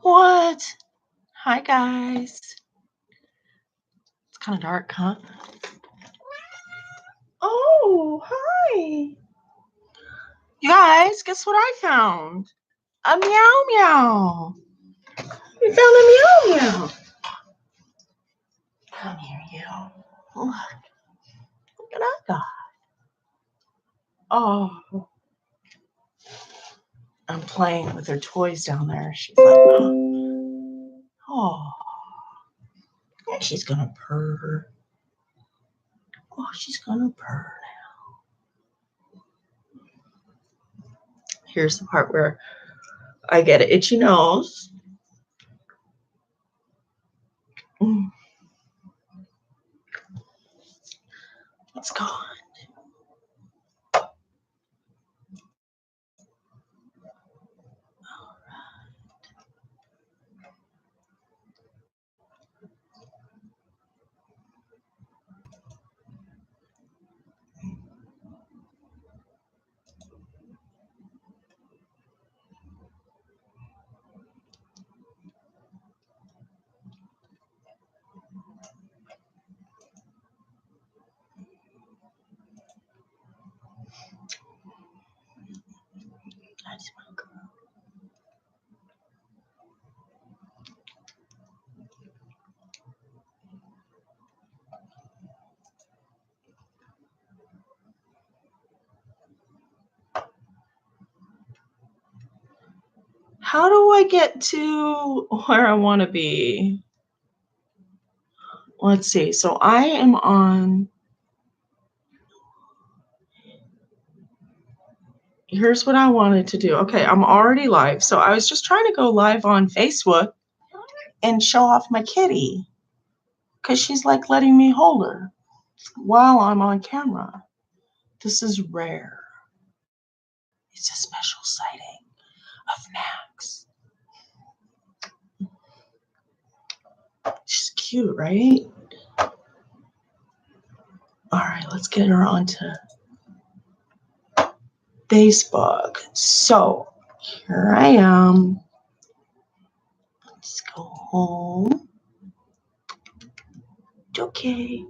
What? Hi, guys. It's kind of dark, huh? Oh, hi. You guys, guess what I found? A meow meow. We found a meow meow. Come here, you. Look at that guy. Oh, I'm playing with her toys down there. She's like, oh, yeah, she's gonna purr. Oh, she's gonna purr now. Here's the part where I get an itchy nose. It's gone. That's my girl. How do I get to where I want to be? Let's see. So I am on. Here's what I wanted to do. Okay, I'm already live. So I was just trying to go live on Facebook and show off my kitty because she's like letting me hold her while I'm on camera. This is rare. It's a special sighting of Max. She's cute, right? All right, let's get her onto Facebook. So here I am. Let's go home. Okay.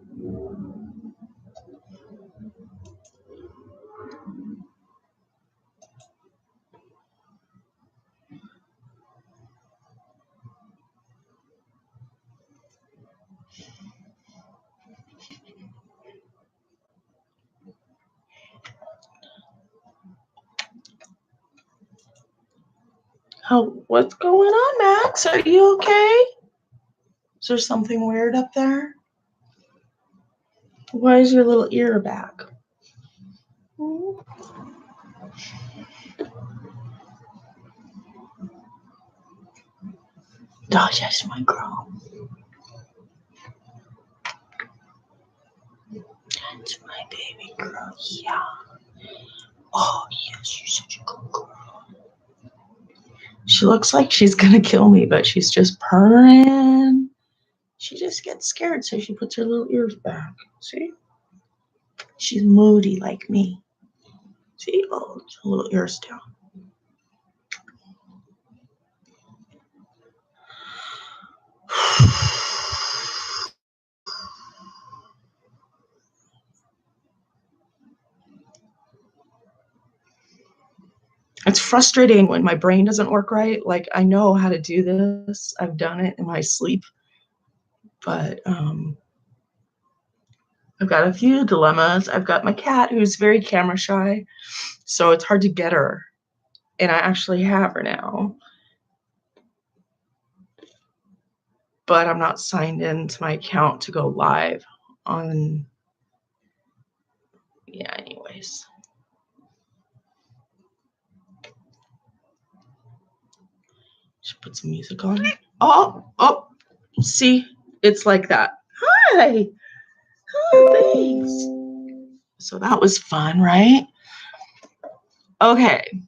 What's going on, Max? Are you okay? Is there something weird up there? Why is your little ear back? Oh, that's my girl. That's my baby girl. Yeah. Oh, yes, she's such a good girl. She looks like she's gonna kill me, but she's just purring. She just gets scared, so she puts her little ears back. See? She's moody like me. See? Oh, her little ears down. It's frustrating when my brain doesn't work right. Like, I know how to do this. I've done it in my sleep. But I've got a few dilemmas. I've got my cat who's very camera shy, so it's hard to get her. And I actually have her now. But I'm not signed into my account to go live on. Yeah, anyways. Should put some music on. Oh, see, it's like that. Hi. Oh, thanks. So that was fun, right? Okay.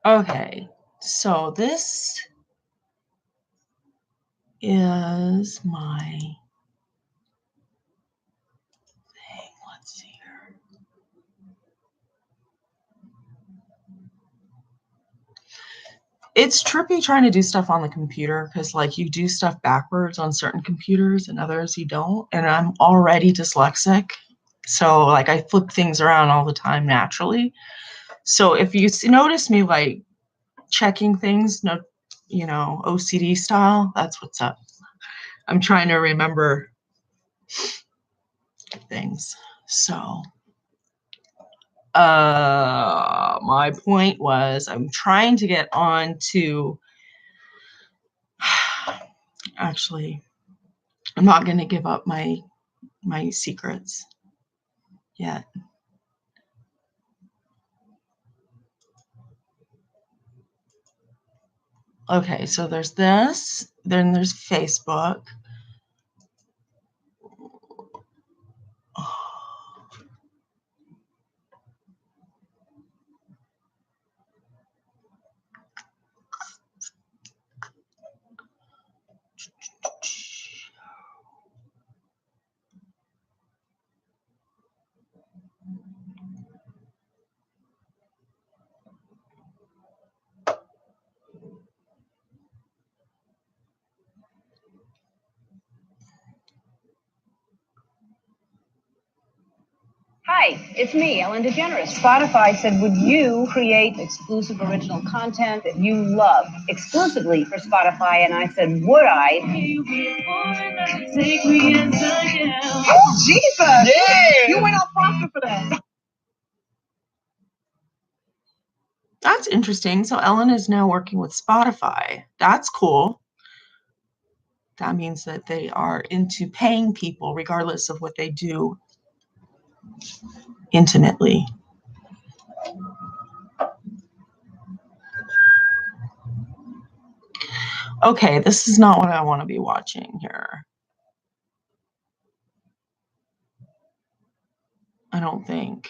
Okay, so this is my thing. Let's see here. It's trippy trying to do stuff on the computer because, like, you do stuff backwards on certain computers and others you don't. And I'm already dyslexic. So, like, I flip things around all the time naturally. So, if you notice me, like, checking things, no, OCD style, that's what's up. I'm trying to remember things. So, my point was I'm trying to get on to actually, I'm not going to give up my secrets yet. Okay, so there's this, then there's Facebook. Hi, it's me, Ellen DeGeneres. Spotify said, would you create exclusive original content that you love exclusively for Spotify? And I said, would I? Oh, Jesus! Yeah. You went off profit for that. That's interesting. So Ellen is now working with Spotify. That's cool. That means that they are into paying people regardless of what they do intimately. Okay, this is not what I want to be watching here. I don't think.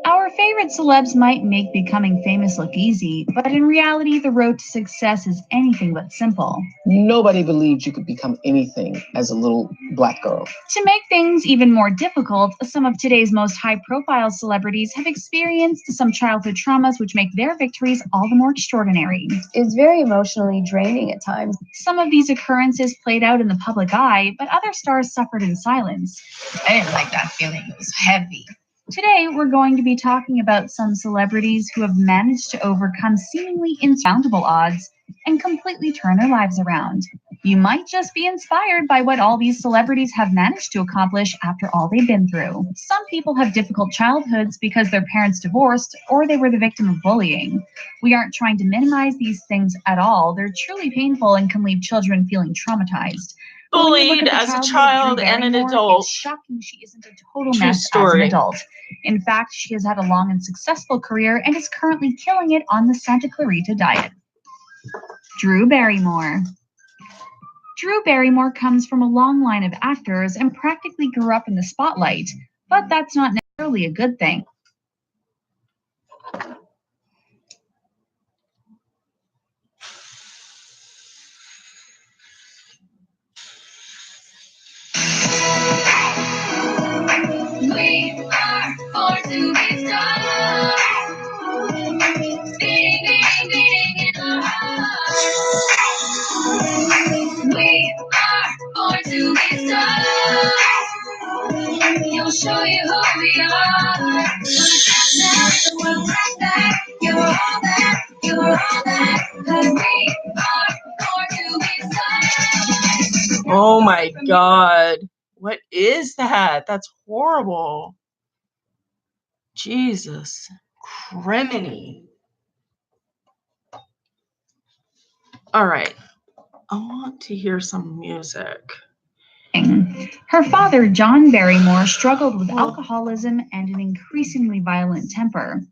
Our favorite celebs might make becoming famous look easy, but in reality, the road to success is anything but simple. Nobody believed you could become anything as a little black girl. To make things even more difficult, some of today's most high-profile celebrities have experienced some childhood traumas which make their victories all the more extraordinary. It's very emotionally draining at times. Some of these occurrences played out in the public eye, but other stars suffered in silence. I didn't like that feeling. It was heavy. Today, we're going to be talking about some celebrities who have managed to overcome seemingly insurmountable odds and completely turn their lives around. You might just be inspired by what all these celebrities have managed to accomplish after all they've been through. Some people have difficult childhoods because their parents divorced or they were the victim of bullying. We aren't trying to minimize these things at all. They're truly painful and can leave children feeling traumatized. Bullied as a child and an adult. It's shocking she isn't a total True mess story. as an adult. In fact, she has had a long and successful career and is currently killing it on the Santa Clarita Diet. Drew Barrymore. Drew Barrymore comes from a long line of actors and practically grew up in the spotlight, but that's not necessarily a good thing. We are born to be stars. Beating, beating, beating in our hearts. We are born to be stars. You'll show you who we are. The world like that. You're all that. You're all that. 'Cause we are born to be stars. Oh my God. What is that? That's horrible. Jesus. Criminy. All right. I want to hear some music. Her father, John Barrymore, struggled with alcoholism and an increasingly violent temper.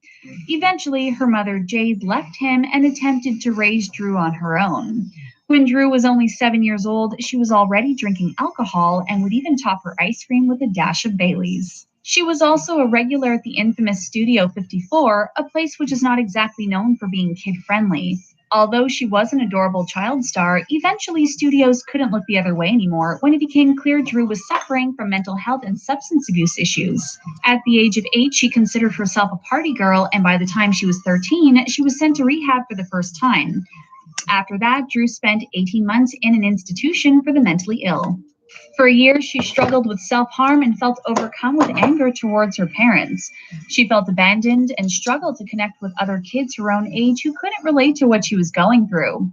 Eventually, her mother, Jade, left him and attempted to raise Drew on her own. When Drew was only 7 years old, she was already drinking alcohol and would even top her ice cream with a dash of Baileys. She was also a regular at the infamous Studio 54, a place which is not exactly known for being kid-friendly. Although she was an adorable child star, eventually studios couldn't look the other way anymore when it became clear Drew was suffering from mental health and substance abuse issues. At the age of 8, she considered herself a party girl, and by the time she was 13, she was sent to rehab for the first time. After that, Drew spent 18 months in an institution for the mentally ill. For years, she struggled with self-harm and felt overcome with anger towards her parents. She felt abandoned and struggled to connect with other kids her own age who couldn't relate to what she was going through.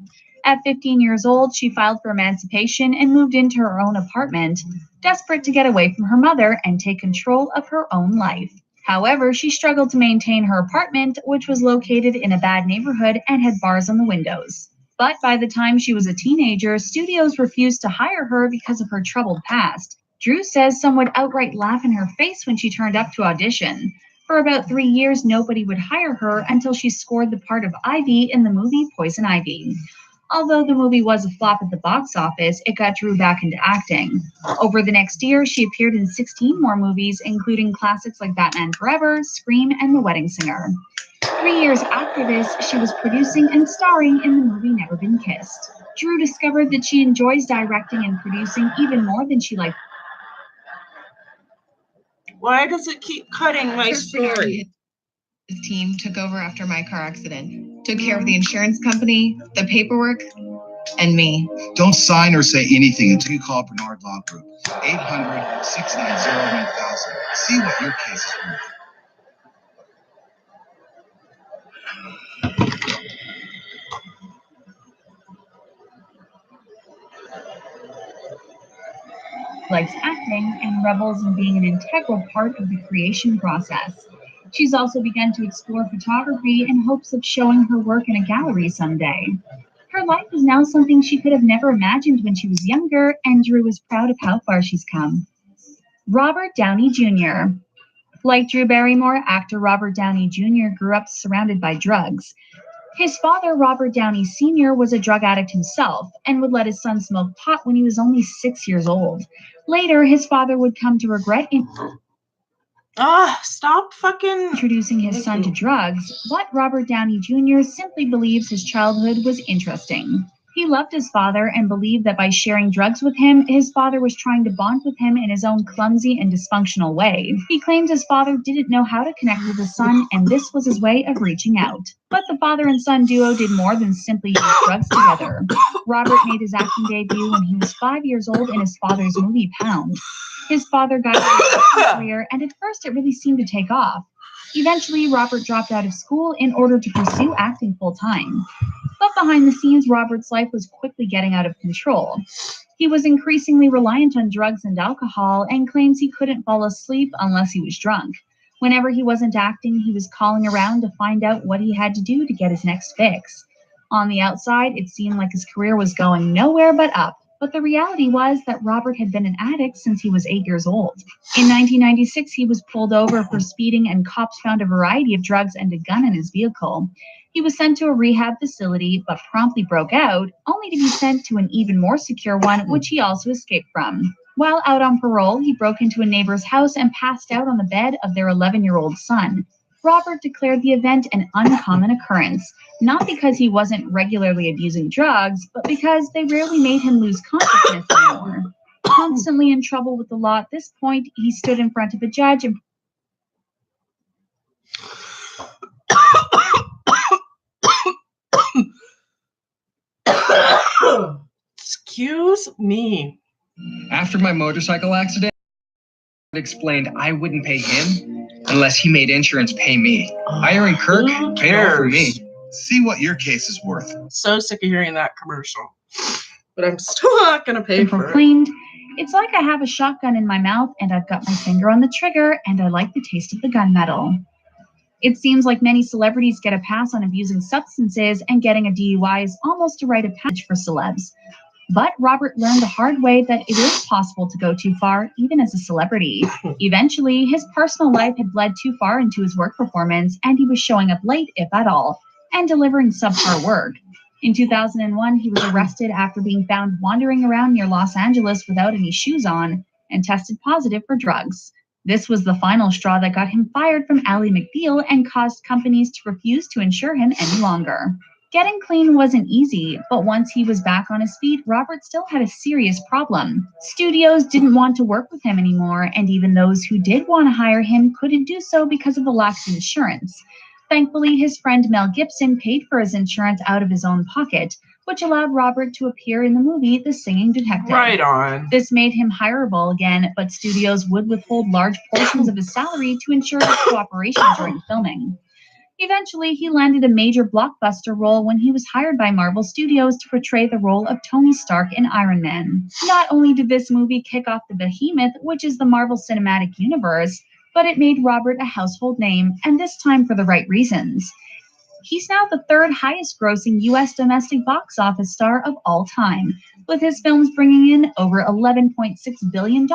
At 15 years old, she filed for emancipation and moved into her own apartment, desperate to get away from her mother and take control of her own life. However, she struggled to maintain her apartment, which was located in a bad neighborhood and had bars on the windows. But by the time she was a teenager, studios refused to hire her because of her troubled past. Drew says some would outright laugh in her face when she turned up to audition. For about 3 years, nobody would hire her until she scored the part of Ivy in the movie Poison Ivy. Although the movie was a flop at the box office, it got Drew back into acting. Over the next year, she appeared in 16 more movies, including classics like Batman Forever, Scream, and The Wedding Singer. 3 years after this, she was producing and starring in the movie Never Been Kissed. Drew discovered that she enjoys directing and producing even more than she liked. Why does it keep cutting my story? His team took over after my car accident, took care of the insurance company, the paperwork, and me. Don't sign or say anything until you call Bernard Law Group. 800-690-1000. See what your case is worth. Likes acting and revels in being an integral part of the creation process. She's also begun to explore photography in hopes of showing her work in a gallery someday. Her life is now something she could have never imagined when she was younger, and Drew is proud of how far she's come. Robert Downey Jr. Like Drew Barrymore, actor Robert Downey Jr. grew up surrounded by drugs. His father, Robert Downey Sr., was a drug addict himself and would let his son smoke pot when he was only 6 years old. Later, his father would come to regret Stop fucking introducing his son to drugs, but Robert Downey Jr. simply believes his childhood was interesting. He loved his father and believed that by sharing drugs with him, his father was trying to bond with him in his own clumsy and dysfunctional way. He claimed his father didn't know how to connect with his son, and this was his way of reaching out. But the father and son duo did more than simply use drugs together. Robert made his acting debut when he was 5 years old in his father's movie Pound. His father guided his acting career, and at first it really seemed to take off. Eventually, Robert dropped out of school in order to pursue acting full-time. But behind the scenes, Robert's life was quickly getting out of control. He was increasingly reliant on drugs and alcohol and claims he couldn't fall asleep unless he was drunk. Whenever he wasn't acting, he was calling around to find out what he had to do to get his next fix. On the outside, it seemed like his career was going nowhere but up. But the reality was that Robert had been an addict since he was 8 years old. In 1996, he was pulled over for speeding, and cops found a variety of drugs and a gun in his vehicle. He was sent to a rehab facility, but promptly broke out, only to be sent to an even more secure one, which he also escaped from. While out on parole, he broke into a neighbor's house and passed out on the bed of their 11-year-old son. Robert declared the event an uncommon occurrence, not because he wasn't regularly abusing drugs, but because they rarely made him lose consciousness anymore. Constantly in trouble with the law at this point, he stood in front of a judge and Excuse me. After my motorcycle accident, it explained I wouldn't pay him unless he made insurance pay me. Hiring Kirk paid all for me. See what your case is worth. So sick of hearing that commercial. But I'm still not going to pay for it. proclaimed, "It's like I have a shotgun in my mouth and I've got my finger on the trigger and I like the taste of the gunmetal." It seems like many celebrities get a pass on abusing substances, and getting a DUI is almost a rite of passage for celebs. But Robert learned the hard way that it is possible to go too far, even as a celebrity. Eventually, his personal life had bled too far into his work performance, and he was showing up late, if at all, and delivering subpar work. In 2001, he was arrested after being found wandering around near Los Angeles without any shoes on and tested positive for drugs. This was the final straw that got him fired from Ally McBeal and caused companies to refuse to insure him any longer. Getting clean wasn't easy, but once he was back on his feet, Robert still had a serious problem. Studios didn't want to work with him anymore, and even those who did want to hire him couldn't do so because of the lack of insurance. Thankfully, his friend Mel Gibson paid for his insurance out of his own pocket, which allowed Robert to appear in the movie The Singing Detective. Right on. This made him hireable again, but studios would withhold large portions of his salary to ensure his cooperation during filming. Eventually, he landed a major blockbuster role when he was hired by Marvel Studios to portray the role of Tony Stark in Iron Man. Not only did this movie kick off the behemoth, which is the Marvel Cinematic Universe, but it made Robert a household name, and this time for the right reasons. He's now the third highest grossing U.S. domestic box office star of all time, with his films bringing in over $11.6 billion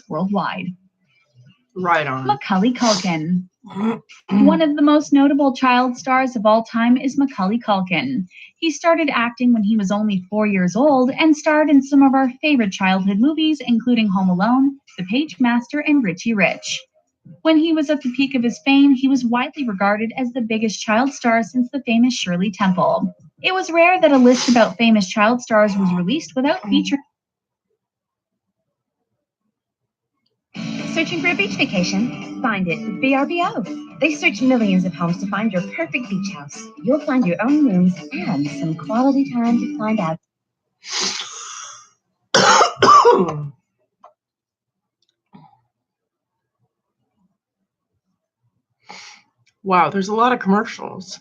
worldwide. Right on. Macaulay Culkin. One of the most notable child stars of all time is Macaulay Culkin. He started acting when he was only 4 years old and starred in some of our favorite childhood movies, including Home Alone, The Page Master, and Richie Rich. When he was at the peak of his fame, he was widely regarded as the biggest child star since the famous Shirley Temple. It was rare that a list about famous child stars was released without featuring. Searching for a beach vacation? Find it with VRBO. They search millions of homes to find your perfect beach house. You'll find your own rooms and some quality time to find out. Wow, there's a lot of commercials.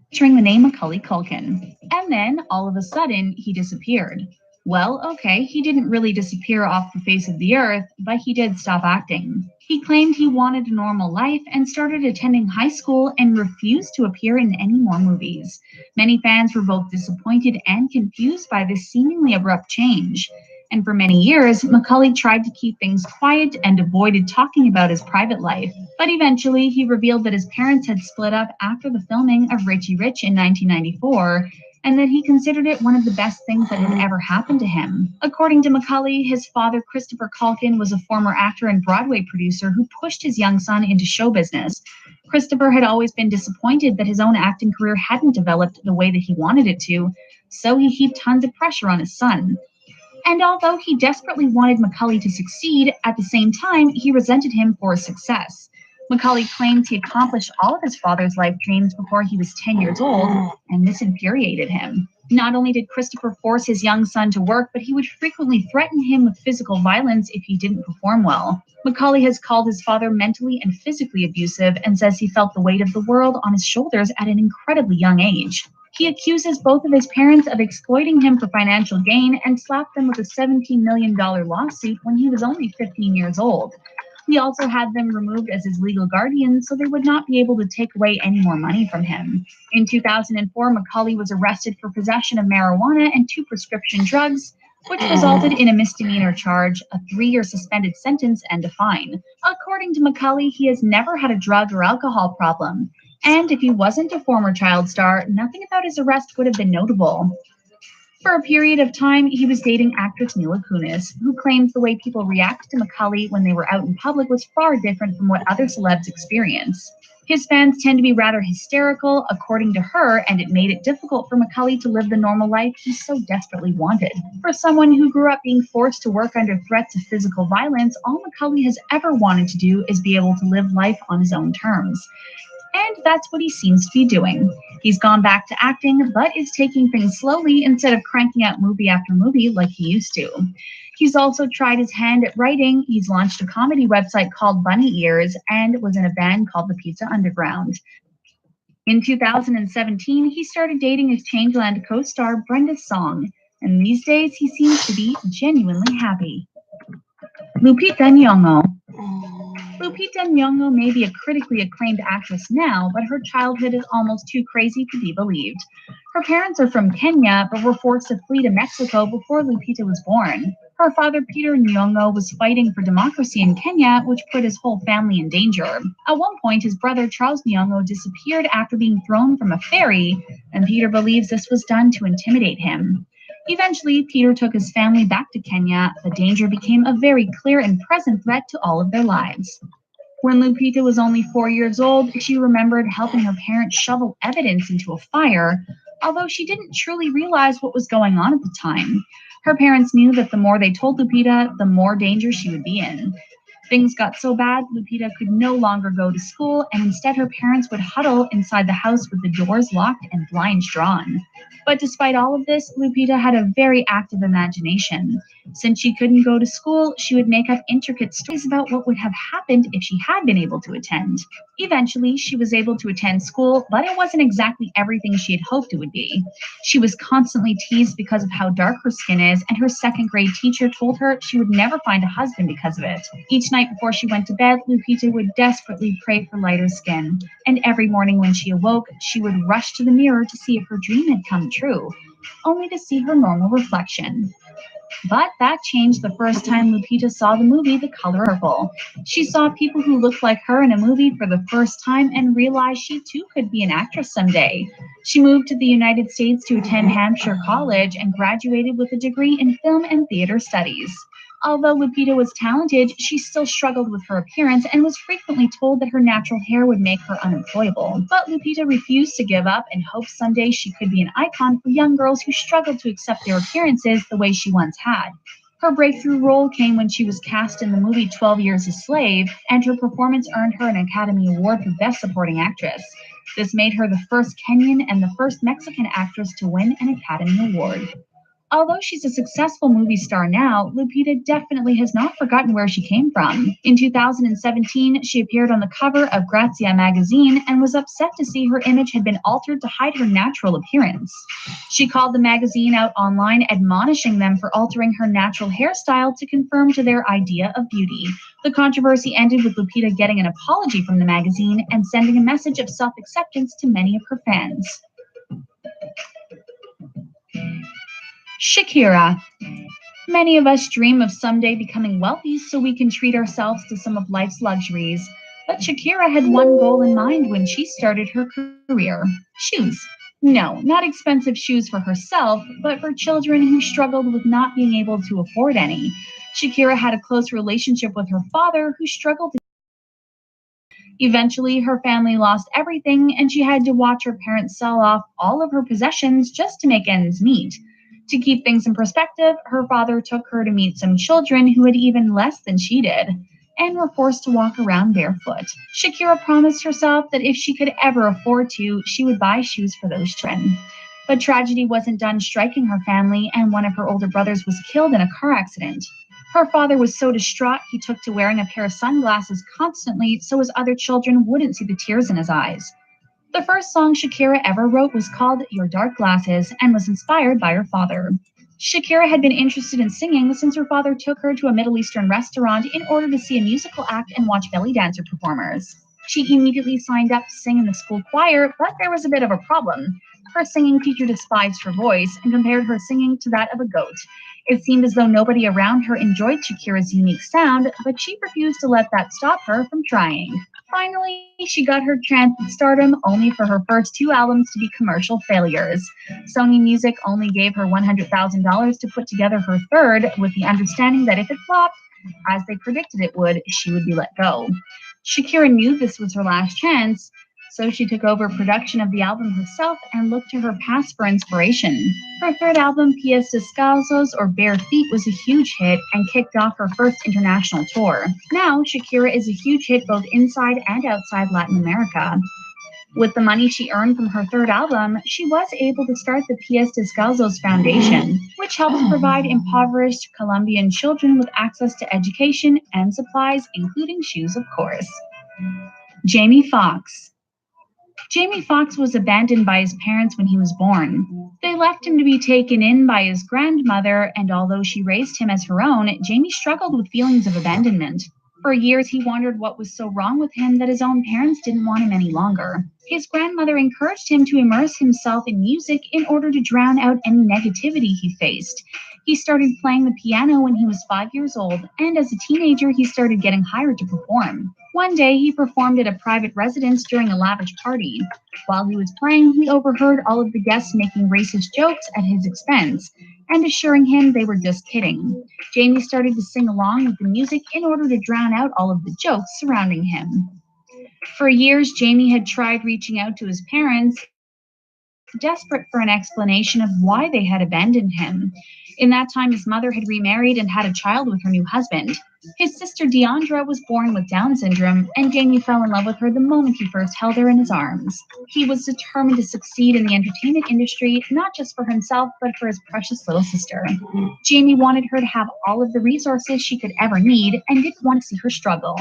Featuring the name Macaulay Culkin. And then, all of a sudden, he disappeared. Well, okay, he didn't really disappear off the face of the earth, but he did stop acting. He claimed he wanted a normal life and started attending high school and refused to appear in any more movies. Many fans were both disappointed and confused by this seemingly abrupt change. And for many years, Macaulay tried to keep things quiet and avoided talking about his private life. But eventually, he revealed that his parents had split up after the filming of Richie Rich in 1994, and that he considered it one of the best things that had ever happened to him. According to Macaulay, his father, Christopher Culkin, was a former actor and Broadway producer who pushed his young son into show business. Christopher had always been disappointed that his own acting career hadn't developed the way that he wanted it to, so he heaped tons of pressure on his son. And although he desperately wanted Macaulay to succeed, at the same time, he resented him for his success. Macaulay claims he accomplished all of his father's life dreams before he was 10 years old, and this infuriated him. Not only did Christopher force his young son to work, but he would frequently threaten him with physical violence if he didn't perform well. Macaulay has called his father mentally and physically abusive and says he felt the weight of the world on his shoulders at an incredibly young age. He accuses both of his parents of exploiting him for financial gain and slapped them with a $17 million lawsuit when he was only 15 years old. He also had them removed as his legal guardians so they would not be able to take away any more money from him. In 2004, Macaulay was arrested for possession of marijuana and 2 prescription drugs, which resulted in a misdemeanor charge, a 3-year suspended sentence, and a fine. According to Macaulay, he has never had a drug or alcohol problem. And if he wasn't a former child star, nothing about his arrest would have been notable. For a period of time, he was dating actress Mila Kunis, who claims the way people reacted to Macaulay when they were out in public was far different from what other celebs experience. His fans tend to be rather hysterical, according to her, and it made it difficult for Macaulay to live the normal life he so desperately wanted. For someone who grew up being forced to work under threats of physical violence, all Macaulay has ever wanted to do is be able to live life on his own terms. And that's what he seems to be doing. He's gone back to acting, but is taking things slowly instead of cranking out movie after movie like he used to. He's also tried his hand at writing. He's launched a comedy website called Bunny Ears and was in a band called the Pizza Underground. In 2017, he started dating his Changeland co-star Brenda Song, and these days he seems to be genuinely happy. Lupita Nyong'o. Lupita Nyong'o may be a critically acclaimed actress now, but her childhood is almost too crazy to be believed. Her parents are from Kenya, but were forced to flee to Mexico before Lupita was born. Her father, Peter Nyong'o, was fighting for democracy in Kenya, which put his whole family in danger. At one point, his brother, Charles Nyong'o, disappeared after being thrown from a ferry, and Peter believes this was done to intimidate him. Eventually, Peter took his family back to Kenya, but danger became a very clear and present threat to all of their lives. When Lupita was only 4 years old, she remembered helping her parents shovel evidence into a fire, although she didn't truly realize what was going on at the time. Her parents knew that the more they told Lupita, the more danger she would be in. Things got so bad, Lupita could no longer go to school, and instead her parents would huddle inside the house with the doors locked and blinds drawn. But despite all of this, Lupita had a very active imagination. Since she couldn't go to school, she would make up intricate stories about what would have happened if she had been able to attend. Eventually, she was able to attend school, but it wasn't exactly everything she had hoped it would be. She was constantly teased because of how dark her skin is, and her second grade teacher told her she would never find a husband because of it. Each night before she went to bed, Lupita would desperately pray for lighter skin, and every morning when she awoke, she would rush to the mirror to see if her dream had come true, only to see her normal reflection. But that changed the first time Lupita saw the movie The Color Purple. She saw people who looked like her in a movie for the first time and realized she too could be an actress someday. She moved to the United States to attend Hampshire College and graduated with a degree in film and theater studies. Although Lupita was talented, she still struggled with her appearance and was frequently told that her natural hair would make her unemployable. But Lupita refused to give up and hoped someday she could be an icon for young girls who struggled to accept their appearances the way she once had. Her breakthrough role came when she was cast in the movie 12 Years a Slave, and her performance earned her an Academy Award for Best Supporting Actress. This made her the first Kenyan and the first Mexican actress to win an Academy Award. Although she's a successful movie star now, Lupita definitely has not forgotten where she came from. In 2017, she appeared on the cover of Grazia magazine and was upset to see her image had been altered to hide her natural appearance. She called the magazine out online, admonishing them for altering her natural hairstyle to conform to their idea of beauty. The controversy ended with Lupita getting an apology from the magazine and sending a message of self-acceptance to many of her fans. Shakira. Many of us dream of someday becoming wealthy so we can treat ourselves to some of life's luxuries. But Shakira had one goal in mind when she started her career: shoes. No, not expensive shoes for herself, but for children who struggled with not being able to afford any. Shakira had a close relationship with her father, who struggled to. Eventually, her family lost everything, and she had to watch her parents sell off all of her possessions just to make ends meet. To keep things in perspective, her father took her to meet some children who had even less than she did, and were forced to walk around barefoot. Shakira promised herself that if she could ever afford to, she would buy shoes for those children. But tragedy wasn't done striking her family, and one of her older brothers was killed in a car accident. Her father was so distraught he took to wearing a pair of sunglasses constantly so his other children wouldn't see the tears in his eyes. The first song Shakira ever wrote was called Your Dark Glasses and was inspired by her father. Shakira had been interested in singing since her father took her to a Middle Eastern restaurant in order to see a musical act and watch belly dancer performers. She immediately signed up to sing in the school choir, but there was a bit of a problem. Her singing teacher despised her voice and compared her singing to that of a goat. It seemed as though nobody around her enjoyed Shakira's unique sound, but she refused to let that stop her from trying. Finally, she got her chance at stardom, only for her first 2 albums to be commercial failures. Sony Music only gave her $100,000 to put together her third, with the understanding that if it flopped, as they predicted it would, she would be let go. Shakira knew this was her last chance, so she took over production of the album herself and looked to her past for inspiration. Her third album, Pies Descalzos, or Bare Feet, was a huge hit and kicked off her first international tour. Now, Shakira is a huge hit both inside and outside Latin America. With the money she earned from her third album, she was able to start the Pies Descalzos Foundation, which helps provide impoverished Colombian children with access to education and supplies, including shoes, of course. Jamie Foxx. Jamie Foxx was abandoned by his parents when he was born. They left him to be taken in by his grandmother, and although she raised him as her own, Jamie struggled with feelings of abandonment. For years, he wondered what was so wrong with him that his own parents didn't want him any longer. His grandmother encouraged him to immerse himself in music in order to drown out any negativity he faced. He started playing the piano when he was 5 years old, and as a teenager, he started getting hired to perform. One day, he performed at a private residence during a lavish party. While he was playing, he overheard all of the guests making racist jokes at his expense and assuring him they were just kidding. Jamie started to sing along with the music in order to drown out all of the jokes surrounding him. For years, Jamie had tried reaching out to his parents, desperate for an explanation of why they had abandoned him. In that time, his mother had remarried and had a child with her new husband. His sister Deandra was born with Down syndrome, and Jamie fell in love with her the moment he first held her in his arms. He was determined to succeed in the entertainment industry, not just for himself, but for his precious little sister. Jamie wanted her to have all of the resources she could ever need and didn't want to see her struggle.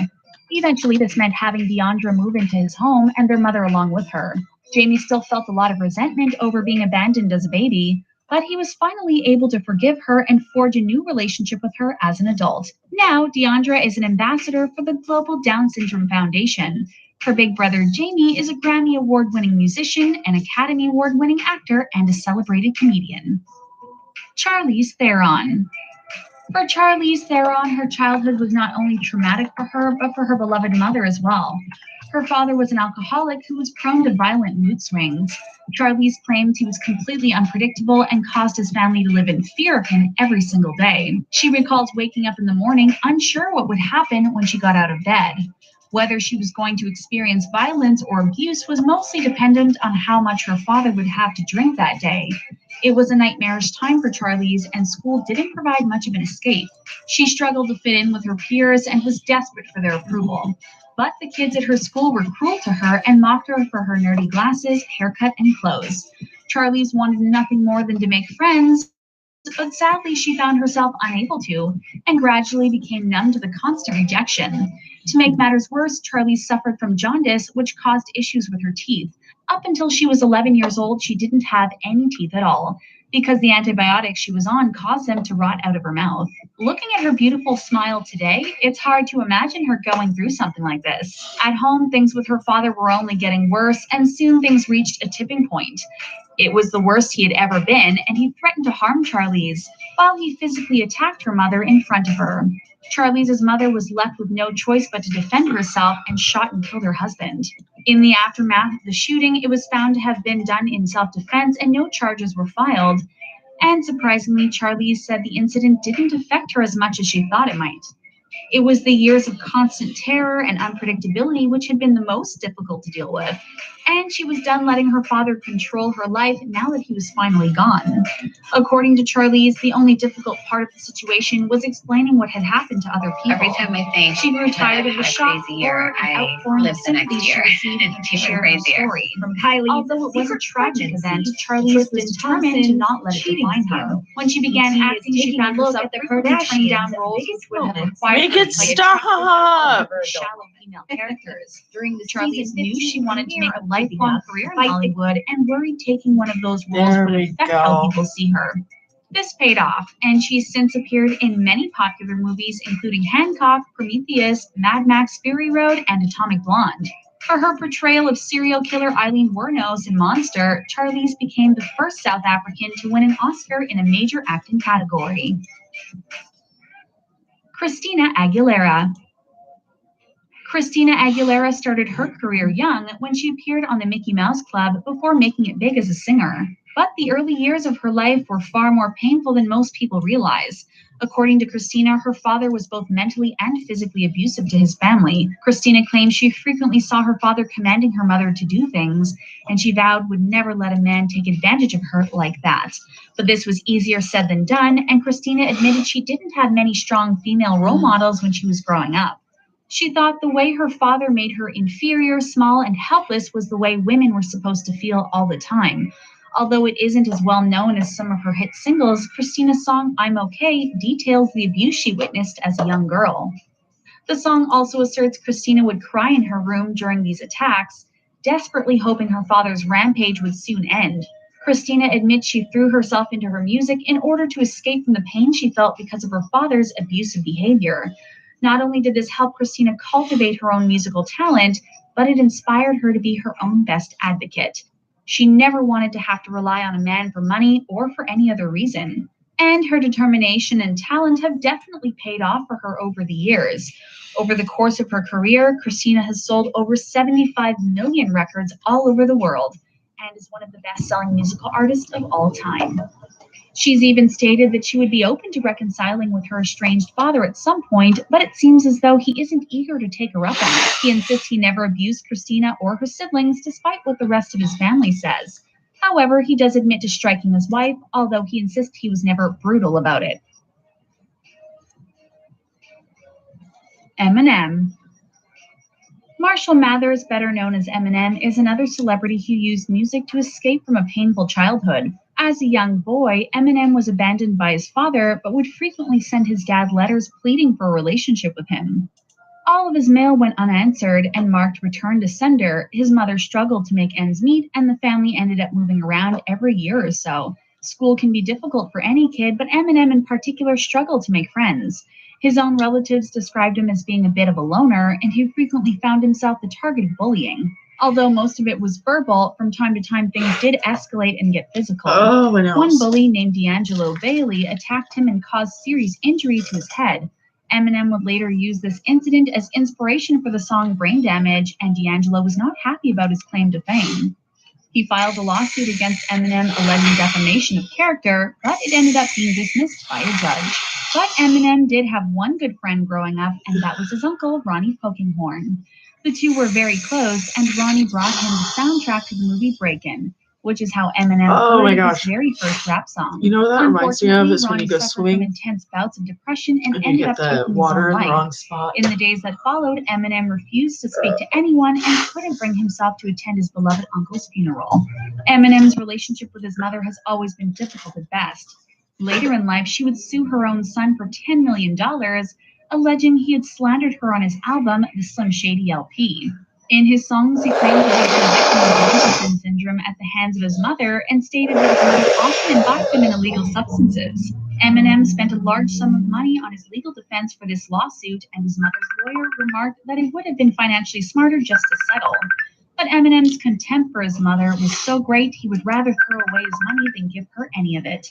Eventually, this meant having Deandra move into his home and their mother along with her. Jamie still felt a lot of resentment over being abandoned as a baby, but he was finally able to forgive her and forge a new relationship with her as an adult. Now, Deandra is an ambassador for the Global Down Syndrome Foundation. Her big brother Jamie is a Grammy Award-winning musician, an Academy Award-winning actor, and a celebrated comedian. Charlize Theron. For Charlize Theron, her childhood was not only traumatic for her, but for her beloved mother as well. Her father was an alcoholic who was prone to violent mood swings. Charlize claimed he was completely unpredictable and caused his family to live in fear of him every single day. She recalls waking up in the morning unsure what would happen when she got out of bed. Whether she was going to experience violence or abuse was mostly dependent on how much her father would have to drink that day. It was a nightmarish time for Charlize, and school didn't provide much of an escape. She struggled to fit in with her peers and was desperate for their approval. But the kids at her school were cruel to her and mocked her for her nerdy glasses, haircut, and clothes. Charlize wanted nothing more than to make friends, but sadly she found herself unable to, and gradually became numb to the constant rejection. To make matters worse, Charlize suffered from jaundice, which caused issues with her teeth. Up until she was 11 years old, she didn't have any teeth at all, because the antibiotics she was on caused them to rot out of her mouth. Looking at her beautiful smile today, it's hard to imagine her going through something like this. At home, things with her father were only getting worse, and soon things reached a tipping point. It was the worst he had ever been, and he threatened to harm Charlize, while he physically attacked her mother in front of her. Charlize's mother was left with no choice but to defend herself and shot and killed her husband. In the aftermath of the shooting, it was found to have been done in self-defense and no charges were filed. And surprisingly, Charlize said the incident didn't affect her as much as she thought it might. It was the years of constant terror and unpredictability which had been the most difficult to deal with, and she was done letting her father control her life now that he was finally gone. According to Charlize, the only difficult part of the situation was explaining what had happened to other people. Every time I think she grew tired of the shock, crazy year, I live the next year. She shared her story. From Kylie, although it was a tragic event, Charlize was determined to not let it define her. When she began acting, she found herself turning down roles which would have required Make it stop! shallow female characters. During the Charlize knew she wanted to make a lifelong career in Hollywood and worried taking one of those roles There would we affect go. how people see her. This paid off, and she's since appeared in many popular movies, including Hancock, Prometheus, Mad Max Fury Road, and Atomic Blonde. For her portrayal of serial killer Eileen Wuornos in Monster, Charlize became the first South African to win an Oscar in a major acting category. Christina Aguilera. Christina Aguilera started her career young when she appeared on the Mickey Mouse Club before making it big as a singer. But the early years of her life were far more painful than most people realize. According to Christina, her father was both mentally and physically abusive to his family. Christina claims she frequently saw her father commanding her mother to do things, and she vowed would never let a man take advantage of her like that. But this was easier said than done, and Christina admitted she didn't have many strong female role models when she was growing up. She thought the way her father made her inferior, small, and helpless was the way women were supposed to feel all the time. Although it isn't as well known as some of her hit singles, Christina's song I'm Okay details the abuse she witnessed as a young girl. The song also asserts Christina would cry in her room during these attacks, desperately hoping her father's rampage would soon end. Christina admits she threw herself into her music in order to escape from the pain she felt because of her father's abusive behavior. Not only did this help Christina cultivate her own musical talent, but it inspired her to be her own best advocate. She never wanted to have to rely on a man for money or for any other reason. And her determination and talent have definitely paid off for her over the years. Over the course of her career, Christina has sold over 75 million records all over the world and is one of the best-selling musical artists of all time. She's even stated that she would be open to reconciling with her estranged father at some point, but it seems as though he isn't eager to take her up on it. He insists he never abused Christina or her siblings, despite what the rest of his family says. However, he does admit to striking his wife, although he insists he was never brutal about it. Eminem. Marshall Mathers, better known as Eminem, is another celebrity who used music to escape from a painful childhood. As a young boy, Eminem was abandoned by his father, but would frequently send his dad letters pleading for a relationship with him. All of his mail went unanswered and marked return to sender. His mother struggled to make ends meet, and the family ended up moving around every year or so. School can be difficult for any kid, but Eminem in particular struggled to make friends. His own relatives described him as being a bit of a loner, and he frequently found himself the target of bullying. Although most of it was verbal, from time to time things did escalate and get physical. One bully named D'Angelo Bailey attacked him and caused serious injury to his head. Eminem would later use this incident as inspiration for the song Brain Damage, and D'Angelo was not happy about his claim to fame. He filed a lawsuit against Eminem alleging defamation of character, but it ended up being dismissed by a judge. But Eminem did have one good friend growing up, and that was his uncle, Ronnie Pokinghorn. The two were very close, and Ronnie brought him the soundtrack to the movie Breakin', which is how Eminem created his very first rap song. You know what that reminds me of is when you go Ronnie suffered swimming from intense bouts of depression and and you ended get up the taking water his in own the wrong life. spot. In the days that followed, Eminem refused to speak to anyone and couldn't bring himself to attend his beloved uncle's funeral. Eminem's relationship with his mother has always been difficult at best. Later in life, she would sue her own son for $10 million, alleging he had slandered her on his album, The Slim Shady LP. In his songs, he claimed to have been victim of Wilson syndrome at the hands of his mother and stated that his mother often imbibed him in illegal substances. Eminem spent a large sum of money on his legal defense for this lawsuit, and his mother's lawyer remarked that it would have been financially smarter just to settle. But Eminem's contempt for his mother was so great he would rather throw away his money than give her any of it.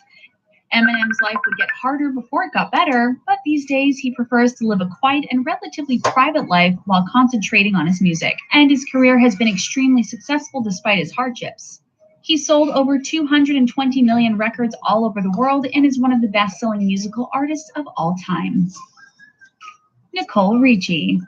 Eminem's life would get harder before it got better, but these days he prefers to live a quiet and relatively private life while concentrating on his music, and his career has been extremely successful despite his hardships. He sold over 220 million records all over the world and is one of the best-selling musical artists of all time. Nicole Richie.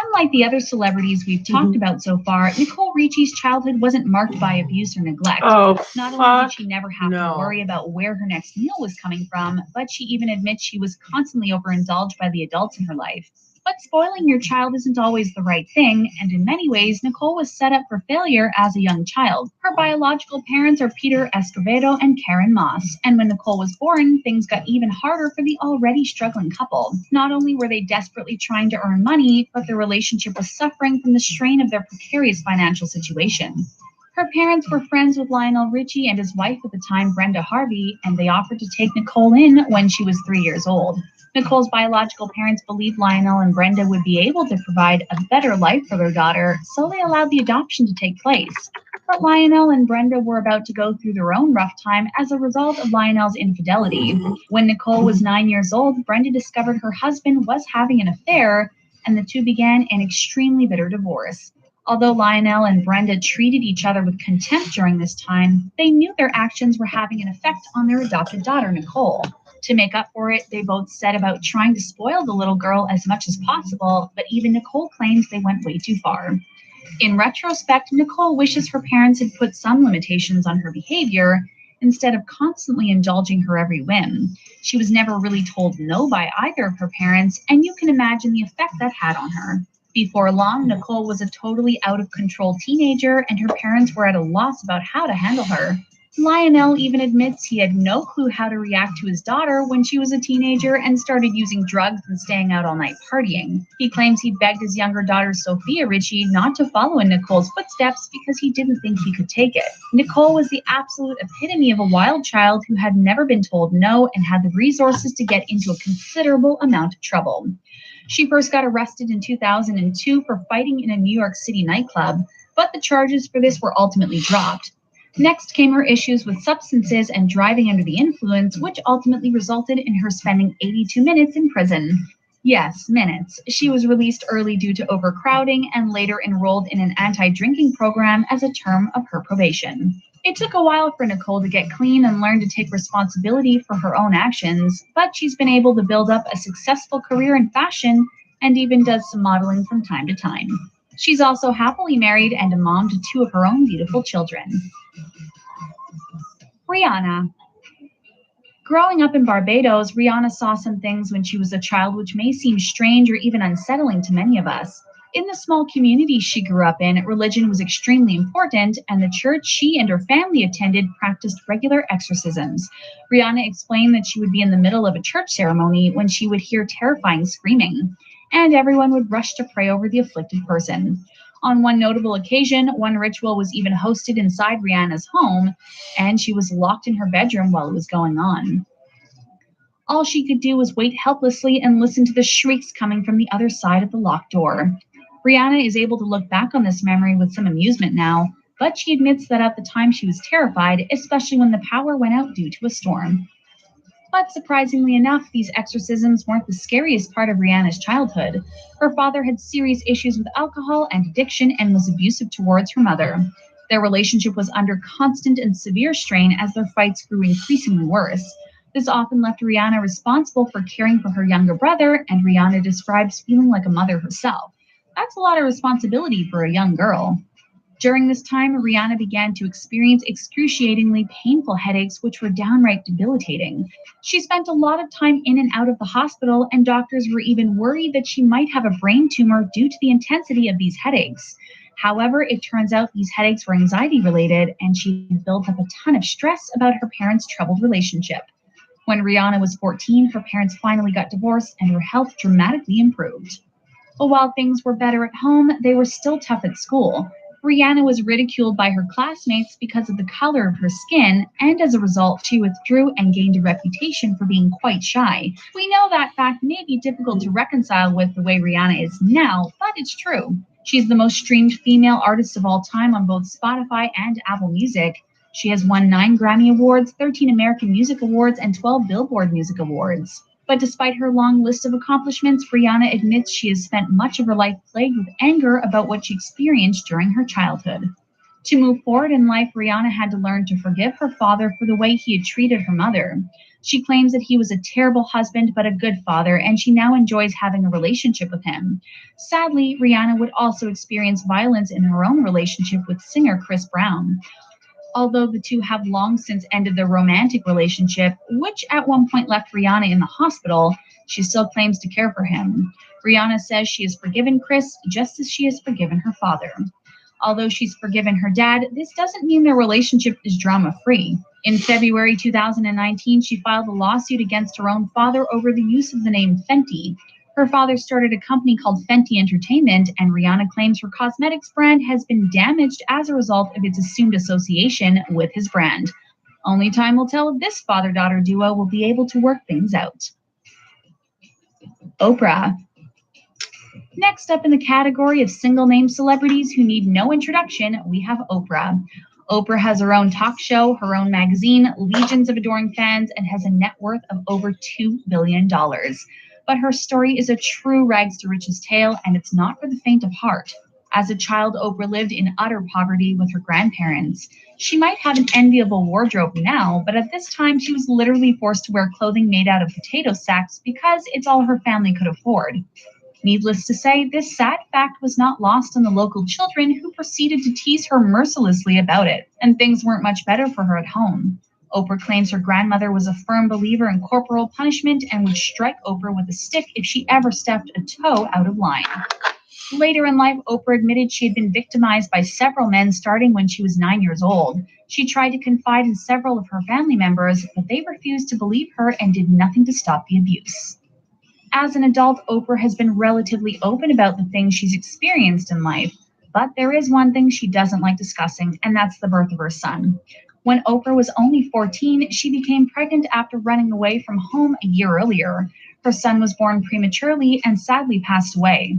Unlike the other celebrities we've talked about so far, Nicole Richie's childhood wasn't marked by abuse or neglect. Not only did she never have to worry about where her next meal was coming from, but she even admits she was constantly overindulged by the adults in her life. But spoiling your child isn't always the right thing, and in many ways, Nicole was set up for failure as a young child. Her biological parents are Peter Escovedo and Karen Moss, and when Nicole was born, things got even harder for the already struggling couple. Not only were they desperately trying to earn money, but their relationship was suffering from the strain of their precarious financial situation. Her parents were friends with Lionel Richie and his wife at the time, Brenda Harvey, and they offered to take Nicole in when she was 3 years old. Nicole's biological parents believed Lionel and Brenda would be able to provide a better life for their daughter, so they allowed the adoption to take place. But Lionel and Brenda were about to go through their own rough time as a result of Lionel's infidelity. When Nicole was 9 years old, Brenda discovered her husband was having an affair, and the two began an extremely bitter divorce. Although Lionel and Brenda treated each other with contempt during this time, they knew their actions were having an effect on their adopted daughter, Nicole. To make up for it, they both set about trying to spoil the little girl as much as possible, but even Nicole claims they went way too far. In retrospect, Nicole wishes her parents had put some limitations on her behavior instead of constantly indulging her every whim. She was never really told no by either of her parents, and you can imagine the effect that had on her. Before long, Nicole was a totally out-of-control teenager, and her parents were at a loss about how to handle her. Lionel even admits he had no clue how to react to his daughter when she was a teenager and started using drugs and staying out all night partying. He claims he begged his younger daughter, Sophia Richie, not to follow in Nicole's footsteps because he didn't think he could take it. Nicole was the absolute epitome of a wild child who had never been told no and had the resources to get into a considerable amount of trouble. She first got arrested in 2002 for fighting in a New York City nightclub, but the charges for this were ultimately dropped. Next came her issues with substances and driving under the influence, which ultimately resulted in her spending 82 minutes in prison. Yes, minutes. She was released early due to overcrowding and later enrolled in an anti-drinking program as a term of her probation. It took a while for Nicole to get clean and learn to take responsibility for her own actions, but she's been able to build up a successful career in fashion and even does some modeling from time to time. She's also happily married and a mom to 2 of her own beautiful children. Rihanna. Growing up in Barbados, Rihanna saw some things when she was a child which may seem strange or even unsettling to many of us. In the small community she grew up in, religion was extremely important, and the church she and her family attended practiced regular exorcisms. Rihanna explained that she would be in the middle of a church ceremony when she would hear terrifying screaming, and everyone would rush to pray over the afflicted person. On one notable occasion, one ritual was even hosted inside Rihanna's home, and she was locked in her bedroom while it was going on. All she could do was wait helplessly and listen to the shrieks coming from the other side of the locked door. Rihanna is able to look back on this memory with some amusement now, but she admits that at the time she was terrified, especially when the power went out due to a storm. But surprisingly enough, these exorcisms weren't the scariest part of Rihanna's childhood. Her father had serious issues with alcohol and addiction and was abusive towards her mother. Their relationship was under constant and severe strain as their fights grew increasingly worse. This often left Rihanna responsible for caring for her younger brother, and Rihanna describes feeling like a mother herself. That's a lot of responsibility for a young girl. During this time, Rihanna began to experience excruciatingly painful headaches, which were downright debilitating. She spent a lot of time in and out of the hospital, and doctors were even worried that she might have a brain tumor due to the intensity of these headaches. However, it turns out these headaches were anxiety-related, and she built up a ton of stress about her parents' troubled relationship. When Rihanna was 14, her parents finally got divorced, and her health dramatically improved. But while things were better at home, they were still tough at school. Rihanna was ridiculed by her classmates because of the color of her skin, and as a result, she withdrew and gained a reputation for being quite shy. We know that fact may be difficult to reconcile with the way Rihanna is now, but it's true. She's the most streamed female artist of all time on both Spotify and Apple Music. She has won 9 Grammy Awards, 13 American Music Awards, and 12 Billboard Music Awards. But despite her long list of accomplishments, Rihanna admits she has spent much of her life plagued with anger about what she experienced during her childhood. To move forward in life, Rihanna had to learn to forgive her father for the way he had treated her mother. She claims that he was a terrible husband but a good father, and she now enjoys having a relationship with him. Sadly, Rihanna would also experience violence in her own relationship with singer Chris Brown. Although the two have long since ended their romantic relationship, which at one point left Rihanna in the hospital, she still claims to care for him. Rihanna says she has forgiven Chris just as she has forgiven her father. Although she's forgiven her dad, this doesn't mean their relationship is drama-free. In February 2019, she filed a lawsuit against her own father over the use of the name Fenty. Her father started a company called Fenty Entertainment, and Rihanna claims her cosmetics brand has been damaged as a result of its assumed association with his brand. Only time will tell if this father-daughter duo will be able to work things out. Oprah. Next up in the category of single-name celebrities who need no introduction, we have Oprah. Oprah has her own talk show, her own magazine, legions of adoring fans, and has a net worth of over $2 billion. But her story is a true rags to riches tale, and it's not for the faint of heart. As a child, Oprah lived in utter poverty with her grandparents. She might have an enviable wardrobe now, but at this time she was literally forced to wear clothing made out of potato sacks because it's all her family could afford. Needless to say, this sad fact was not lost on the local children, who proceeded to tease her mercilessly about it, and things weren't much better for her at home. Oprah claims her grandmother was a firm believer in corporal punishment and would strike Oprah with a stick if she ever stepped a toe out of line. Later in life, Oprah admitted she had been victimized by several men starting when she was 9 years old. She tried to confide in several of her family members, but they refused to believe her and did nothing to stop the abuse. As an adult, Oprah has been relatively open about the things she's experienced in life, but there is one thing she doesn't like discussing, and that's the birth of her son. When Oprah was only 14, she became pregnant after running away from home a year earlier. Her son was born prematurely and sadly passed away.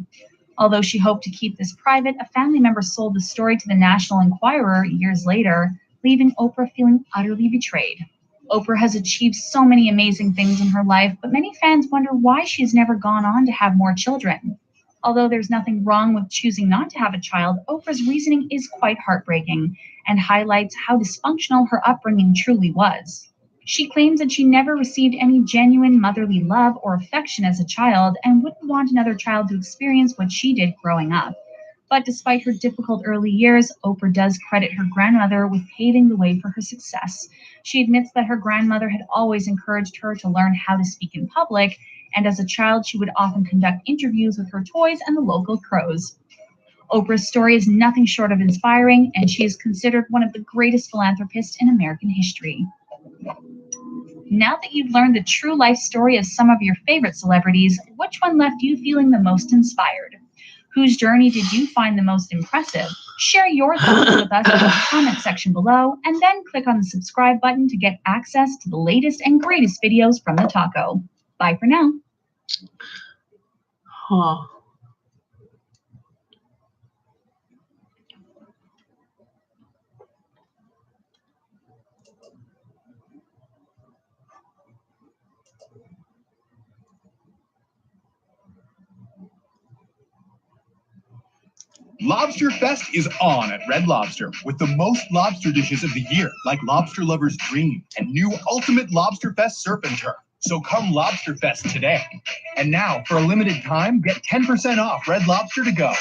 Although she hoped to keep this private, a family member sold the story to the National Enquirer years later, leaving Oprah feeling utterly betrayed. Oprah has achieved so many amazing things in her life, but many fans wonder why she's never gone on to have more children. Although there's nothing wrong with choosing not to have a child, Oprah's reasoning is quite heartbreaking and highlights how dysfunctional her upbringing truly was. She claims that she never received any genuine motherly love or affection as a child and wouldn't want another child to experience what she did growing up. But despite her difficult early years, Oprah does credit her grandmother with paving the way for her success. She admits that her grandmother had always encouraged her to learn how to speak in public, and as a child, she would often conduct interviews with her toys and the local crows. Oprah's story is nothing short of inspiring, and she is considered one of the greatest philanthropists in American history. Now that you've learned the true life story of some of your favorite celebrities, which one left you feeling the most inspired? Whose journey did you find the most impressive? Share your thoughts with us in the comment section below, and then click on the subscribe button to get access to the latest and greatest videos from the taco. Bye for now. Huh. Lobster Fest is on at Red Lobster with the most lobster dishes of the year, like Lobster Lover's Dream and new Ultimate Lobster Fest Surf and Turf. So come Lobster Fest today. And now, for a limited time, get 10% off Red Lobster to go.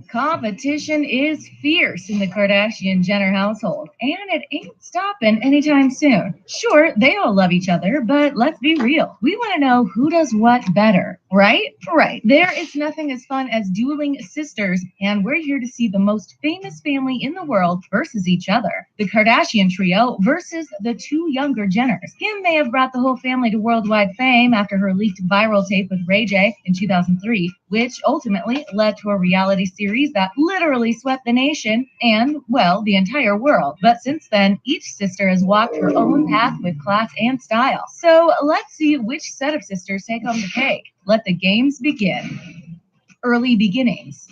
Competition is fierce in the Kardashian-Jenner household, and it ain't stopping anytime soon. Sure, they all love each other, but let's be real. We want to know who does what better, right? Right. There is nothing as fun as dueling sisters, and we're here to see the most famous family in the world versus each other. The Kardashian trio versus the two younger Jenners. Kim may have brought the whole family to worldwide fame after her leaked viral tape with Ray J in 2003, which ultimately led to a reality series that literally swept the nation and, well, the entire world. But since then, each sister has walked her own path with class and style. So let's see which set of sisters take home the cake. Let the games begin. Early beginnings.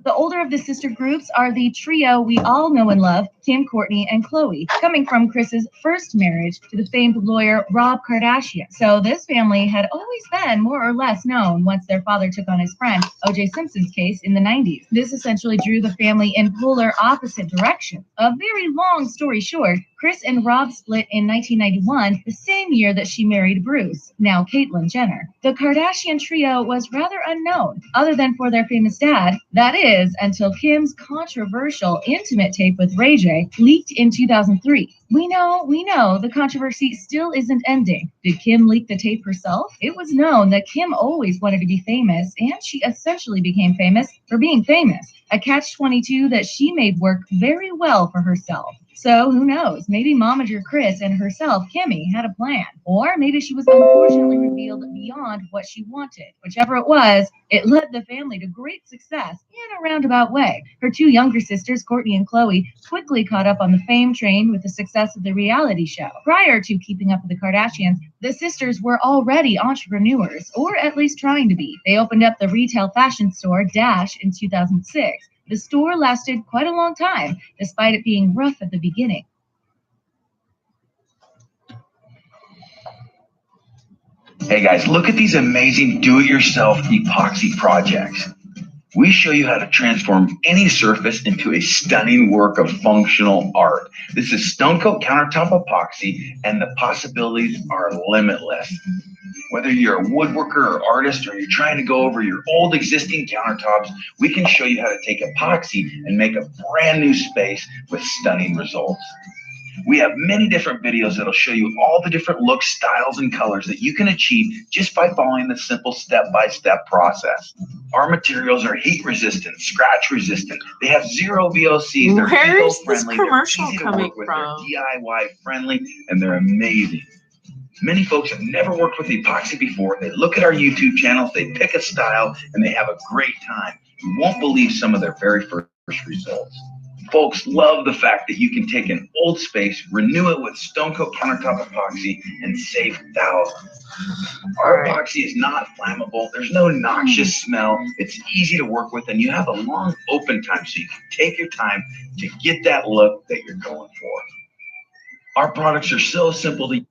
The older of the sister groups are the trio we all know and love, Kim, Kourtney, and Khloe, coming from Kris's first marriage to the famed lawyer Rob Kardashian. So this family had always been more or less known once their father took on his friend O.J. Simpson's case in the 90s. This essentially drew the family in polar opposite directions. A very long story short, Kris and Rob split in 1991, the same year that she married Bruce, now Caitlyn Jenner. The Kardashian trio was rather unknown, other than for their famous dad, that is, until Kim's controversial intimate tape with Ray J leaked in 2003. We know, the controversy still isn't ending. Did Kim leak the tape herself? It was known that Kim always wanted to be famous, and she essentially became famous for being famous, a catch-22 that she made work very well for herself. So who knows, maybe momager Kris and herself, Kimmy, had a plan. Or maybe she was unfortunately revealed beyond what she wanted. Whichever it was, it led the family to great success in a roundabout way. Her two younger sisters, Kourtney and Khloe, quickly caught up on the fame train with the success of the reality show. Prior to keeping up with the Kardashians, the sisters were already entrepreneurs, or at least trying to be. They opened up the retail fashion store Dash in 2006. The store lasted quite a long time, despite it being rough at the beginning. Hey guys, look at these amazing do-it-yourself epoxy projects. We show you how to transform any surface into a stunning work of functional art. This is Stone Coat Countertop Epoxy, and the possibilities are limitless. Whether you're a woodworker or artist, or you're trying to go over your old existing countertops, we can show you how to take epoxy and make a brand new space with stunning results. We have many different videos that'll show you all the different looks, styles, and colors that you can achieve just by following the simple step-by-step process. Our materials are heat resistant, scratch resistant. They have zero VOCs. They're Where's this eco-friendly. commercial They're easy to coming work with. from? They're DIY friendly, and they're amazing. Many folks have never worked with epoxy before. They look at our YouTube channels, they pick a style, and they have a great time. You won't believe some of their very first results. Folks love the fact that you can take an old space, renew it with Stone Coat countertop epoxy, and save thousands. Our epoxy is not flammable. There's no noxious smell. It's easy to work with, and you have a long open time, so you can take your time to get that look that you're going for. Our products are so simple to use.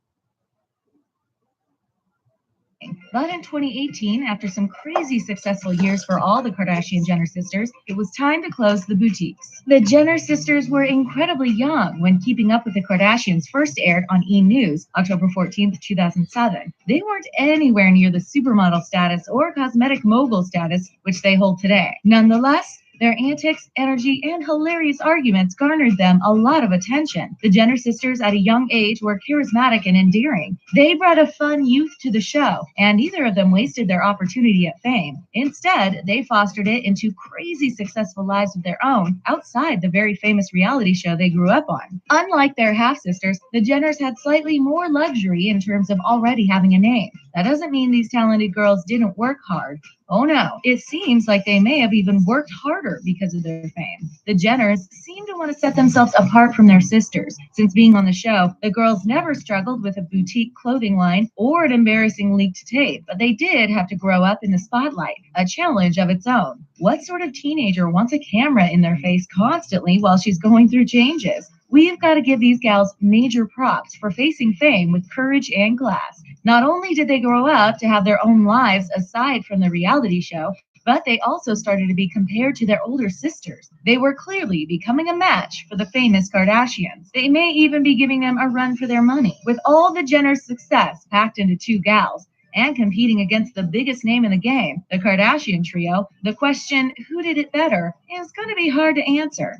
But in 2018, after some crazy successful years for all the Kardashian-Jenner sisters, it was time to close the boutiques. The Jenner sisters were incredibly young when Keeping Up with the Kardashians first aired on E! News, October 14th, 2007. They weren't anywhere near the supermodel status or cosmetic mogul status which they hold today. Nonetheless, their antics, energy, and hilarious arguments garnered them a lot of attention. The Jenner sisters at a young age were charismatic and endearing. They brought a fun youth to the show, and neither of them wasted their opportunity at fame. Instead, they fostered it into crazy successful lives of their own outside the very famous reality show they grew up on. Unlike their half-sisters, the Jenners had slightly more luxury in terms of already having a name. That doesn't mean these talented girls didn't work hard. Oh no, it seems like they may have even worked harder because of their fame. The Jenners seem to want to set themselves apart from their sisters. Since being on the show, the girls never struggled with a boutique clothing line or an embarrassing leaked tape, but they did have to grow up in the spotlight, a challenge of its own. What sort of teenager wants a camera in their face constantly while she's going through changes? We've got to give these gals major props for facing fame with courage and class. Not only did they grow up to have their own lives aside from the reality show, but they also started to be compared to their older sisters. They were clearly becoming a match for the famous Kardashians. They may even be giving them a run for their money. With all the Jenner's success packed into two gals, and competing against the biggest name in the game, the Kardashian trio, the question, who did it better, is going to be hard to answer.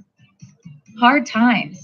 Hard times.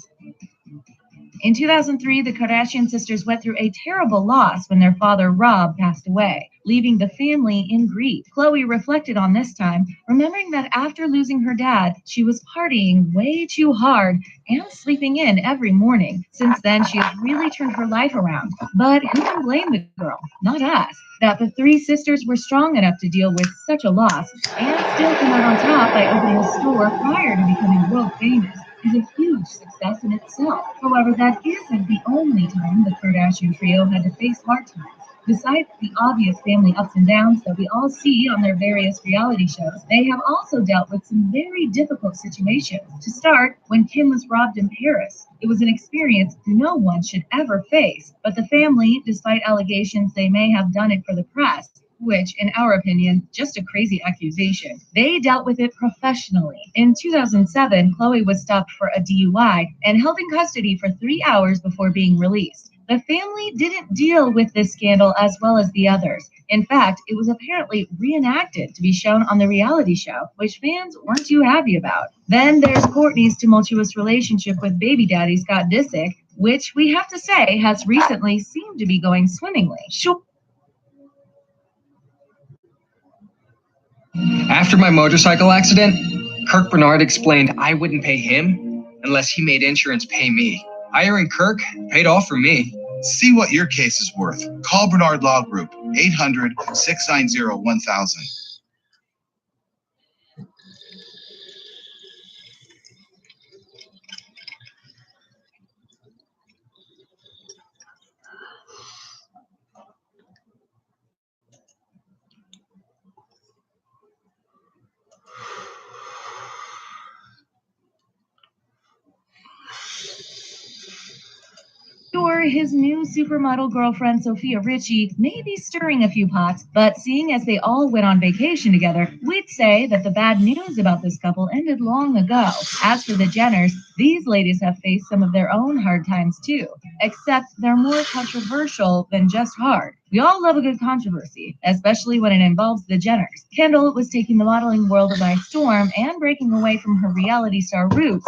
In 2003, the Kardashian sisters went through a terrible loss when their father, Rob, passed away, leaving the family in grief. Khloe reflected on this time, remembering that after losing her dad, she was partying way too hard and sleeping in every morning. Since then, she has really turned her life around. But who can blame the girl? Not us. That the three sisters were strong enough to deal with such a loss and still come out on top by opening a store prior to becoming world famous is a huge success in itself. However, that isn't the only time the Kardashian trio had to face hard times. Besides the obvious family ups and downs that we all see on their various reality shows, they have also dealt with some very difficult situations. To start, when Kim was robbed in Paris, it was an experience no one should ever face. But the family, despite allegations they may have done it for the press, which, in our opinion, just a crazy accusation, they dealt with it professionally. In 2007, Khloe was stopped for a DUI and held in custody for 3 hours before being released. The family didn't deal with this scandal as well as the others. In fact, it was apparently reenacted to be shown on the reality show, which fans weren't too happy about. Then there's Kourtney's tumultuous relationship with baby daddy Scott Disick, which we have to say has recently seemed to be going swimmingly. After my motorcycle accident, Kirk Bernard explained I wouldn't pay him unless he made insurance pay me. Hiring Kirk paid off for me. See what your case is worth. Call Bernard Law Group, 800-690-1000. his new supermodel girlfriend Sophia Richie may be stirring a few pots, but seeing as they all went on vacation together, we'd say that the bad news about this couple ended long ago. As for the Jenners, these ladies have faced some of their own hard times too, except they're more controversial than just hard. We all love a good controversy, especially when it involves the Jenners. Kendall was taking the modeling world by storm and breaking away from her reality star roots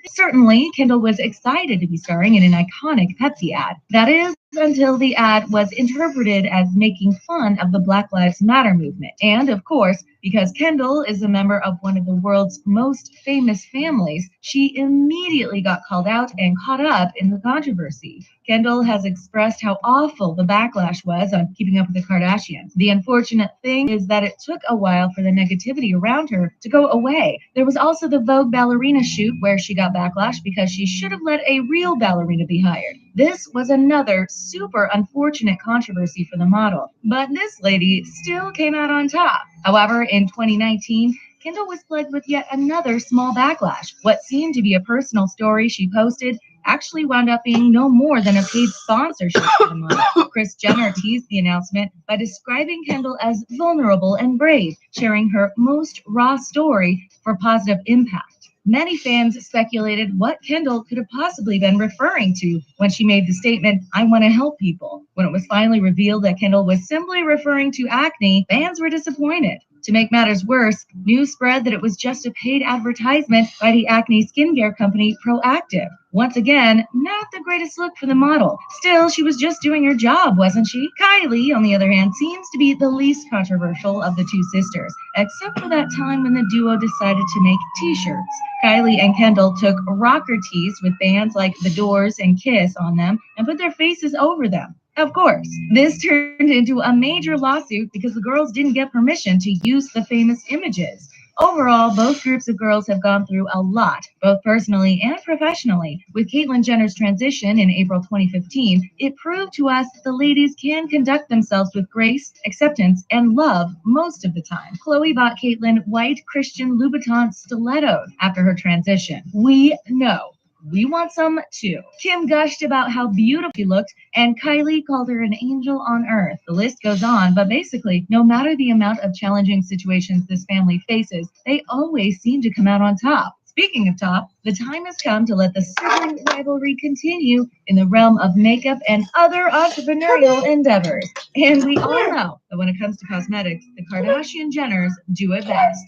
certainly Kendall was excited to be starring in an iconic Pepsi ad. That is, until the ad was interpreted as making fun of the Black Lives Matter movement. And of course, because Kendall is a member of one of the world's most famous families, she immediately got called out and caught up in the controversy. Kendall has expressed how awful the backlash was on Keeping Up with the Kardashians. The unfortunate thing is that it took a while for the negativity around her to go away. There was also the Vogue ballerina shoot where she got backlash because she should have let a real ballerina be hired. This was another super unfortunate controversy for the model, but this lady still came out on top. However, in 2019, Kendall was plagued with yet another small backlash. What seemed to be a personal story she posted actually wound up being no more than a paid sponsorship for the model. Kris Jenner teased the announcement by describing Kendall as vulnerable and brave, sharing her most raw story for positive impact. Many fans speculated what Kendall could have possibly been referring to when she made the statement, "I want to help people." When it was finally revealed that Kendall was simply referring to acne, fans were disappointed. To make matters worse, news spread that it was just a paid advertisement by the acne skincare company Proactive. Once again, not the greatest look for the model. Still, she was just doing her job, wasn't she? Kylie, on the other hand, seems to be the least controversial of the two sisters, except for that time when the duo decided to make t-shirts. Kylie and Kendall took rocker tees with bands like The Doors and Kiss on them and put their faces over them. Of course, this turned into a major lawsuit because the girls didn't get permission to use the famous images. Overall, both groups of girls have gone through a lot, both personally and professionally. With Caitlyn Jenner's transition in April 2015, it proved to us that the ladies can conduct themselves with grace, acceptance, and love most of the time. Khloe bought Caitlyn white Christian Louboutin stilettos after her transition. We know. We want some too. Kim gushed about how beautiful she looked, and Kylie called her an angel on earth. The list goes on, but basically, no matter the amount of challenging situations this family faces, they always seem to come out on top. Speaking of top, the time has come to let the sibling rivalry continue in the realm of makeup and other entrepreneurial endeavors. And we all know that when it comes to cosmetics, the Kardashian Jenners do it best.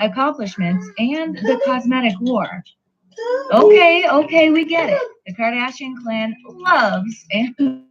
Accomplishments and the cosmetic war. Okay, we get it. The Kardashian clan loves, and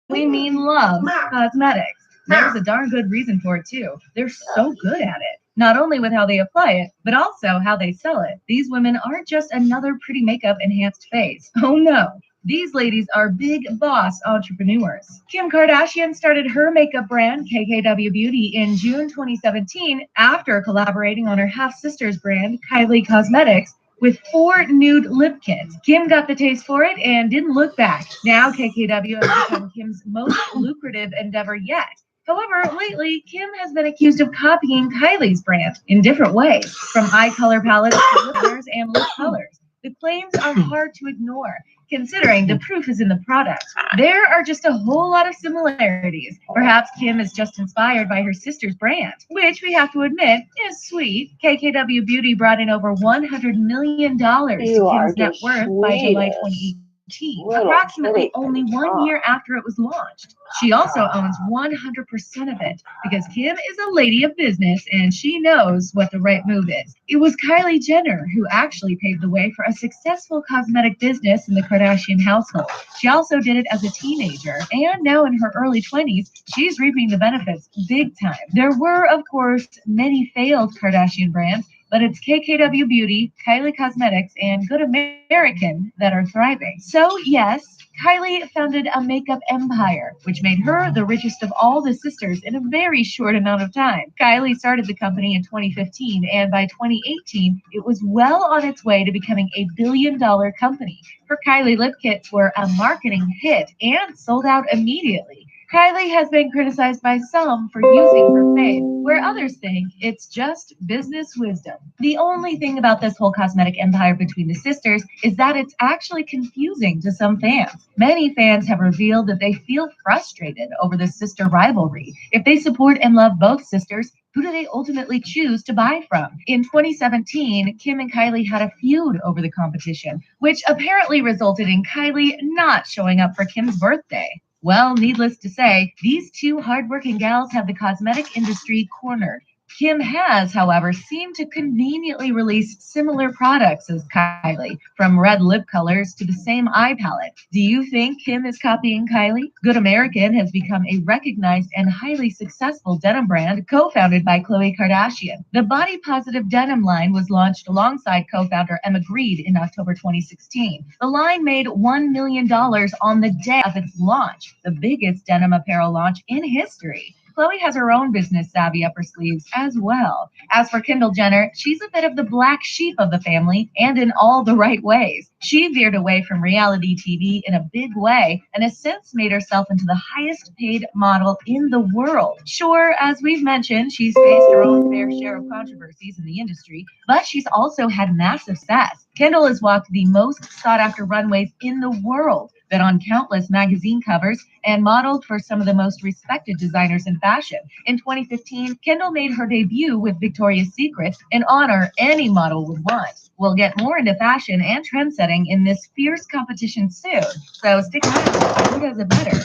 we mean loves, cosmetics. There's a darn good reason for it, too. They're so good at it. Not only with how they apply it, but also how they sell it. These women aren't just another pretty makeup enhanced face. Oh no. These ladies are big boss entrepreneurs. Kim Kardashian started her makeup brand, KKW Beauty, in June 2017 after collaborating on her half-sister's brand, Kylie Cosmetics, with 4 nude lip kits. Kim got the taste for it and didn't look back. Now KKW has become Kim's most lucrative endeavor yet. However, lately, Kim has been accused of copying Kylie's brand in different ways, from eye color palettes to lip colors and lip colors. The claims are hard to ignore, considering the proof is in the product. There are just a whole lot of similarities. Perhaps Kim is just inspired by her sister's brand, which we have to admit is sweet. KKW Beauty brought in over $100 million to Kim's net worth by July 2018. Approximately only 1 year after it was launched. She also owns 100% of it because Kim is a lady of business and she knows what the right move is. It was Kylie Jenner who actually paved the way for a successful cosmetic business in the Kardashian household. She also did it as a teenager, and now in her early 20s, she's reaping the benefits big time. There were, of course, many failed Kardashian brands, but it's KKW Beauty, Kylie Cosmetics, and Good American that are thriving. So yes, Kylie founded a makeup empire, which made her the richest of all the sisters in a very short amount of time. Kylie started the company in 2015, and by 2018, it was well on its way to becoming a billion-dollar company. Her Kylie lip kits were a marketing hit and sold out immediately. Kylie has been criticized by some for using her fame, where others think it's just business wisdom. The only thing about this whole cosmetic empire between the sisters is that it's actually confusing to some fans. Many fans have revealed that they feel frustrated over the sister rivalry. If they support and love both sisters, who do they ultimately choose to buy from? In 2017, Kim and Kylie had a feud over the competition, which apparently resulted in Kylie not showing up for Kim's birthday. Well, needless to say, these two hardworking gals have the cosmetic industry cornered. Kim has, however, seemed to conveniently release similar products as Kylie, from red lip colors to the same eye palette. Do you think Kim is copying Kylie? Good American has become a recognized and highly successful denim brand co-founded by Khloe Kardashian. The body-positive denim line was launched alongside co-founder Emma Grede in October 2016. The line made $1 million on the day of its launch, the biggest denim apparel launch in history. Khloe has her own business savvy up her sleeves as well. As for Kendall Jenner, she's a bit of the black sheep of the family, and in all the right ways. She veered away from reality TV in a big way and has since made herself into the highest paid model in the world. Sure, as we've mentioned, she's faced her own fair share of controversies in the industry, but she's also had massive success. Kendall has walked the most sought after runways in the world, been on countless magazine covers, and modeled for some of the most respected designers in fashion. In 2015, Kendall made her debut with Victoria's Secret, an honor any model would want. We'll get more into fashion and trend setting in this fierce competition soon, so stick around. Who does it better?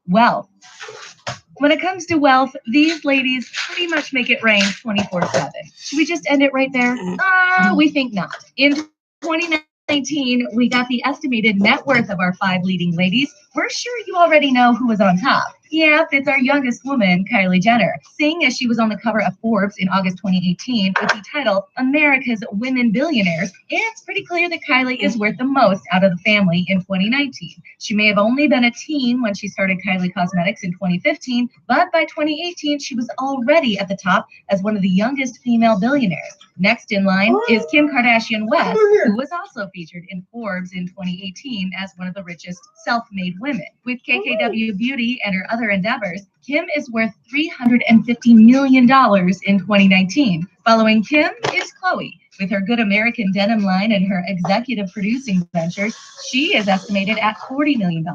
Well, when it comes to wealth, these ladies pretty much make it rain 24/7. Should we just end it right there? We think not. In 2019, we got the estimated net worth of our 5 leading ladies. We're sure you already know who was on top. Yep, it's our youngest woman, Kylie Jenner. Seeing as she was on the cover of Forbes in August 2018 with the title America's Women Billionaires, it's pretty clear that Kylie is worth the most out of the family in 2019. She may have only been a teen when she started Kylie Cosmetics in 2015, but by 2018, she was already at the top as one of the youngest female billionaires. Next in line is Kim Kardashian West, who was also featured in Forbes in 2018 as one of the richest self-made women. With KKW Beauty and her other endeavors, Kim is worth $350 million in 2019. Following Kim is Khloe. With her Good American denim line and her executive producing ventures, she is estimated at $40 million.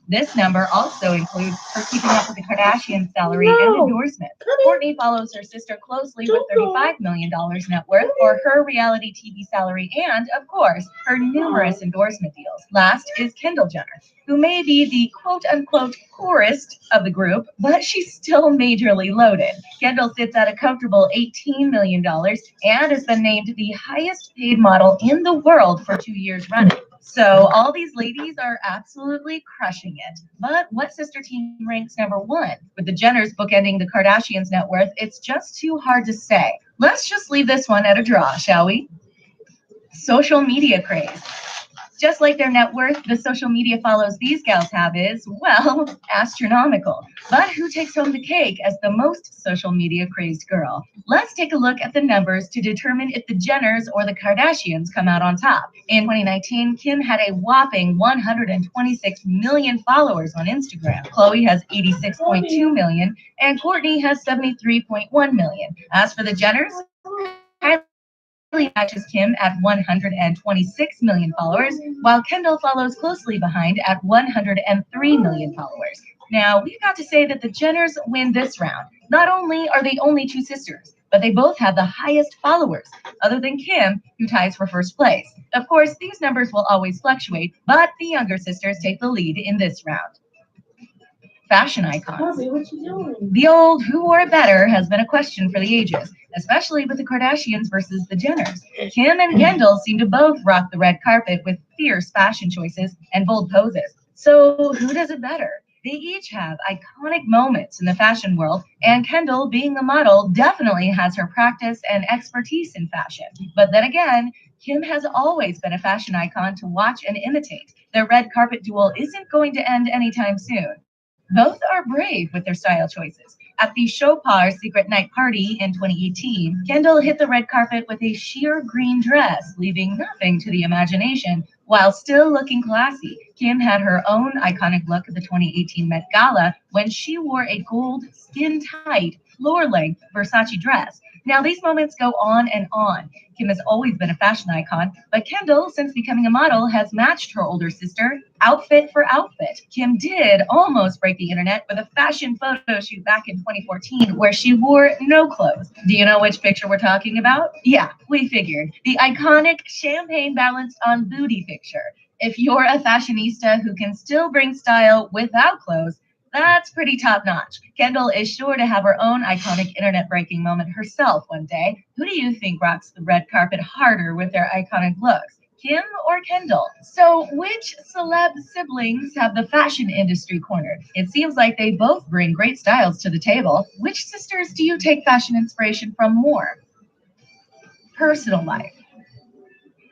This number also includes her keeping up with the Kardashians' salary and endorsement. Kourtney follows her sister closely with $35 million net worth for her reality TV salary and, of course, her numerous endorsement deals. Last is Kendall Jenner, who may be the quote-unquote poorest of the group, but she's still majorly loaded. Kendall sits at a comfortable $18 million and has been named the highest paid model in the world for 2 years running. So all these ladies are absolutely crushing it. But what sister team ranks number 1? With the Jenners bookending the Kardashians' net worth, it's just too hard to say. Let's just leave this one at a draw, shall we? Social media craze. Just like their net worth, the social media follows these gals have is, well, astronomical. But who takes home the cake as the most social media crazed girl? Let's take a look at the numbers to determine if the Jenners or the Kardashians come out on top. In 2019, Kim had a whopping 126 million followers on Instagram. Khloe has 86.2 million, and Kourtney has 73.1 million. As for the Jenners, Kylie matches Kim at 126 million followers, while Kendall follows closely behind at 103 million followers. Now, we've got to say that the Jenners win this round. Not only are they only 2 sisters, but they both have the highest followers, other than Kim, who ties for first place. Of course, these numbers will always fluctuate, but the younger sisters take the lead in this round. Fashion icons. The old who wore it better has been a question for the ages, especially with the Kardashians versus the Jenners. Kim and Kendall seem to both rock the red carpet with fierce fashion choices and bold poses. So who does it better? They each have iconic moments in the fashion world, and Kendall, being a model, definitely has her practice and expertise in fashion. But then again, Kim has always been a fashion icon to watch and imitate. Their red carpet duel isn't going to end anytime soon. Both are brave with their style choices. At the Chopard Secret Night Party in 2018, Kendall hit the red carpet with a sheer green dress, leaving nothing to the imagination, While still looking classy, Kim had her own iconic look at the 2018 Met Gala when she wore a gold, skin-tight, floor-length Versace dress. Now, these moments go on and on. Kim has always been a fashion icon, but Kendall, since becoming a model, has matched her older sister outfit for outfit. Kim did almost break the internet with a fashion photo shoot back in 2014 where she wore no clothes. Do you know which picture we're talking about? Yeah, we figured. The iconic champagne balanced on booty picture. If you're a fashionista who can still bring style without clothes, that's pretty top notch. Kendall is sure to have her own iconic internet breaking moment herself one day. Who do you think rocks the red carpet harder with their iconic looks? Kim or Kendall? So, which celeb siblings have the fashion industry cornered? It seems like they both bring great styles to the table. Which sisters do you take fashion inspiration from more? Personal life.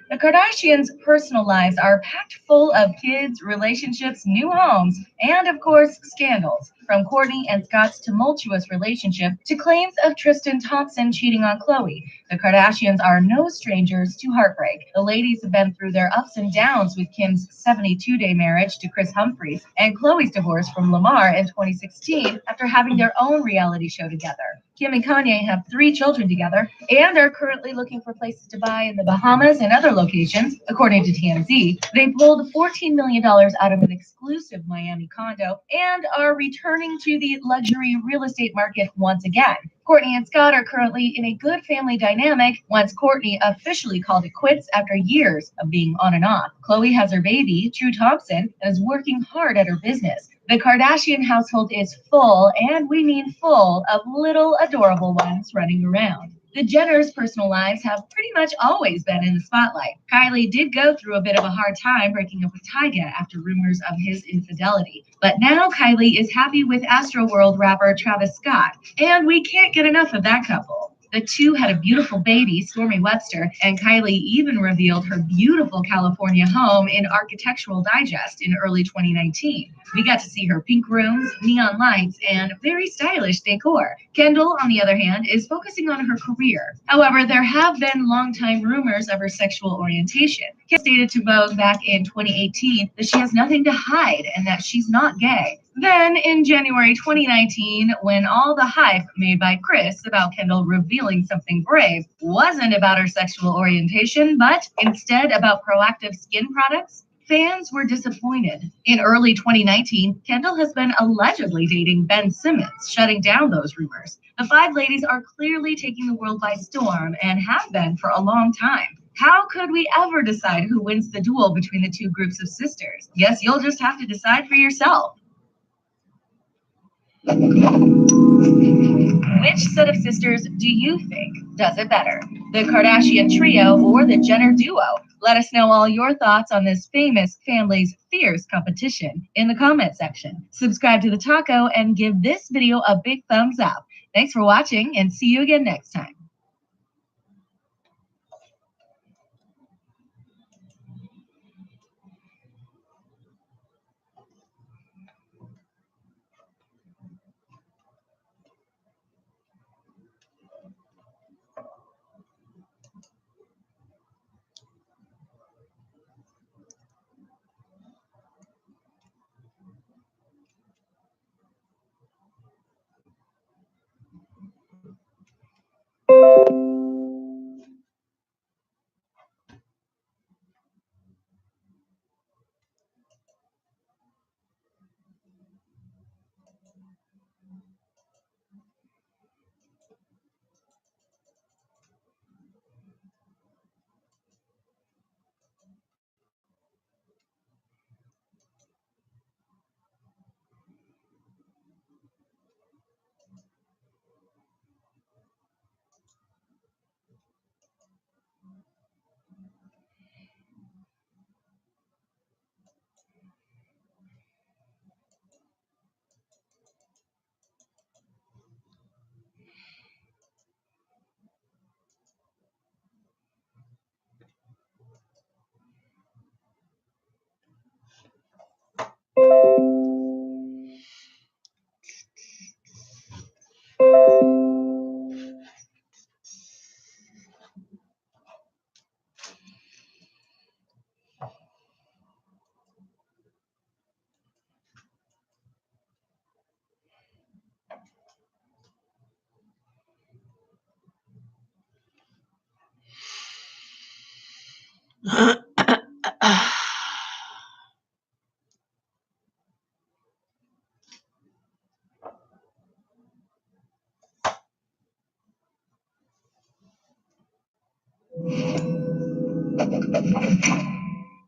The Kardashians' personal lives are packed full of kids, relationships, new homes, and of course, scandals. From Kourtney and Scott's tumultuous relationship to claims of Tristan Thompson cheating on Khloe, the Kardashians are no strangers to heartbreak. The ladies have been through their ups and downs with Kim's 72-day marriage to Chris Humphries and Khloe's divorce from Lamar in 2016 after having their own reality show together. Kim and Kanye have 3 children together and are currently looking for places to buy in the Bahamas and other locations. According to TMZ, they pulled $14 million out of an exclusive Miami condo and are returning to the luxury real estate market once again. Kourtney and Scott are currently in a good family dynamic once Kourtney officially called it quits after years of being on and off. Khloe has her baby, True Thompson, and is working hard at her business. The Kardashian household is full, and we mean full, of little adorable ones running around. The Jenners' personal lives have pretty much always been in the spotlight. Kylie did go through a bit of a hard time breaking up with Tyga after rumors of his infidelity. But now Kylie is happy with Astroworld rapper Travis Scott, and we can't get enough of that couple. The two had a beautiful baby, Stormy Webster, and Kylie even revealed her beautiful California home in Architectural Digest in early 2019. We got to see her pink rooms, neon lights, and very stylish decor. Kendall, on the other hand, is focusing on her career. However, there have been long-time rumors of her sexual orientation. Kim stated to Vogue back in 2018 that she has nothing to hide and that she's not gay. Then, in January 2019, when all the hype made by Chris about Kendall revealing something brave wasn't about her sexual orientation, but instead about proactive skin products, fans were disappointed. In early 2019, Kendall has been allegedly dating Ben Simmons, shutting down those rumors. The 5 ladies are clearly taking the world by storm and have been for a long time. How could we ever decide who wins the duel between the 2 groups of sisters? Guess you'll just have to decide for yourself. Which set of sisters do you think does it better? The Kardashian trio or the Jenner duo? Let us know all your thoughts on this famous family's fierce competition in the comment section. Subscribe to the Taco and give this video a big thumbs up. Thanks for watching and see you again next time.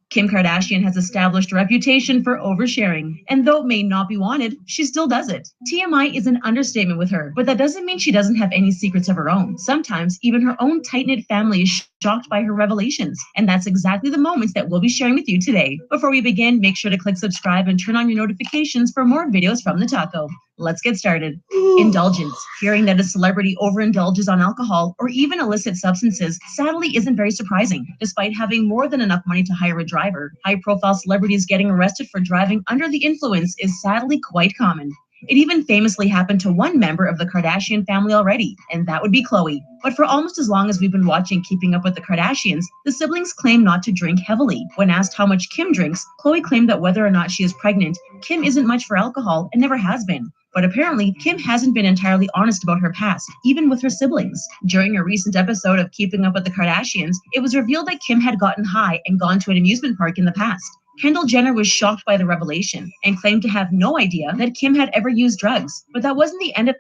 Kim Kardashian has established a reputation for oversharing, and though it may not be wanted, she still does it. TMI is an understatement with her, but that doesn't mean she doesn't have any secrets of her own. Sometimes, even her own tight-knit family is shocked by her revelations, and that's exactly the moments that we'll be sharing with you today. Before we begin, make sure to click subscribe and turn on your notifications for more videos from the taco. Let's get started. Indulgence. Hearing that a celebrity overindulges on alcohol or even illicit substances sadly isn't very surprising. Despite having more than enough money to hire a driver, high-profile celebrities getting arrested for driving under the influence is sadly quite common. It even famously happened to one member of the Kardashian family already, and that would be Khloe. But for almost as long as we've been watching Keeping Up with the Kardashians, the siblings claim not to drink heavily. When asked how much Kim drinks, Khloe claimed that whether or not she is pregnant, Kim isn't much for alcohol and never has been. But apparently, Kim hasn't been entirely honest about her past, even with her siblings. During a recent episode of Keeping Up with the Kardashians, it was revealed that Kim had gotten high and gone to an amusement park in the past. Kendall Jenner was shocked by the revelation and claimed to have no idea that Kim had ever used drugs. But that wasn't the end of...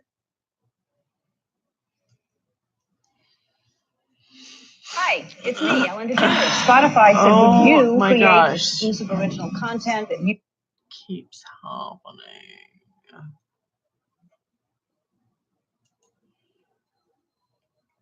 Hi, it's me, Ellen DeGeneres. Spotify said Oh would you my create gosh. exclusive original content that you Keeps happening.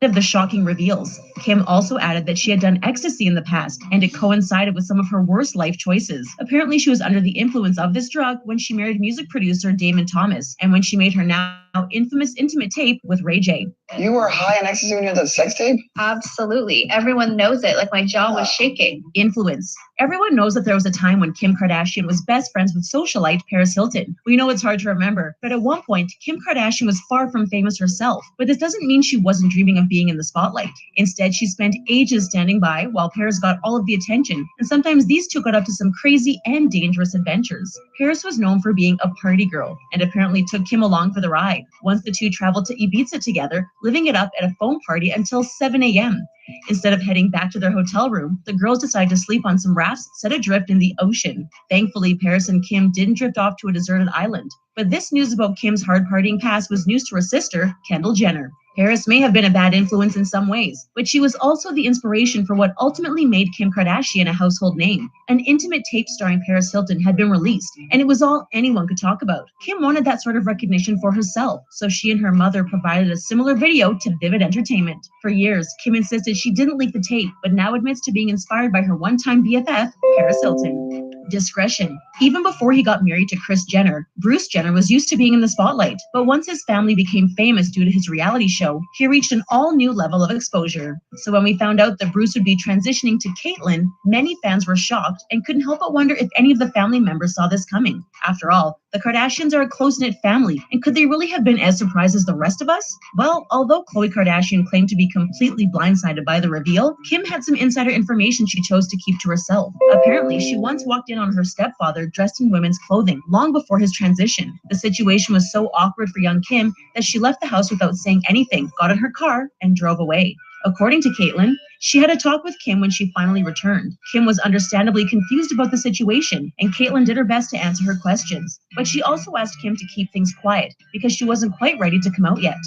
Of the shocking reveals. Kim also added that she had done ecstasy in the past, and it coincided with some of her worst life choices. Apparently, she was under the influence of this drug when she married music producer Damon Thomas, and when she made her now infamous intimate tape with Ray J. You were high on ecstasy when you had that sex tape? Absolutely. Everyone knows it. Like my jaw was shaking. Influence. Everyone knows that there was a time when Kim Kardashian was best friends with socialite Paris Hilton. We know it's hard to remember, but at one point, Kim Kardashian was far from famous herself. But this doesn't mean she wasn't dreaming of being in the spotlight. Instead, she spent ages standing by while Paris got all of the attention, and sometimes these two got up to some crazy and dangerous adventures. Paris was known for being a party girl, and apparently took Kim along for the ride. Once the two traveled to Ibiza together, living it up at a foam party until 7 a.m. Instead of heading back to their hotel room, the girls decided to sleep on some rafts set adrift in the ocean. Thankfully, Paris and Kim didn't drift off to a deserted island. But this news about Kim's hard partying past was news to her sister, Kendall Jenner. Paris may have been a bad influence in some ways, but she was also the inspiration for what ultimately made Kim Kardashian a household name. An intimate tape starring Paris Hilton had been released, and it was all anyone could talk about. Kim wanted that sort of recognition for herself, so she and her mother provided a similar video to Vivid Entertainment. For years, Kim insisted she didn't leak the tape, but now admits to being inspired by her one-time BFF, Paris Hilton. Discretion. Even before he got married to Kris Jenner, Bruce Jenner was used to being in the spotlight. But once his family became famous due to his reality show, he reached an all-new level of exposure. So when we found out that Bruce would be transitioning to Caitlyn, many fans were shocked and couldn't help but wonder if any of the family members saw this coming. After all, the Kardashians are a close-knit family, and could they really have been as surprised as the rest of us? Well, although Khloe Kardashian claimed to be completely blindsided by the reveal, Kim had some insider information she chose to keep to herself. Apparently, she once walked in on her stepfather dressed in women's clothing long before his transition. The situation was so awkward for young Kim that she left the house without saying anything, got in her car, and drove away. According to Caitlyn, she had a talk with Kim when she finally returned. Kim was understandably confused about the situation, and Caitlyn did her best to answer her questions. But she also asked Kim to keep things quiet because she wasn't quite ready to come out yet.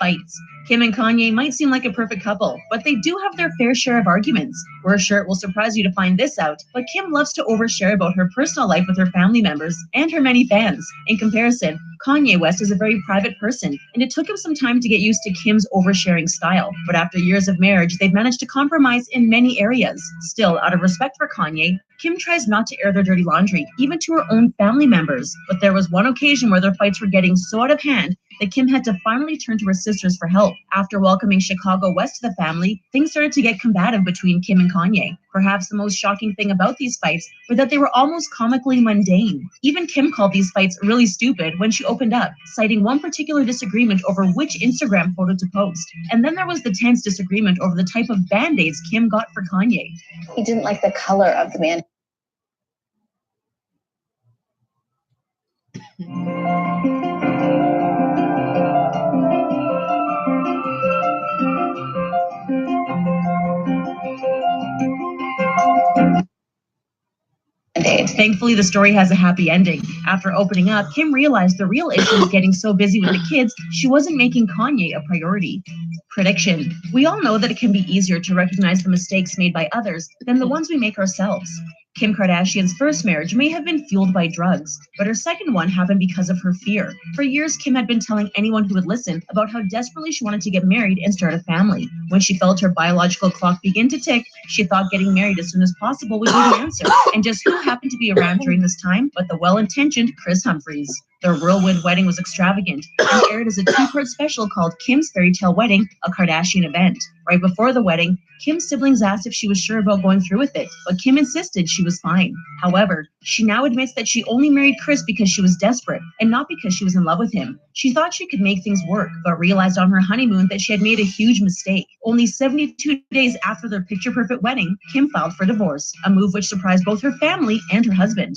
Fights. Kim and Kanye might seem like a perfect couple, but they do have their fair share of arguments. We're sure it will surprise you to find this out, but Kim loves to overshare about her personal life with her family members and her many fans. In comparison, Kanye West is a very private person, and it took him some time to get used to Kim's oversharing style. But after years of marriage, they've managed to compromise in many areas. Still, out of respect for Kanye, Kim tries not to air their dirty laundry, even to her own family members. But there was one occasion where their fights were getting so out of hand that Kim had to finally turn to her sisters for help. After welcoming Chicago West to the family, things started to get combative between Kim and Kanye. Perhaps the most shocking thing about these fights were that they were almost comically mundane. Even Kim called these fights really stupid when she opened up, citing one particular disagreement over which Instagram photo to post. And then there was the tense disagreement over the type of band-aids Kim got for Kanye. He didn't like the color of the man. paid. Thankfully, the story has a happy ending. After opening up, Kim realized the real issue was getting so busy with the kids, she wasn't making Kanye a priority. Prediction. We all know that it can be easier to recognize the mistakes made by others than the ones we make ourselves. Kim Kardashian's first marriage may have been fueled by drugs, but her second one happened because of her fear. For years, Kim had been telling anyone who would listen about how desperately she wanted to get married and start a family. When she felt her biological clock begin to tick, she thought getting married as soon as possible would be the answer. And just who happened to be around during this time but the well-intentioned Chris Humphries. Their whirlwind wedding was extravagant and aired as a two-part special called Kim's Fairy Tale Wedding, a Kardashian event. Right before the wedding, Kim's siblings asked if she was sure about going through with it, but Kim insisted she was fine. However, she now admits that she only married Chris because she was desperate and not because she was in love with him. She thought she could make things work, but realized on her honeymoon that she had made a huge mistake. Only 72 days after their picture-perfect wedding, Kim filed for divorce, a move which surprised both her family and her husband.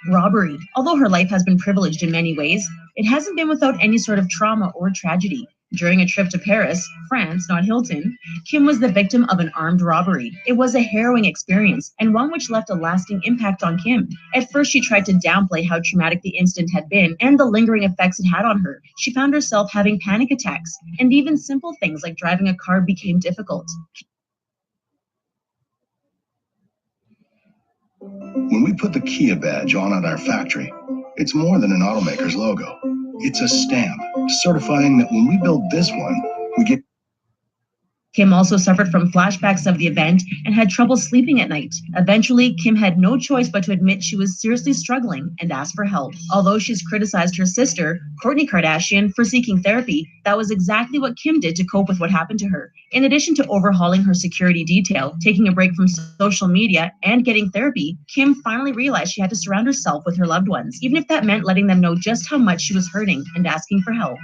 Robbery. Although her life has been privileged in many ways, it hasn't been without any sort of trauma or tragedy. During a trip to Paris, France, not Hilton, Kim was the victim of an armed robbery. It was a harrowing experience, and one which left a lasting impact on Kim. At first, she tried to downplay how traumatic the incident had been and the lingering effects it had on her. She found herself having panic attacks, and even simple things like driving a car became difficult. When we put the Kia badge on at our factory, it's more than an automaker's logo. It's a stamp certifying that when we build this one, we get... Kim also suffered from flashbacks of the event and had trouble sleeping at night. Eventually, Kim had no choice but to admit she was seriously struggling and ask for help. Although she's criticized her sister, Kourtney Kardashian, for seeking therapy, that was exactly what Kim did to cope with what happened to her. In addition to overhauling her security detail, taking a break from social media, and getting therapy, Kim finally realized she had to surround herself with her loved ones, even if that meant letting them know just how much she was hurting and asking for help.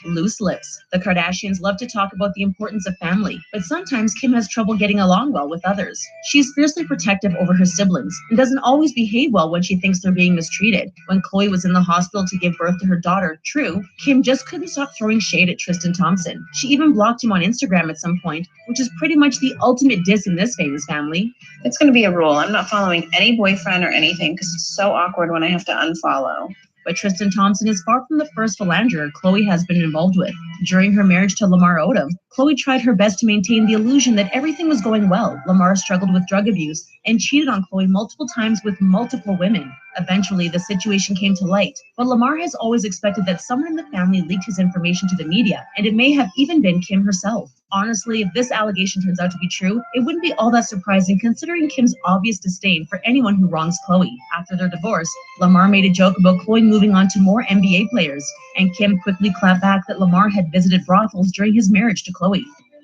Loose lips. The Kardashians love to talk about the importance of family, but sometimes Kim has trouble getting along well with others. She's fiercely protective over her siblings and doesn't always behave well when she thinks they're being mistreated. When Khloe was in the hospital to give birth to her daughter, True, Kim just couldn't stop throwing shade at Tristan Thompson. She even blocked him on Instagram at some point, which is pretty much the ultimate diss in this famous family. It's going to be a rule. I'm not following any boyfriend or anything because it's so awkward when I have to unfollow. But Tristan Thompson is far from the first philanderer Khloe has been involved with. During her marriage to Lamar Odom, Khloe tried her best to maintain the illusion that everything was going well. Lamar struggled with drug abuse and cheated on Khloe multiple times with multiple women. Eventually, the situation came to light, but Lamar has always expected that someone in the family leaked his information to the media, and it may have even been Kim herself. Honestly, if this allegation turns out to be true, it wouldn't be all that surprising considering Kim's obvious disdain for anyone who wrongs Khloe. After their divorce, Lamar made a joke about Khloe moving on to more NBA players, and Kim quickly clapped back that Lamar had visited brothels during his marriage to Khloe.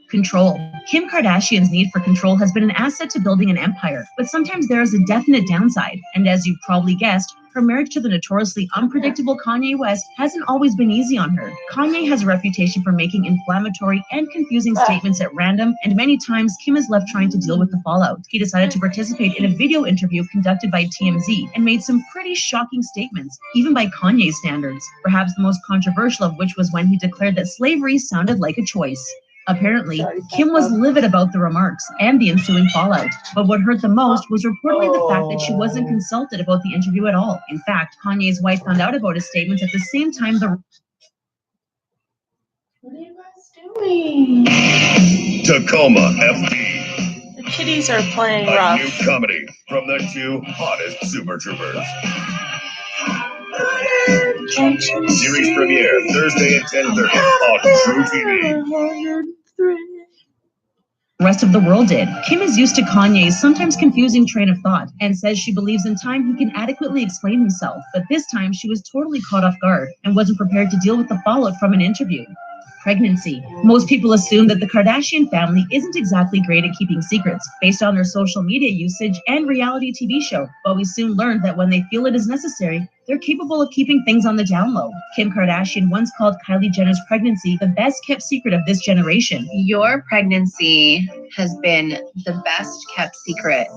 Control. Kim Kardashian's need for control has been an asset to building an empire, but sometimes there is a definite downside, and as you've probably guessed, her marriage to the notoriously unpredictable Kanye West hasn't always been easy on her. Kanye has a reputation for making inflammatory and confusing statements at random, and many times Kim is left trying to deal with the fallout. He decided to participate in a video interview conducted by TMZ and made some pretty shocking statements, even by Kanye's standards, perhaps the most controversial of which was when he declared that slavery sounded like a choice. Apparently, Kim was livid about the remarks and the ensuing fallout, but what hurt the most was reportedly the fact that she wasn't consulted about the interview at all. In fact, Kanye's wife found out about his statements at the same time the... What are you guys doing? Tacoma FD. The kitties are playing A rough. new comedy from the two hottest Super Troopers. Series premiere Thursday at 10:30 on True TV. The rest of the world did. Kim is used to Kanye's sometimes confusing train of thought and says she believes in time he can adequately explain himself, but this time she was totally caught off guard and wasn't prepared to deal with the fallout from an interview. Pregnancy. Most people assume that the Kardashian family isn't exactly great at keeping secrets based on their social media usage and reality TV show, but we soon learned that when they feel it is necessary, they're capable of keeping things on the down low. Kim Kardashian once called Kylie Jenner's pregnancy the best kept secret of this generation. Your pregnancy has been the best kept secret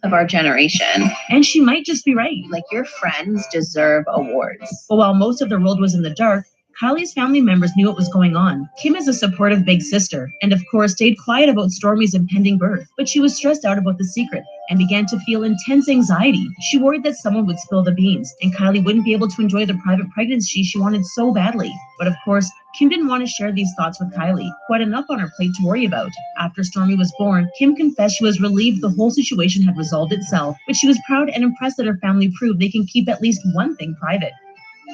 of our generation. And she might just be right. Like, your friends deserve awards. But while most of the world was in the dark, Kylie's family members knew what was going on. Kim is a supportive big sister, and of course stayed quiet about Stormy's impending birth, but she was stressed out about the secret and began to feel intense anxiety. She worried that someone would spill the beans, and Kylie wouldn't be able to enjoy the private pregnancy she wanted so badly. But of course, Kim didn't want to share these thoughts with Kylie, who had enough on her plate to worry about. After Stormy was born, Kim confessed she was relieved the whole situation had resolved itself, but she was proud and impressed that her family proved they can keep at least one thing private.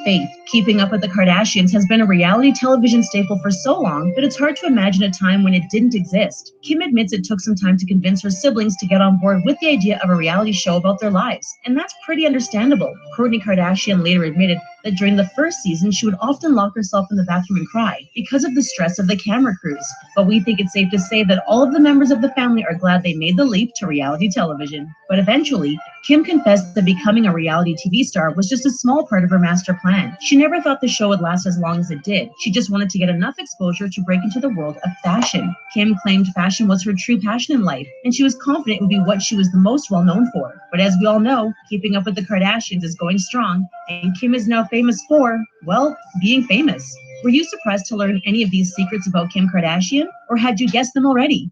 Faith, Keeping Up with the Kardashians has been a reality television staple for so long that it's hard to imagine a time when it didn't exist. Kim admits it took some time to convince her siblings to get on board with the idea of a reality show about their lives, and that's pretty understandable. Kourtney Kardashian later admitted that during the first season, she would often lock herself in the bathroom and cry because of the stress of the camera crews. But we think it's safe to say that all of the members of the family are glad they made the leap to reality television. But eventually, Kim confessed that becoming a reality TV star was just a small part of her master plan. She never thought the show would last as long as it did. She just wanted to get enough exposure to break into the world of fashion. Kim claimed fashion was her true passion in life, and she was confident it would be what she was the most well known for. But as we all know, Keeping Up with the Kardashians is going strong, and Kim is now famous for, well, being famous. Were you surprised to learn any of these secrets about Kim Kardashian, or had you guessed them already?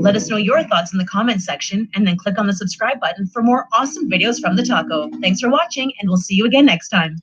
Let us know your thoughts in the comments section, and then click on the subscribe button for more awesome videos from the Taco. Thanks for watching, and we'll see you again next time.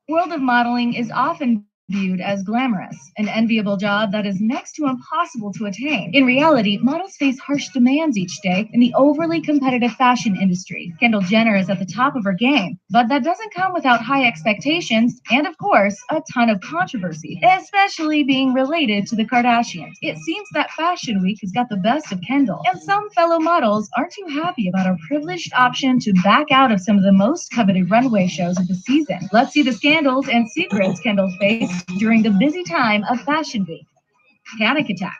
The world of modeling is often viewed as glamorous, an enviable job that is next to impossible to attain. In reality, models face harsh demands each day in the overly competitive fashion industry. Kendall Jenner is at the top of her game, but that doesn't come without high expectations and, of course, a ton of controversy, especially being related to the Kardashians. It seems that Fashion Week has got the best of Kendall, and some fellow models aren't too happy about our privileged option to back out of some of the most coveted runway shows of the season. Let's see the scandals and secrets Kendall faced during the busy time of Fashion Week. Panic attacks.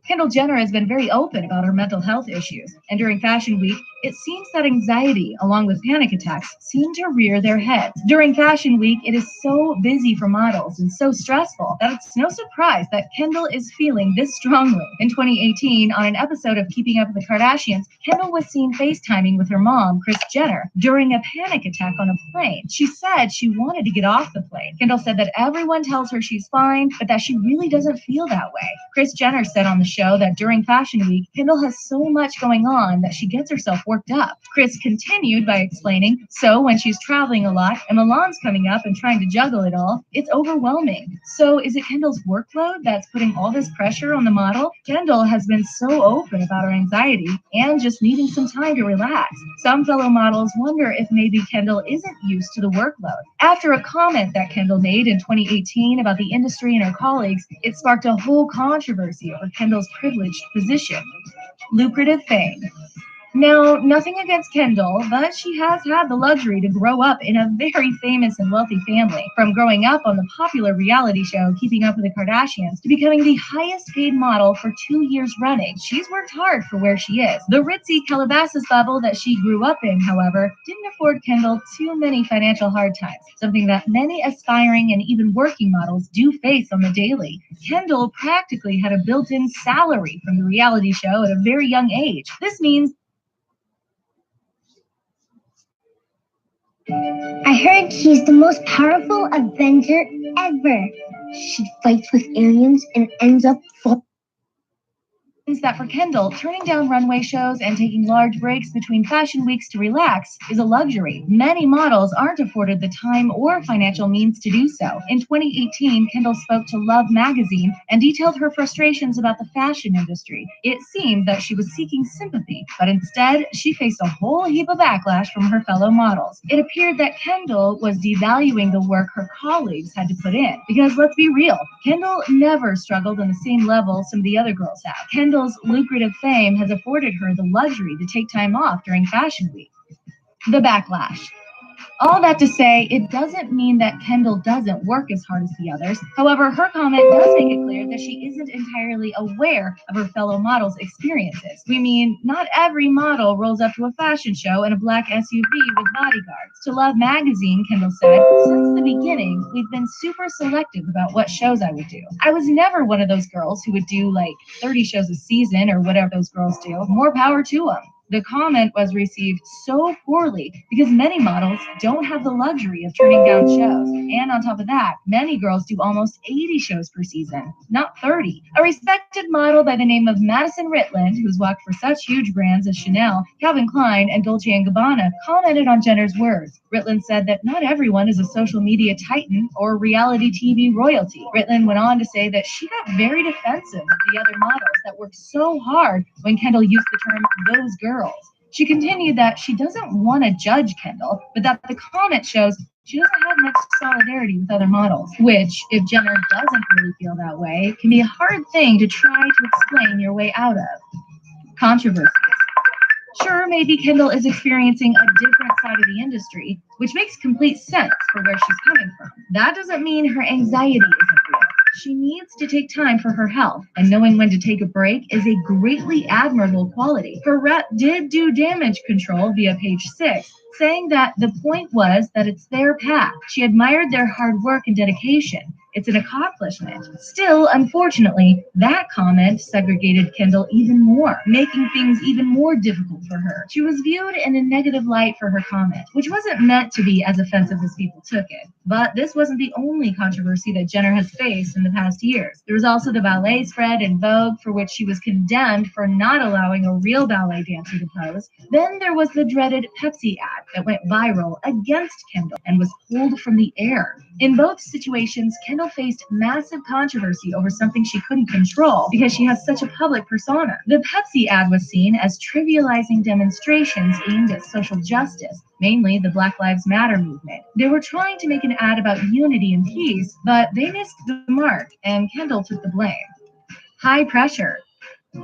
Kendall Jenner has been very open about her mental health issues, and during Fashion Week, it seems that anxiety, along with panic attacks, seem to rear their heads. During Fashion Week, it is so busy for models and so stressful that it's no surprise that Kendall is feeling this strongly. In 2018, on an episode of Keeping Up with the Kardashians, Kendall was seen FaceTiming with her mom, Kris Jenner, during a panic attack on a plane. She said she wanted to get off the plane. Kendall said that everyone tells her she's fine, but that she really doesn't feel that way. Kris Jenner said on the show that during Fashion Week, Kendall has so much going on that she gets herself worked up. Kris continued by explaining, so when she's traveling a lot and Milan's coming up and trying to juggle it all, it's overwhelming. So is it Kendall's workload that's putting all this pressure on the model? Kendall has been so open about her anxiety and just needing some time to relax. Some fellow models wonder if maybe Kendall isn't used to the workload. After a comment that Kendall made in 2018 about the industry and her colleagues, it sparked a whole controversy over Kendall's privileged position. Lucrative fame. Now, nothing against Kendall, but she has had the luxury to grow up in a very famous and wealthy family. From growing up on the popular reality show Keeping Up with the Kardashians to becoming the highest paid model for 2 years running, she's worked hard for where she is. The ritzy Calabasas bubble that she grew up in, however, didn't afford Kendall too many financial hard times, something that many aspiring and even working models do face on the daily. Kendall practically had a built-in salary from the reality show at a very young age. This means I heard she's the most powerful Avenger ever. She fights with aliens and ends up that for Kendall, turning down runway shows and taking large breaks between fashion weeks to relax is a luxury. Many models aren't afforded the time or financial means to do so. In 2018, Kendall spoke to Love magazine and detailed her frustrations about the fashion industry. It seemed that she was seeking sympathy, but instead, she faced a whole heap of backlash from her fellow models. It appeared that Kendall was devaluing the work her colleagues had to put in. Because let's be real, Kendall never struggled on the same level some of the other girls have. Kendall's lucrative fame has afforded her the luxury to take time off during Fashion Week. The backlash. All that to say, it doesn't mean that Kendall doesn't work as hard as the others. However, her comment does make it clear that she isn't entirely aware of her fellow models' experiences. We mean, not every model rolls up to a fashion show in a black SUV with bodyguards. To Love magazine, Kendall said, "Since the beginning, we've been super selective about what shows I would do. I was never one of those girls who would do like 30 shows a season or whatever those girls do. More power to them." The comment was received so poorly because many models don't have the luxury of turning down shows. And on top of that, many girls do almost 80 shows per season, not 30. A respected model by the name of Madison Ritland, who's walked for such huge brands as Chanel, Calvin Klein, and Dolce & Gabbana, commented on Jenner's words. Ritland said that not everyone is a social media titan or reality TV royalty. Ritland went on to say that she got very defensive of the other models that worked so hard when Kendall used the term "those girls." She continued that she doesn't want to judge Kendall, but that the comment shows she doesn't have much solidarity with other models, which, if Jenner doesn't really feel that way, can be a hard thing to try to explain your way out of. Controversies. Sure, maybe Kendall is experiencing a different side of the industry, which makes complete sense for where she's coming from. That doesn't mean her anxiety isn't real. She needs to take time for her health, and knowing when to take a break is a greatly admirable quality. Her rep did do damage control via page 6, saying that the point was that it's their path. She admired their hard work and dedication. It's an accomplishment. Still, unfortunately, that comment segregated Kendall even more, making things even more difficult for her. She was viewed in a negative light for her comment, which wasn't meant to be as offensive as people took it. But this wasn't the only controversy that Jenner has faced in the past years. There was also the ballet spread in Vogue, for which she was condemned for not allowing a real ballet dancer to pose. Then there was the dreaded Pepsi ad that went viral against Kendall and was pulled from the air. In both situations, Kendall faced massive controversy over something she couldn't control because she has such a public persona. The Pepsi ad was seen as trivializing demonstrations aimed at social justice, mainly the Black Lives Matter movement. They were trying to make an ad about unity and peace, but they missed the mark, and Kendall took the blame. High pressure.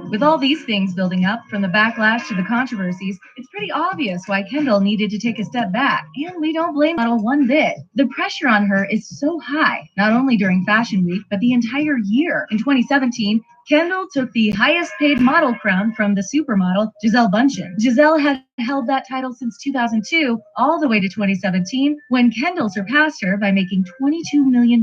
With all these things building up, from the backlash to the controversies, it's pretty obvious why Kendall needed to take a step back, and we don't blame the model one bit. The pressure on her is so high, not only during Fashion Week, but the entire year. In 2017, Kendall took the highest paid model crown from the supermodel Gisele Bündchen. Gisele had held that title since 2002, all the way to 2017, when Kendall surpassed her by making $22 million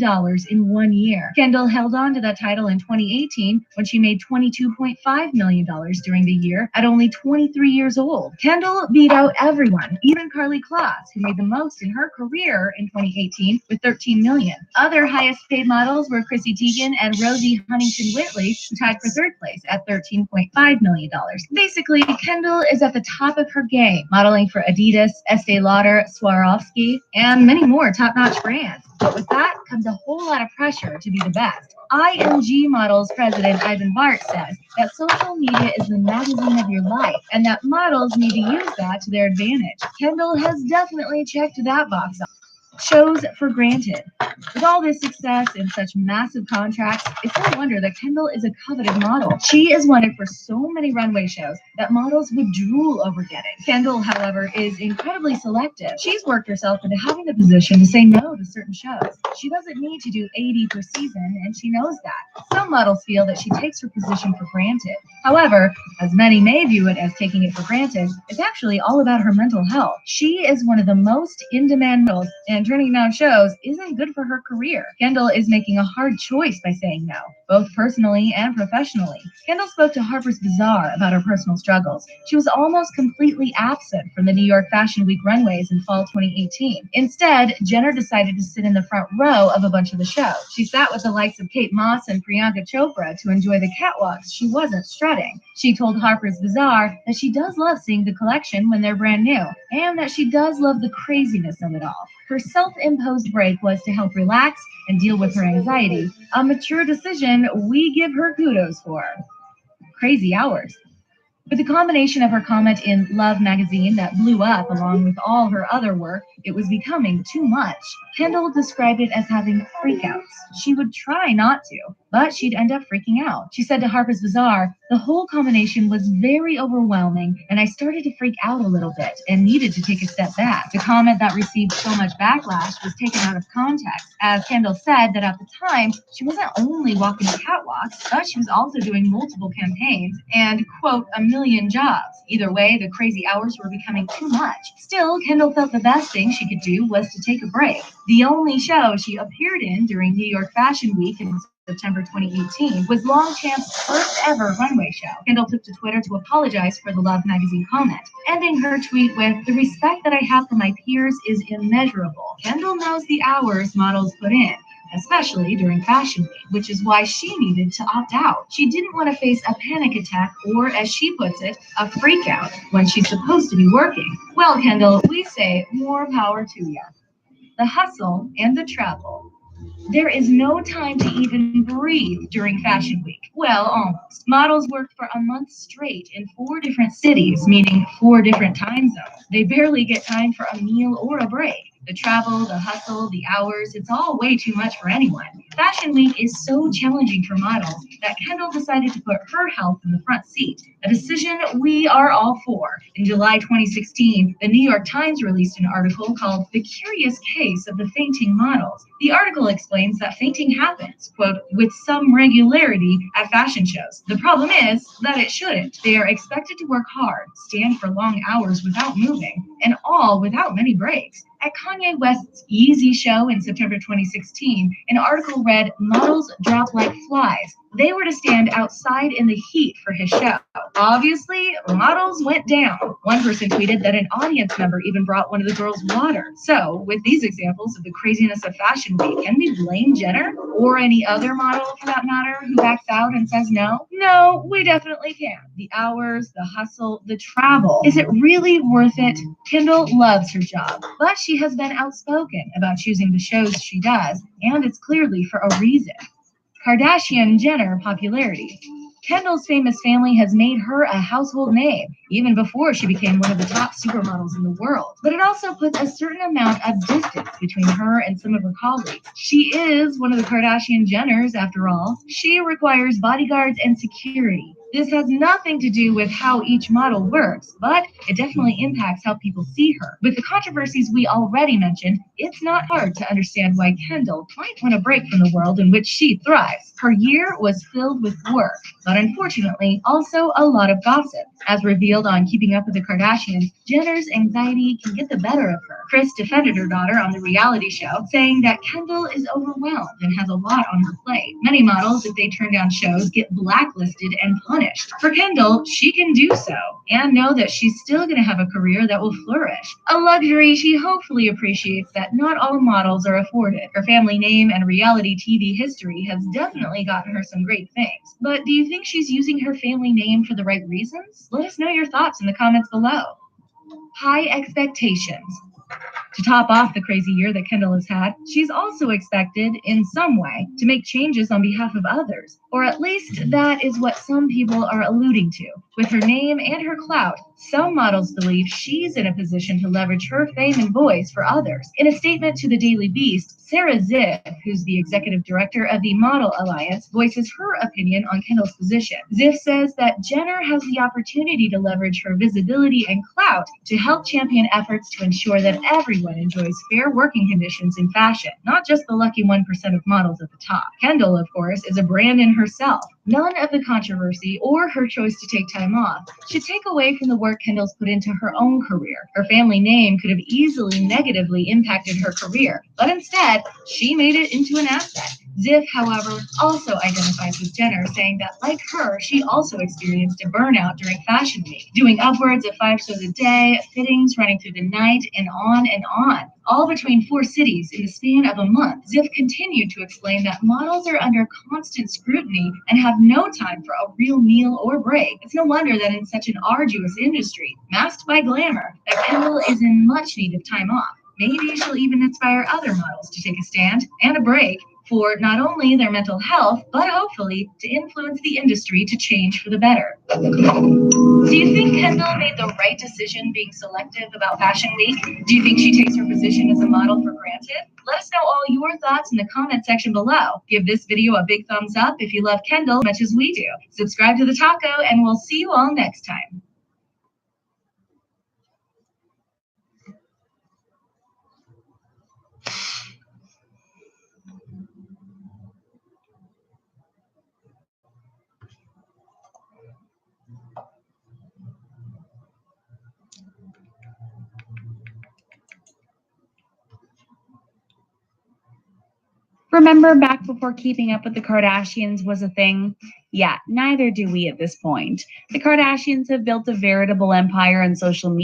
in 1 year. Kendall held on to that title in 2018, when she made $22.5 million during the year at only 23 years old. Kendall beat out everyone, even Karlie Kloss, who made the most in her career in 2018 with $13 million. Other highest paid models were Chrissy Teigen and Rosie Huntington-Whiteley, who tied for third place at $13.5 million. Basically, Kendall is at the top of her game, modeling for Adidas, Estee Lauder, Swarovski, and many more top-notch brands. But with that comes a whole lot of pressure to be the best. IMG Models president Ivan Bart says that social media is the magazine of your life, and that models need to use that to their advantage. Kendall has definitely checked that box off. Shows for granted. With all this success and such massive contracts, it's no wonder that Kendall is a coveted model. She is wanted for so many runway shows that models would drool over getting. Kendall, however, is incredibly selective. She's worked herself into having the position to say no to certain shows. She doesn't need to do 80 per season, and she knows that. Some models feel that she takes her position for granted. However, as many may view it as taking it for granted, it's actually all about her mental health. She is one of the most in-demand models, and turning down shows isn't good for her career. Kendall is making a hard choice by saying no, both personally and professionally. Kendall spoke to Harper's Bazaar about her personal struggles. She was almost completely absent from the New York Fashion Week runways in fall 2018. Instead, Jenner decided to sit in the front row of a bunch of the shows. She sat with the likes of Kate Moss and Priyanka Chopra to enjoy the catwalks she wasn't strutting. She told Harper's Bazaar that she does love seeing the collection when they're brand new, and that she does love the craziness of it all. Her self-imposed break was to help relax and deal with her anxiety, a mature decision we give her kudos for. Crazy hours. With the combination of her comment in Love magazine that blew up along with all her other work, it was becoming too much. Kendall described it as having freakouts. She would try not to, but she'd end up freaking out. She said to Harper's Bazaar, "The whole combination was very overwhelming, and I started to freak out a little bit and needed to take a step back." The comment that received so much backlash was taken out of context, as Kendall said that at the time, she wasn't only walking the catwalks, but she was also doing multiple campaigns and, quote, a million jobs. Either way, the crazy hours were becoming too much. Still, Kendall felt the best thing she could do was to take a break. The only show she appeared in during New York Fashion Week in September 2018 was Longchamp's first ever runway show. Kendall took to Twitter to apologize for the Love magazine comment, ending her tweet with, "The respect that I have for my peers is immeasurable. Kendall knows the hours models put in, especially during Fashion Week, which is why she needed to opt out. She didn't want to face a panic attack or, as she puts it, a freak out when she's supposed to be working." Well, Kendall, we say more power to you. The hustle and the travel. There is no time to even breathe during Fashion Week. Well, almost. Models worked for a month straight in 4 different cities, meaning 4 different time zones. They barely get time for a meal or a break. The travel, the hustle, the hours, it's all way too much for anyone. Fashion Week is so challenging for models that Kendall decided to put her health in the front seat, a decision we are all for. In July 2016, the New York Times released an article called "The Curious Case of the Fainting Models." The article explains that fainting happens, quote, "with some regularity at fashion shows. The problem is that it shouldn't. They are expected to work hard, stand for long hours without moving, and all without many breaks." At Kanye West's Yeezy show in September 2016, an article read, "Models drop like flies. They were to stand outside in the heat for his show. Obviously, models went down." One person tweeted that an audience member even brought one of the girls water. So, with these examples of the craziness of Fashion Week, can we blame Jenner? Or any other model, for that matter, who backs out and says no? No, we definitely can. The hours, the hustle, the travel. Is it really worth it? Kendall loves her job, but she has been outspoken about choosing the shows she does, and it's clearly for a reason. Kardashian-Jenner popularity. Kendall's famous family has made her a household name, even before she became one of the top supermodels in the world. But it also puts a certain amount of distance between her and some of her colleagues. She is one of the Kardashian-Jenners, after all. She requires bodyguards and security. This has nothing to do with how each model works, but it definitely impacts how people see her. With the controversies we already mentioned, it's not hard to understand why Kendall might want a break from the world in which she thrives. Her year was filled with work, but unfortunately, also a lot of gossip. As revealed on Keeping Up with the Kardashians, Jenner's anxiety can get the better of her. Kris defended her daughter on the reality show, saying that Kendall is overwhelmed and has a lot on her plate. Many models, if they turn down shows, get blacklisted and punished. For Kendall, she can do so and know that she's still going to have a career that will flourish. A luxury she hopefully appreciates that not all models are afforded. Her family name and reality TV history has definitely gotten her some great things. But do you think she's using her family name for the right reasons? Let us know your thoughts in the comments below. High expectations. To top off the crazy year that Kendall has had, she's also expected, in some way, to make changes on behalf of others. Or at least that is what some people are alluding to. With her name and her clout, some models believe she's in a position to leverage her fame and voice for others. In a statement to the Daily Beast, Sarah Ziff, who's the executive director of the Model Alliance, voices her opinion on Kendall's position. Ziff says that Jenner has the opportunity to leverage her visibility and clout to help champion efforts to ensure that everyone enjoys fair working conditions in fashion, not just the lucky 1% of models at the top. Kendall, of course, is a brand in herself. None of the controversy or her choice to take time off should take away from the work Kendall's put into her own career. Her family name could have easily negatively impacted her career, but instead, she made it into an asset. Ziff, however, also identifies with Jenner, saying that, like her, she also experienced a burnout during Fashion Week, doing upwards of 5 shows a day, fittings running through the night, and on, all between 4 cities in the span of a month. Ziff continued to explain that models are under constant scrutiny and have no time for a real meal or break. It's no wonder that in such an arduous industry, masked by glamour, that Kendall is in much need of time off. Maybe she'll even inspire other models to take a stand and a break for not only their mental health, but hopefully to influence the industry to change for the better. Do you think Kendall made the right decision being selective about Fashion Week? Do you think she takes her position as a model for granted? Let us know all your thoughts in the comment section below. Give this video a big thumbs up if you love Kendall as much as we do. Subscribe to the taco, and we'll see you all next time. Remember back before keeping up with the Kardashians was a thing? Yeah, neither do we at this point. The Kardashians have built a veritable empire on social media.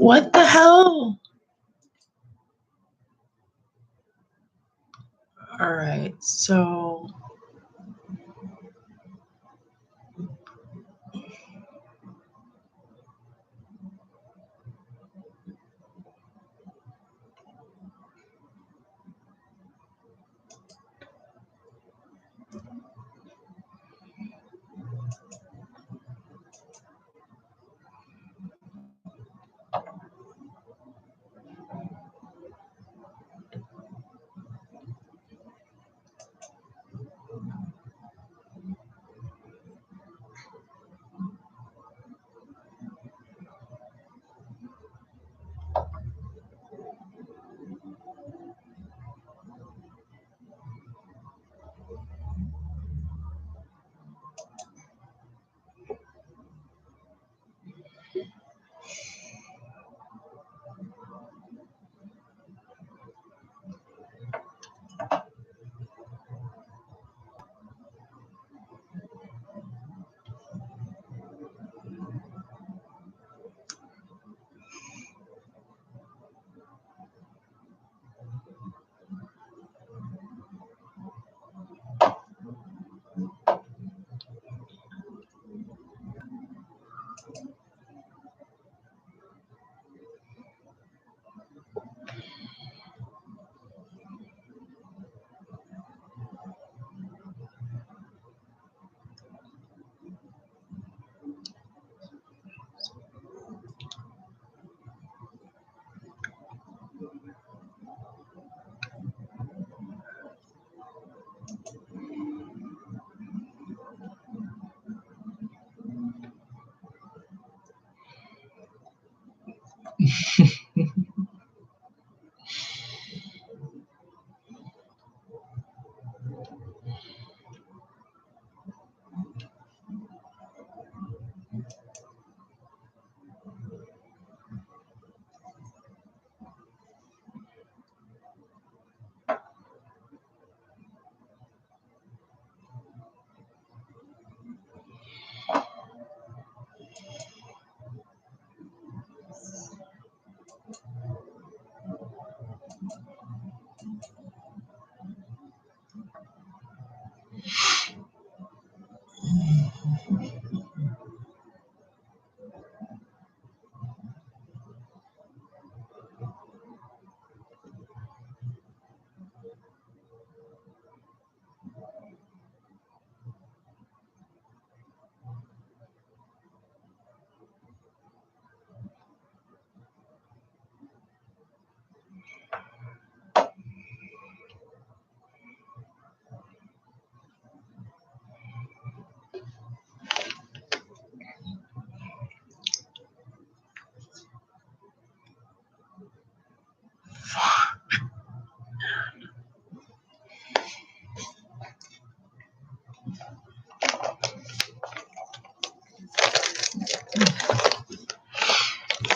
What the hell? All right, so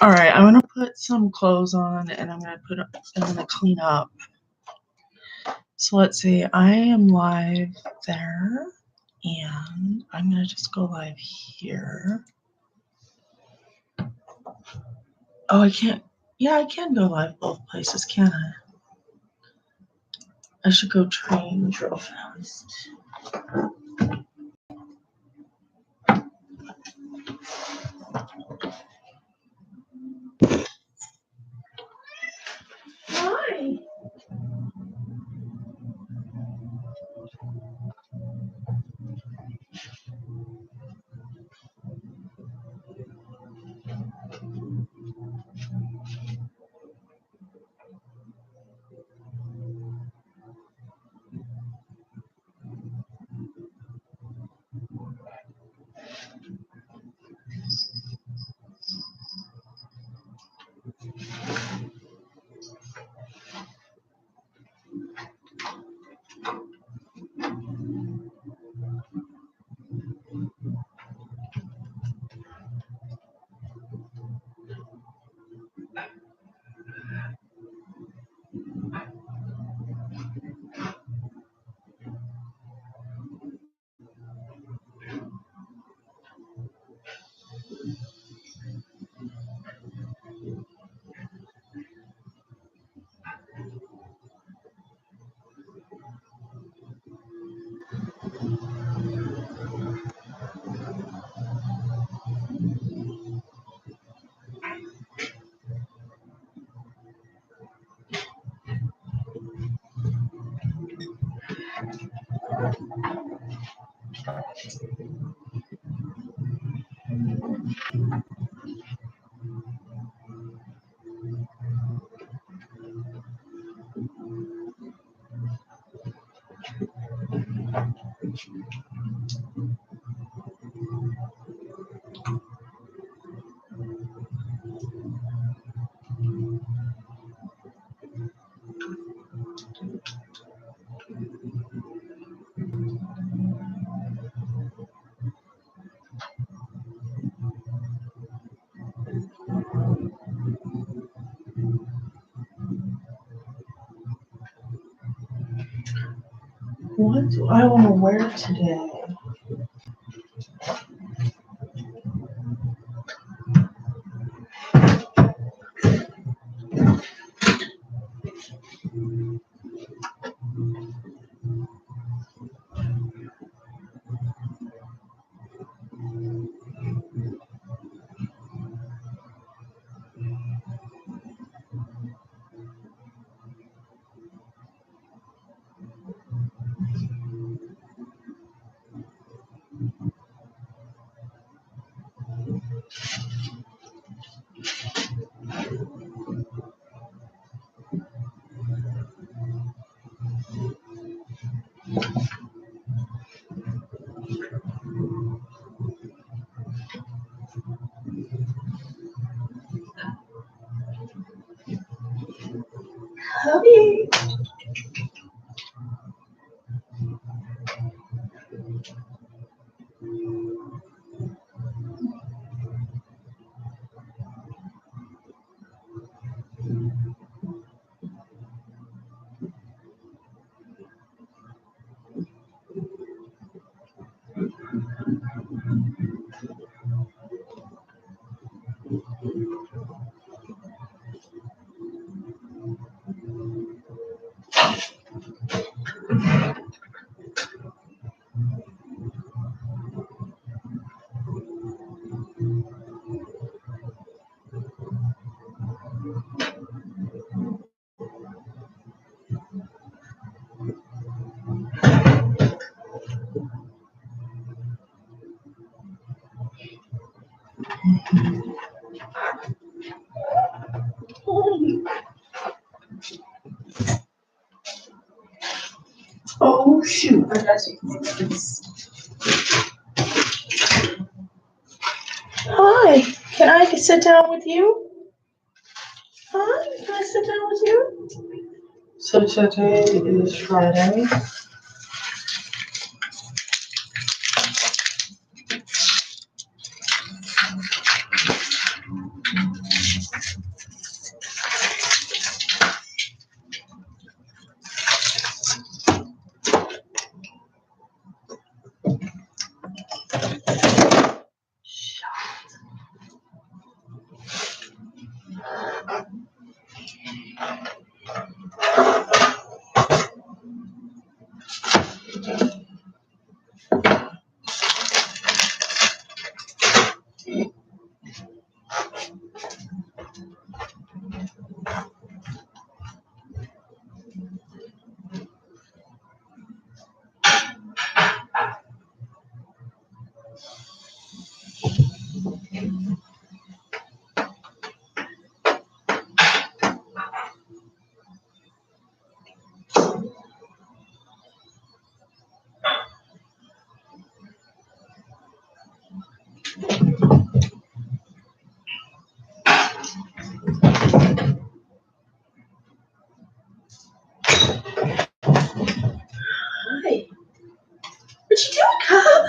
All right, I'm gonna put some clothes on and I'm gonna clean up. So let's see, I am live there and I'm gonna just go live here. Oh, I can't. Yeah, I can go live both places, can I? I should go change real fast. Hi. What do I want to wear today? Hubby. Oh shoot, I gotta take this. Hi, can I sit down with you? Hi, can I sit down with you? So today is Friday. Hi. What you doing, Cub?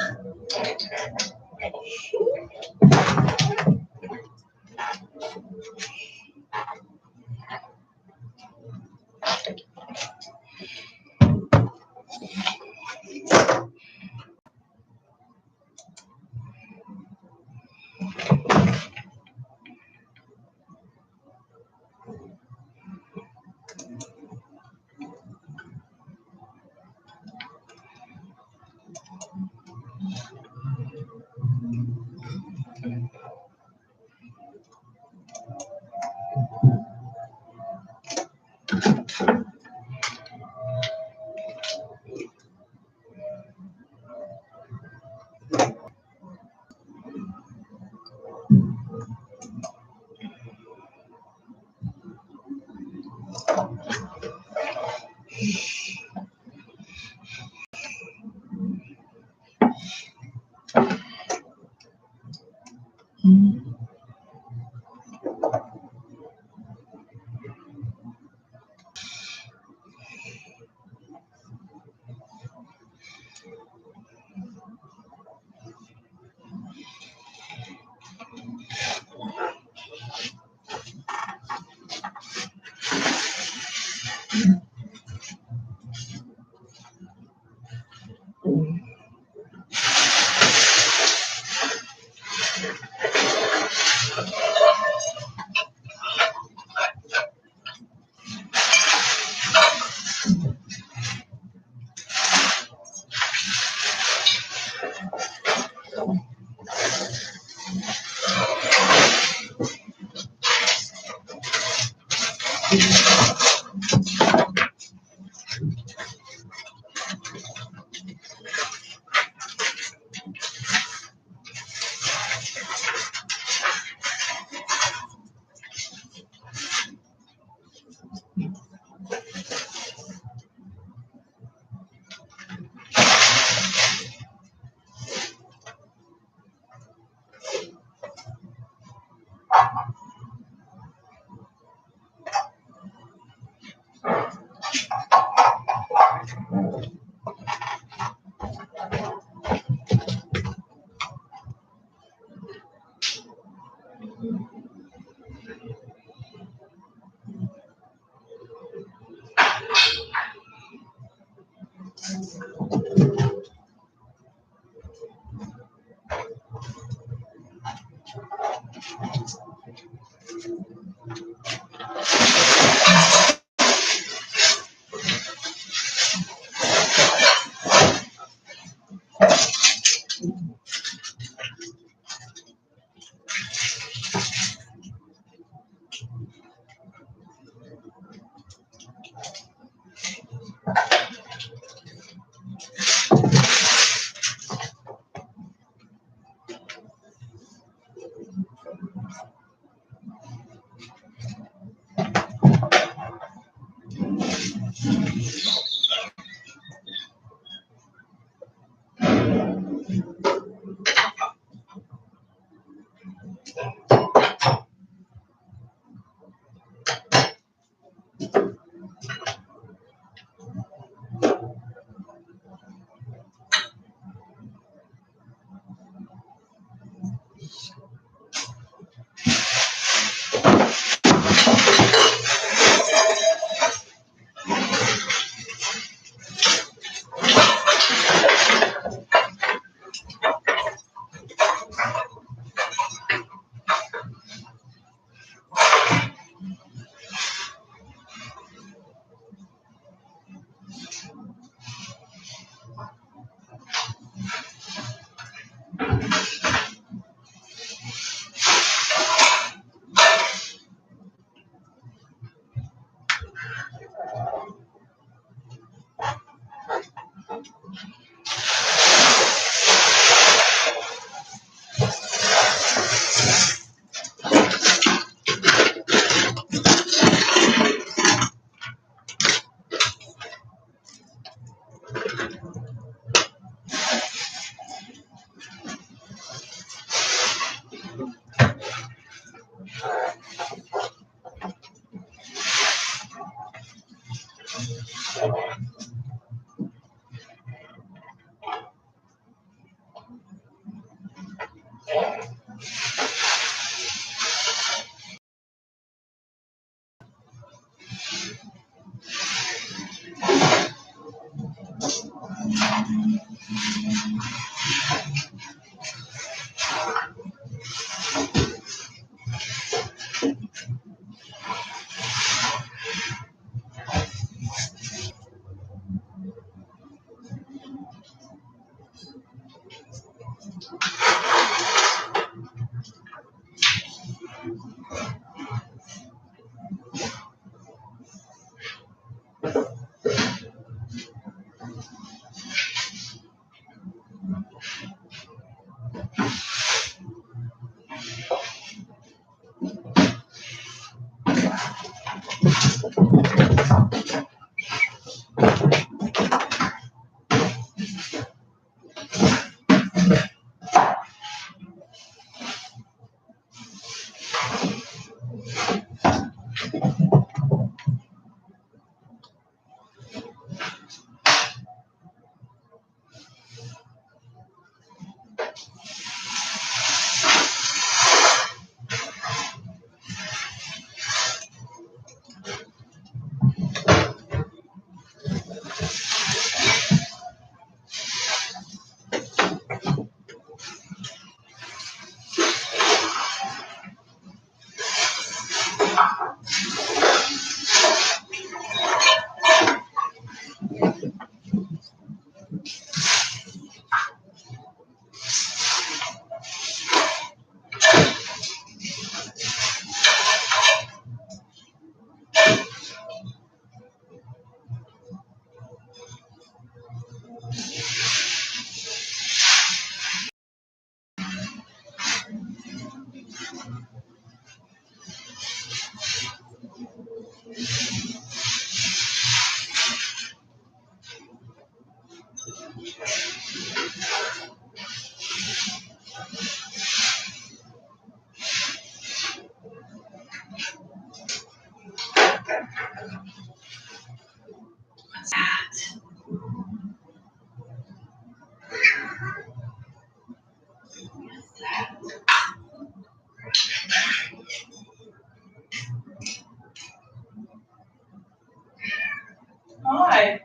Hi.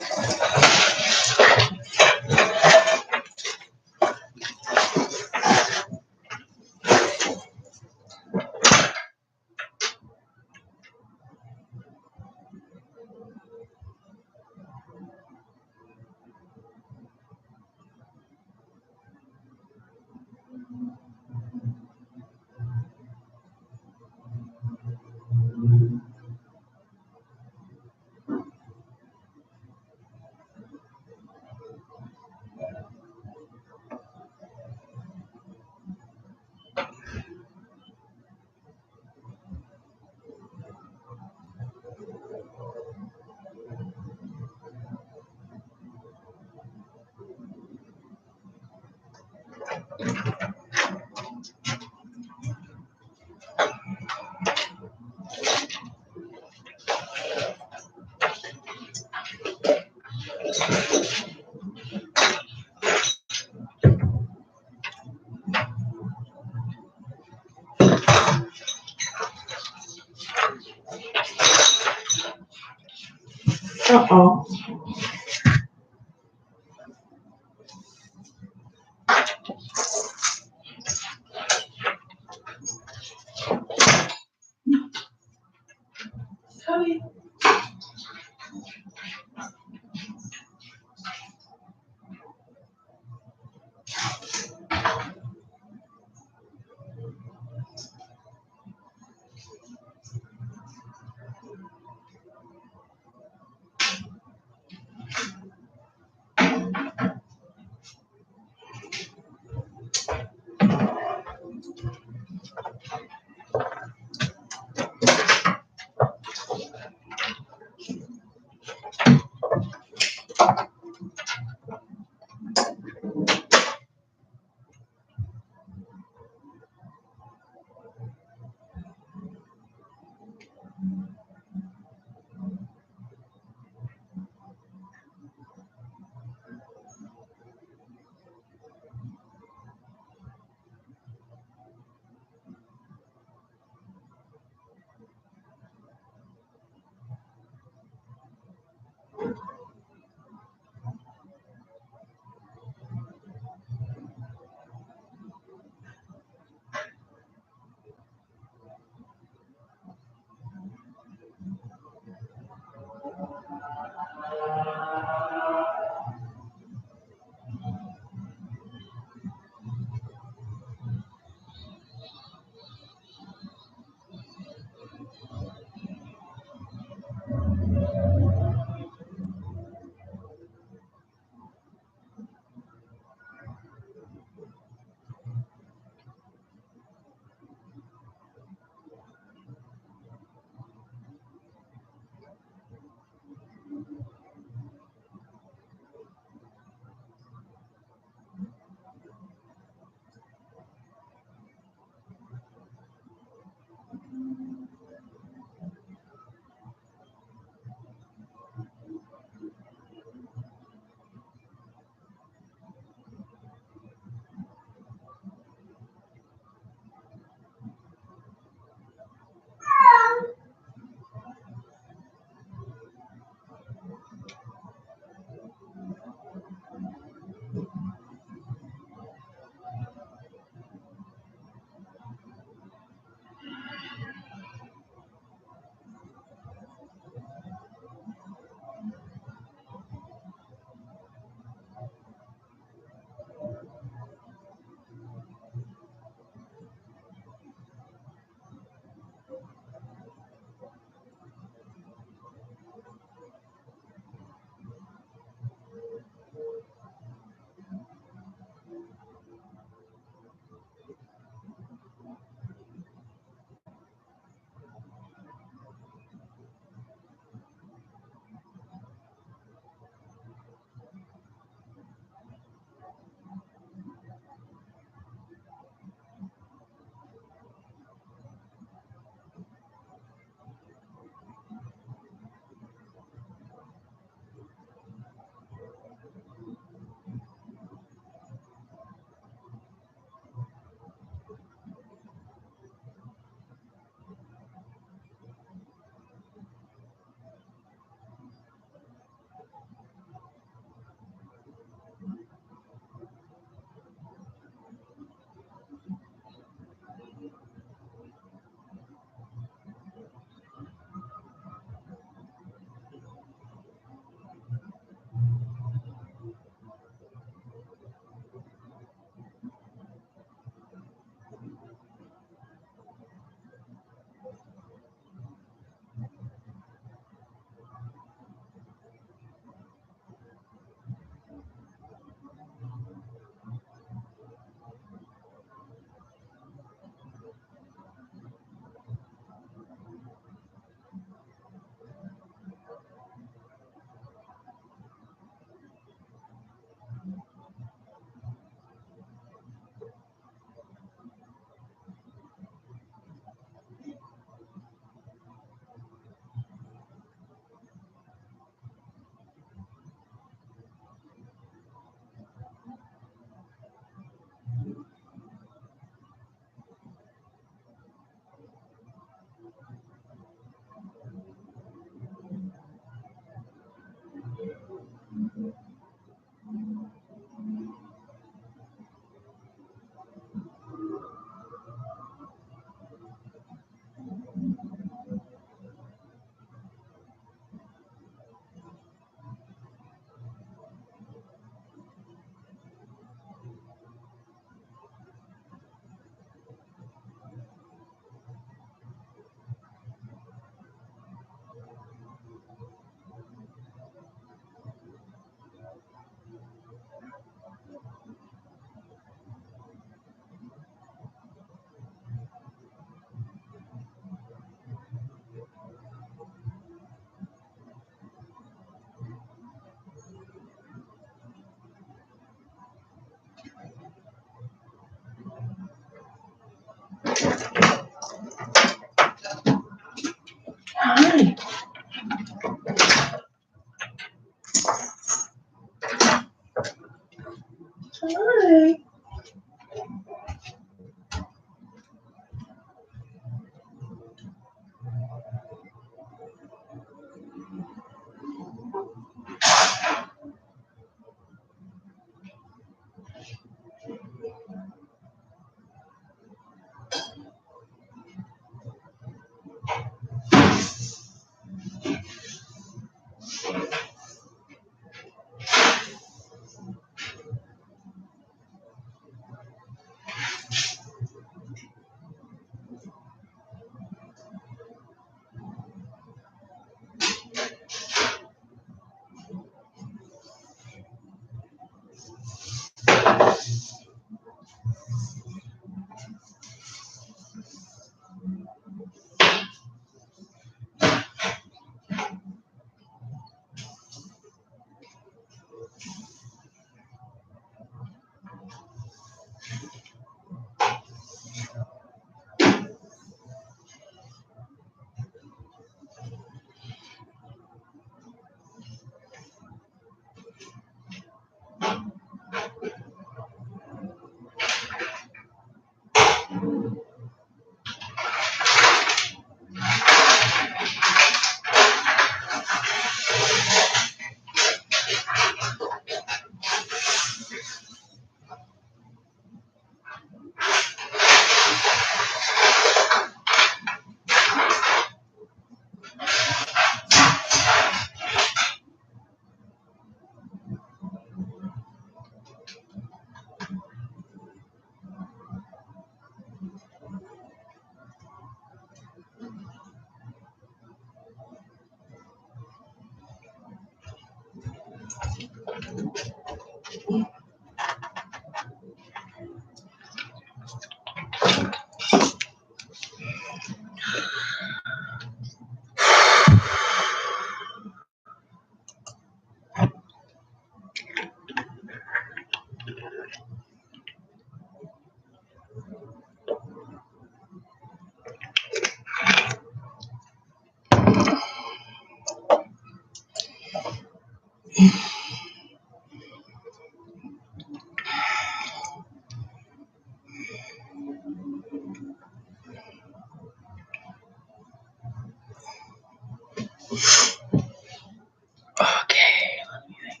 Okay, let me think.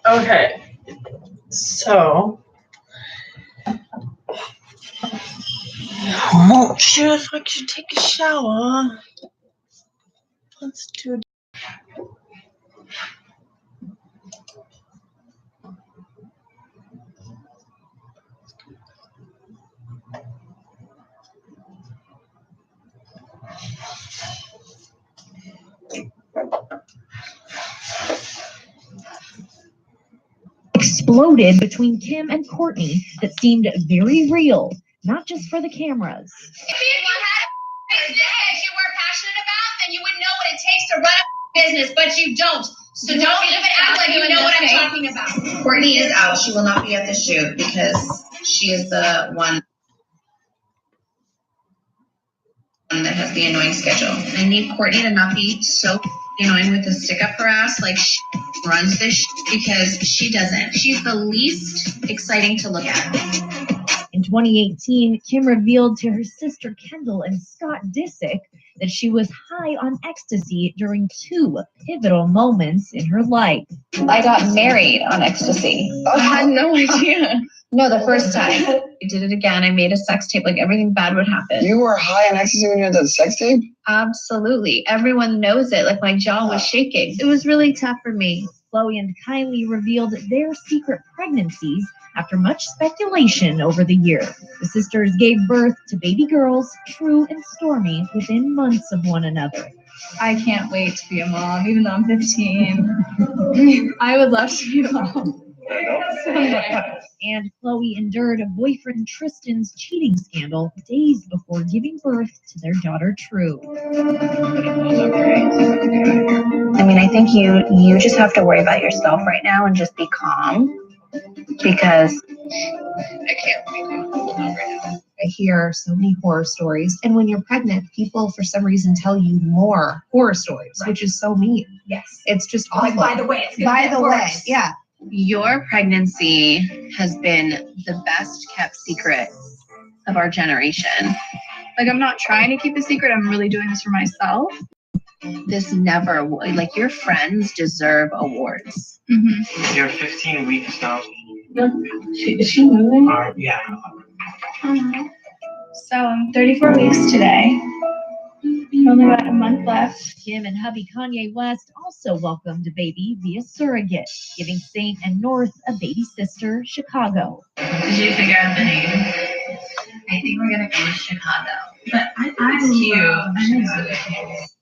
Okay, so I'm not sure if I should take a shower. Let's do it. Exploded between Kim and Courtney that seemed very real, not just for the cameras. If you had a business that you were passionate about, then you would know what it takes to run a business, but you don't. So don't even act like you know what I'm talking about. Courtney is out. She will not be at the shoot because she is the one that has the annoying schedule. I need Courtney to not be so annoying with the stick up her ass like she runs this because she doesn't. She's the least exciting to look at. In 2018, Kim revealed to her sister Kendall and Scott Disick that she was high on ecstasy during 2 pivotal moments in her life. I got married on ecstasy. I had no idea. No, the first time. I did it again. I made a sex tape. Like everything bad would happen. You were high on ecstasy when you had that sex tape? Absolutely. Everyone knows it. Like my jaw was shaking. It was really tough for me. Chloe and Kylie revealed their secret pregnancies after much speculation over the year. The sisters gave birth to baby girls, True and Stormy, within months of one another. I can't wait to be a mom, even though I'm 15. I would love to be a mom. And Chloe endured boyfriend Tristan's cheating scandal days before giving birth to their daughter True. I mean, I think you just have to worry about yourself right now and just be calm because I can't wait to hold on right now. I hear so many horror stories, and when you're pregnant, people for some reason tell you more horror stories, which is so mean. Yes. It's just awful. Like, by the way, it's gonna by get the worse. way, yeah. Your pregnancy has been the best kept secret of our generation. Like, I'm not trying to keep a secret. I'm really doing this for myself. This never, like, your friends deserve awards. Mm-hmm. You're 15 weeks now. Is she moving? Yeah. So I'm 34 weeks today. Only about a month left. Kim and hubby Kanye West also welcomed a baby via surrogate, giving Saint and North a baby sister, Chicago. Did you figure out the name? I think we're gonna go with Chicago. But it's cute.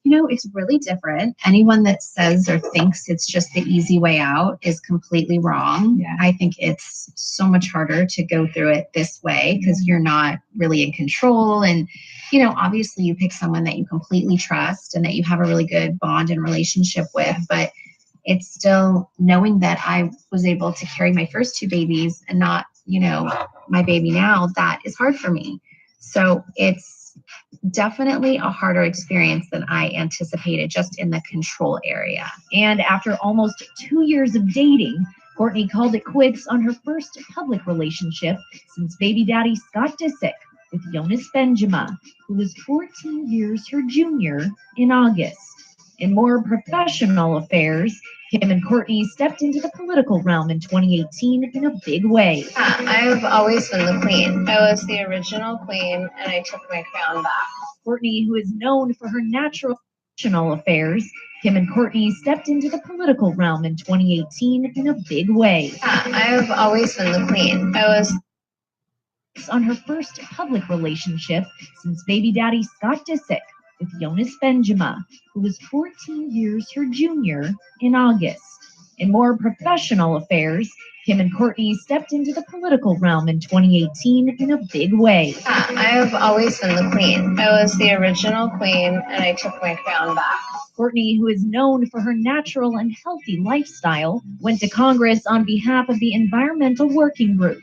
You know, it's really different. Anyone that says or thinks it's just the easy way out is completely wrong. Yeah. I think it's so much harder to go through it this way because you're not really in control. And, you know, obviously you pick someone that you completely trust and that you have a really good bond and relationship with. But it's still knowing that I was able to carry my first 2 babies and not, you know, my baby now, that is hard for me. So it's definitely a harder experience than I anticipated just in the control area. And after almost 2 years of dating, Courtney called it quits on her first public relationship since baby daddy Scott Disick with Jonas Benjamin, who was 14 years her junior, in August. In more professional affairs, Kim and Courtney stepped into the political realm in 2018 in a big way. I've always been the queen. I was the original queen, and I took my crown back. Courtney, who is known for her natural professional affairs, Kim and Courtney stepped into the political realm in 2018 in a big way. I've always been the queen. I was on her first public relationship since baby daddy Scott Disick with Jonas Benjamin, who was 14 years her junior, in August. In more professional affairs, Kim and Courtney stepped into the political realm in 2018 in a big way. I've always been the queen. I was the original queen, and I took my crown back. Courtney, who is known for her natural and healthy lifestyle, went to Congress on behalf of the Environmental Working Group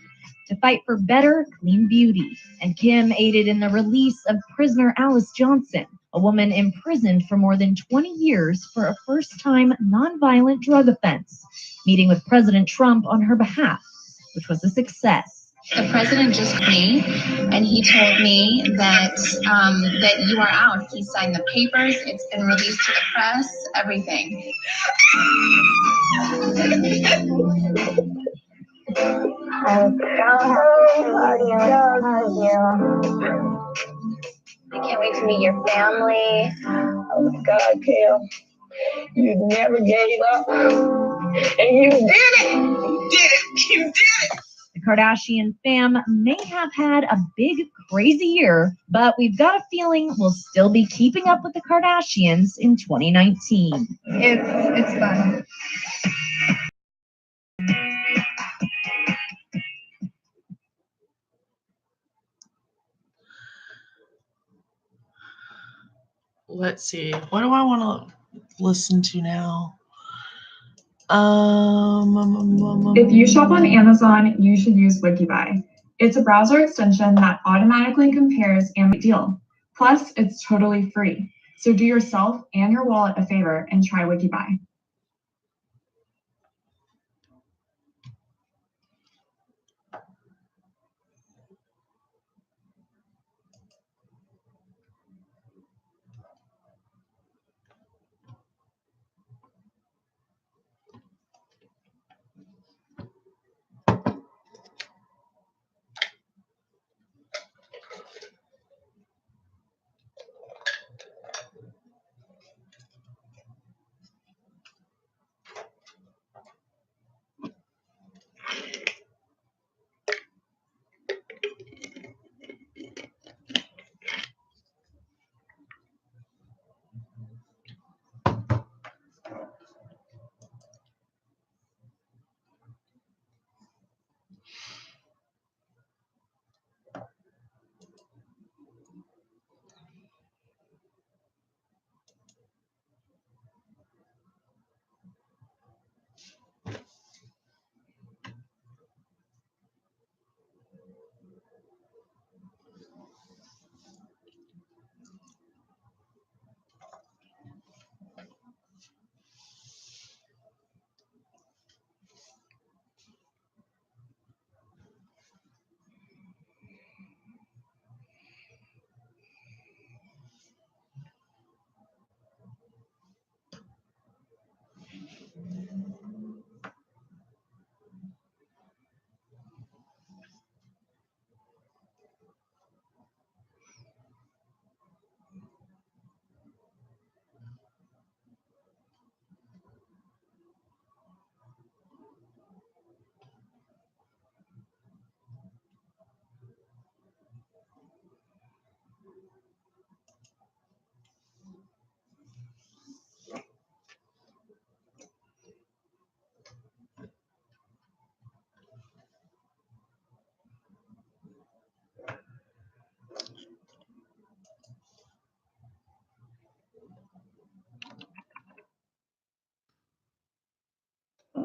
to fight for better, clean beauty. And Kim aided in the release of prisoner Alice Johnson, a woman imprisoned for more than 20 years for a first-time nonviolent drug offense, meeting with President Trump on her behalf, which was a success. The president just called me, and he told me that that you are out. He signed the papers. It's been released to the press. Everything. I can't wait to meet your family. Oh my God, Kim. You never gave up. And you did it! You did it! You did it! The Kardashian fam may have had a big, crazy year, but we've got a feeling we'll still be keeping up with the Kardashians in 2019. It's fun. Let's see. What do I want to listen to now? If you shop on Amazon, you should use WikiBuy. It's a browser extension that automatically compares Amazon deal Plus, it's totally free. So do yourself and your wallet a favor and try WikiBuy.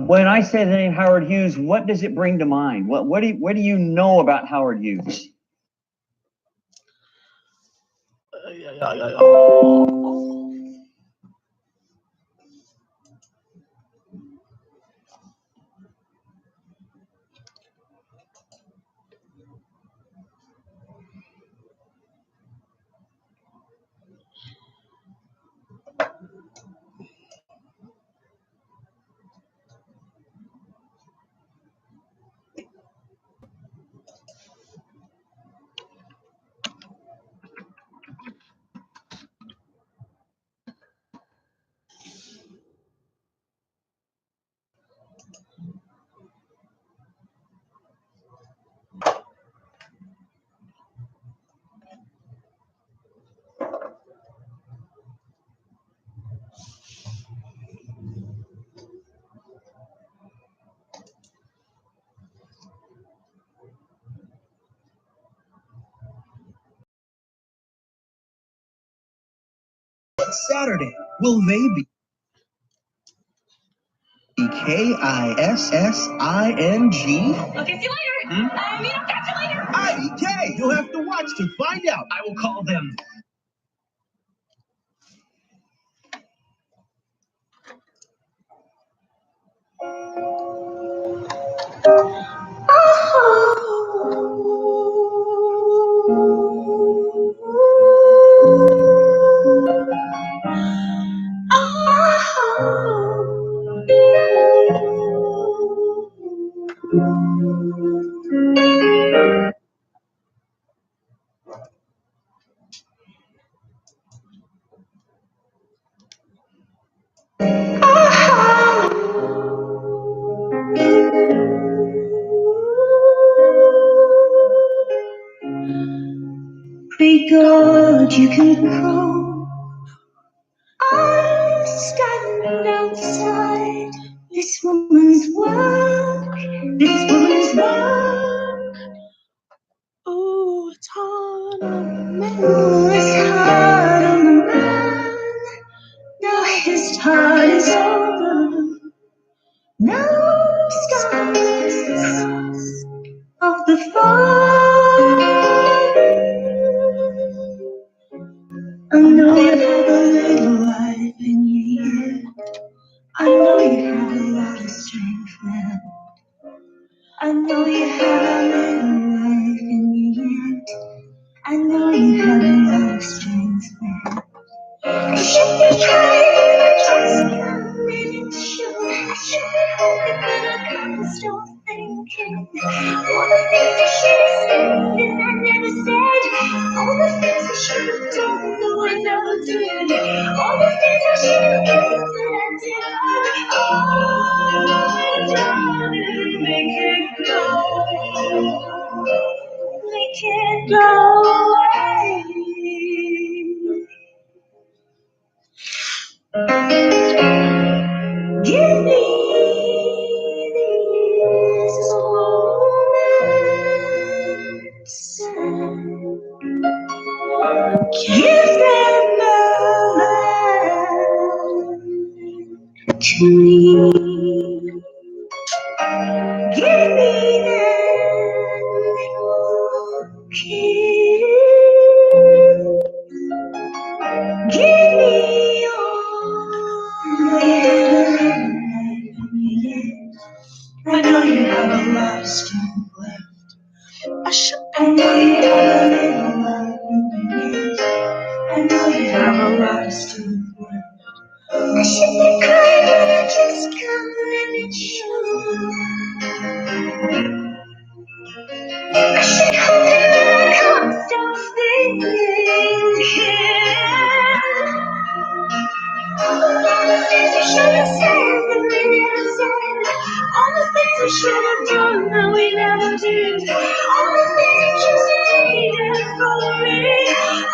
When I say the name Howard Hughes, what does it bring to mind? What do you know about Howard Hughes? Saturday. Will they be Kissing? Okay, see you later. Catch you later. IDK. You'll have to watch to find out. I will call them. Be good, you can go. I'm standing outside this woman's work. This woman's work. Oh, it's hard on the man. Oh, it's hard on the man. Now his time is over. No scars of the fall. you have a little life in you yet. I know you have a lot of strength left. I should be trying, but just coming to show. I should be hoping that I come stop thinking. All the things I should have said and I never said. All the things I should have done, no, I never did. All the things I should have done that I didn't. Oh, darling, make it go. Make it go away. Give me these moments. Give them back to me. Give me them kiss. Give me all you have. I know you have a lot of strength left. I know you have a little life in you. I know you have a lot of strength left. I should be crying, but I just can't let it show. I should hope that I can't stop thinking. All the things I should have said that we never said. All the things I should have done that we never did. All the things you just needed for me.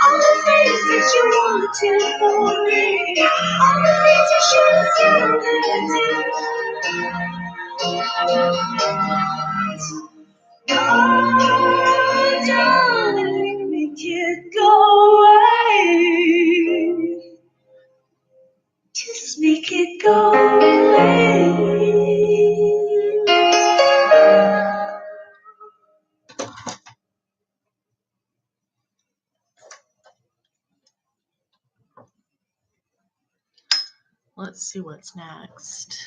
All the things that you wanted for me. All the things I should have said that I didn't. Oh, darling, make it go away. Just make it go away. Let's see what's next.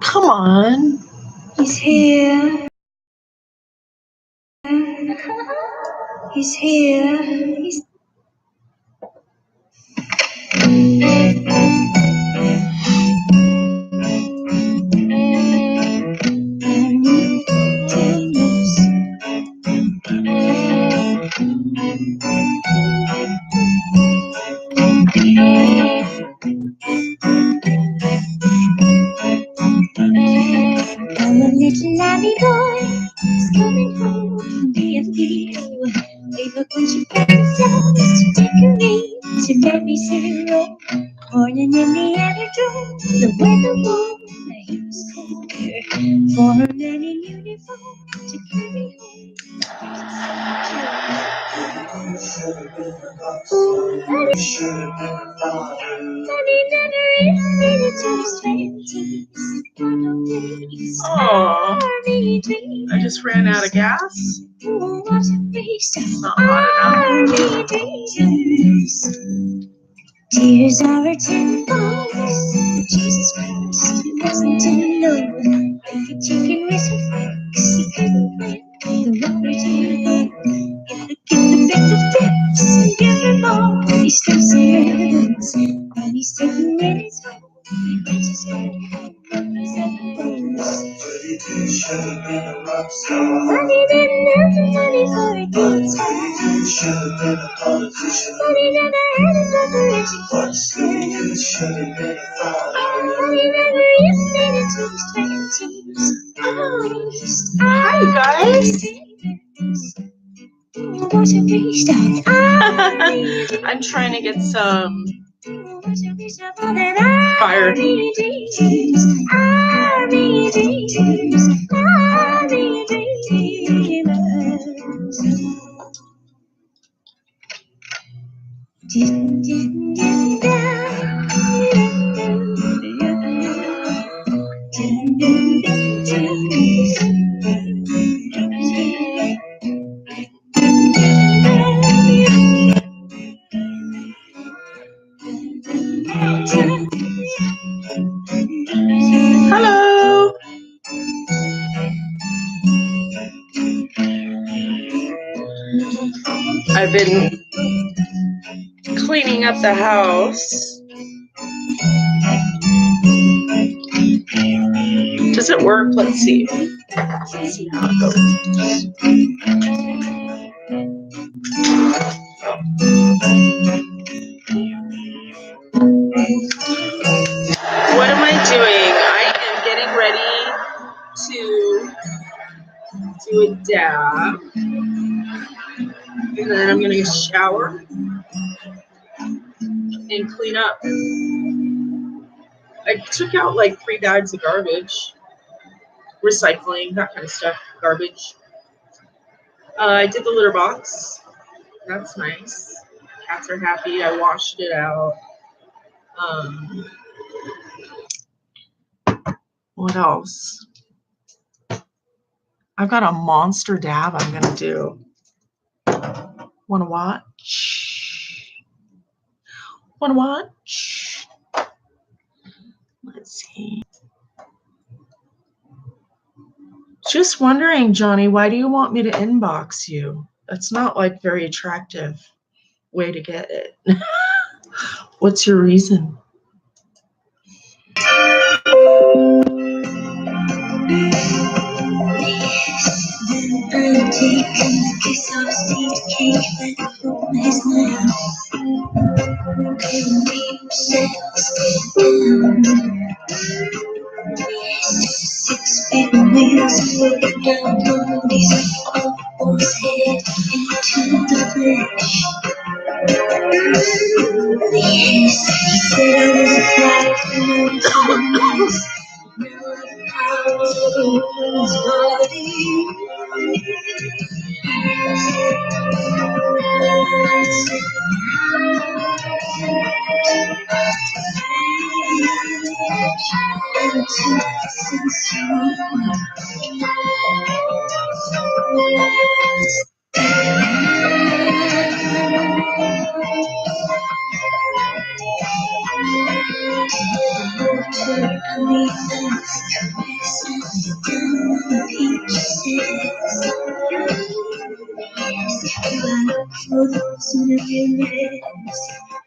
Come on. He's here. He's here. He's I'm a little labby boy, he's coming home from BFD. Way back when she packed herself to take a read to Mary Zero. Morning in the aerodrome, the weather warm, he was cold. For her man in uniform to carry home. But he never admitted to his 20s. Oh, I just ran out of gas. It's not hot enough. Tears are a tin box. Jesus Christ, he wasn't to know. If a chicken was for fix, he couldn't break the rubber to the bone. If the fix and give him all these strips and ribbons. When he's sitting in his home, he puts his head on his elbows. But he should have been a rock star. But he didn't have the money for a good time. He should have been a politician. But he never had another education. He should have been a father. But he never even made it to his 20s. Hi, guys. I'm trying to get some fire. been cleaning up the house. Does it work? Let's see. Let's see how it goes. What am I doing? I am getting ready to do a dab. And then I'm going to shower and clean up. I took out like 3 bags of garbage, recycling, that kind of stuff, garbage. I did the litter box. That's nice. Cats are happy. I washed it out. What else? I've got a monster dab I'm going to do. Want to watch? Want to watch? Let's see. Just wondering, Johnny, why do you want me to inbox you? That's not like very attractive way to get it. What's your reason? Six big wheels looking down on these almost head into the flesh. Yes, he said I was a flight from Mars. Now I'm out of his body.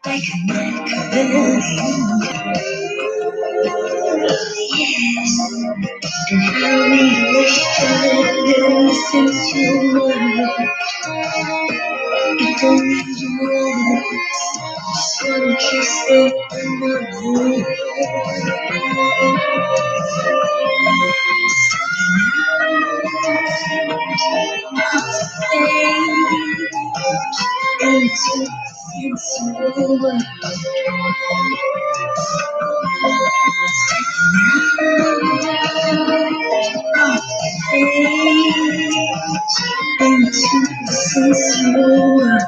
Like a Machiavellian. Yes, and how we wish to listen to love. It don't need words, just one kiss and another. Into sensual world. Into sensual world.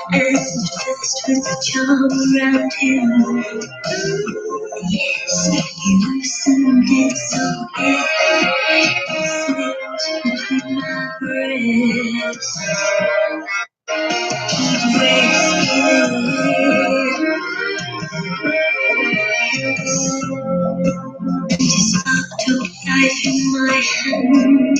And just with the charm around him. Yes, he loosened it so it slipped between my breasts. He'd rescued his spark took life in my hand.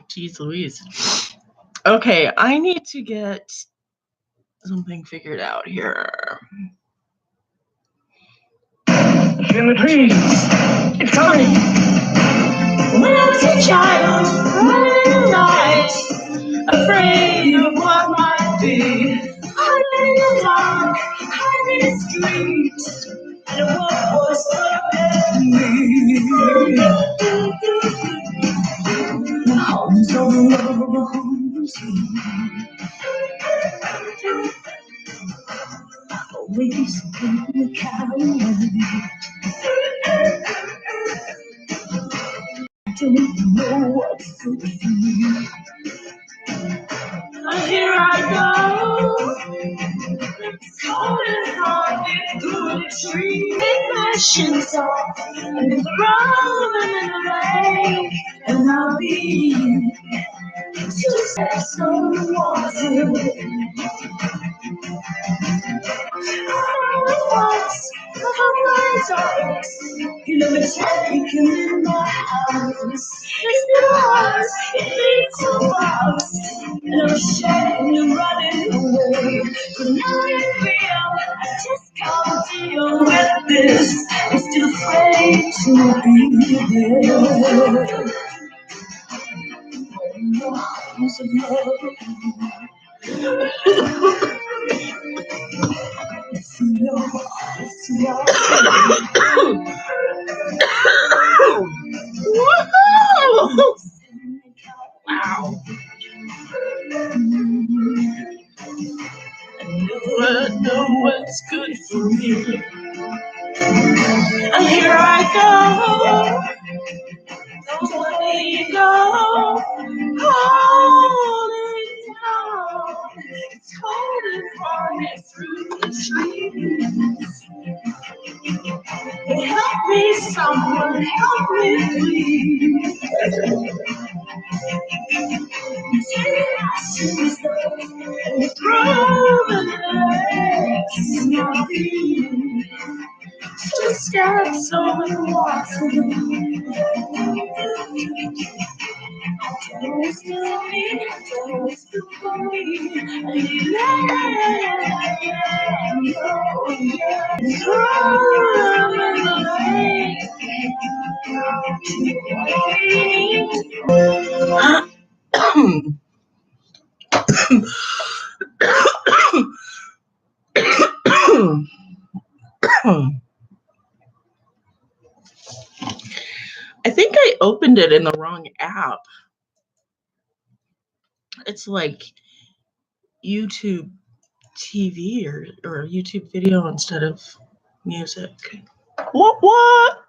Jeez Louise. Okay, I need to get something figured out here. In the trees. It's coming. When I was a child, running in the night, afraid of what might be. Hiding in the dark, hiding in the street. And what was me? The homes of love. Always in the coward. Don't know what's good for me. Here I go. It's holding on through the tree. Passions off and rolling in the lake. And I'll be just steps on the water. You know it's taken in my house. It's yours, it leads so fast. And I'm ashamed of running away. But now it's real, I just can't deal with this. I'm still afraid to be there. No arms of love. No arms of love. Woohoo! Wow. I know what's good for me. And here I go. Don't let you go. Holding on. It's holding on through the trees. Help me, someone, help me, please. Take my shoes off and throw the legs. Now just steps on the water. Don't always feel me, don't always feel for me. I think I opened it in the wrong app. It's like YouTube TV or YouTube video instead of music. What?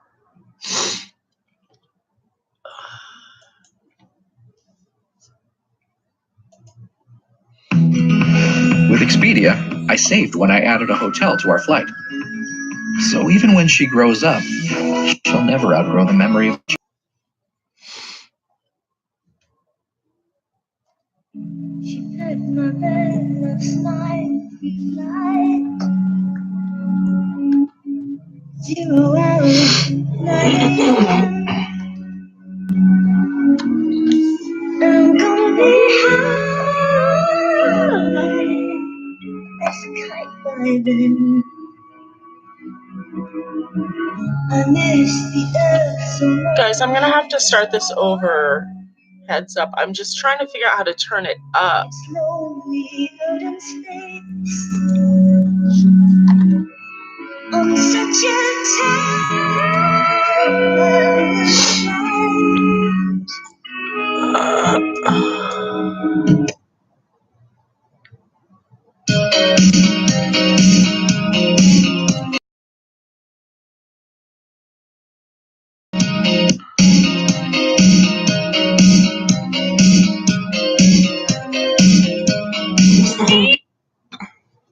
With Expedia, I saved when I added a hotel to our flight. So even when she grows up, she'll never outgrow the memory of. She put my bed last night. 0 hours, 9 a.m. I'm gonna be high as a kite by then. I miss the earth so much. Guys, I'm gonna have to start this over. Heads up, I'm just trying to figure out how to turn it up. It's lonely out in space. I'm such a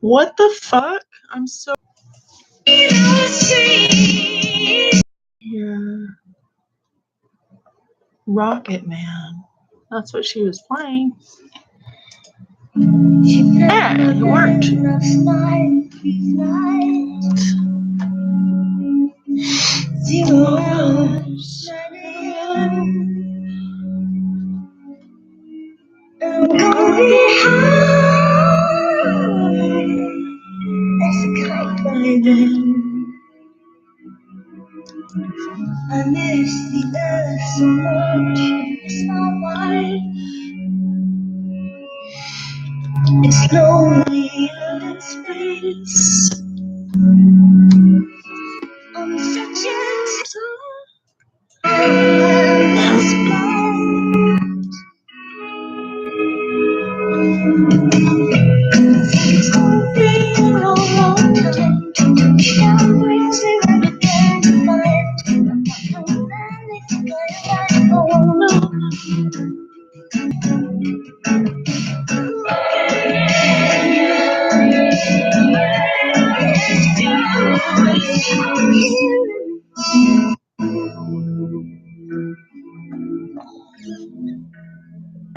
What the fuck? I'm so yeah. Rocket Man. That's what she was playing. Yeah, it worked. 0 hours, 9 a.m. I'm gonna be high as a kite by then. I miss the earth so much. It's not white. It's lonely out in space.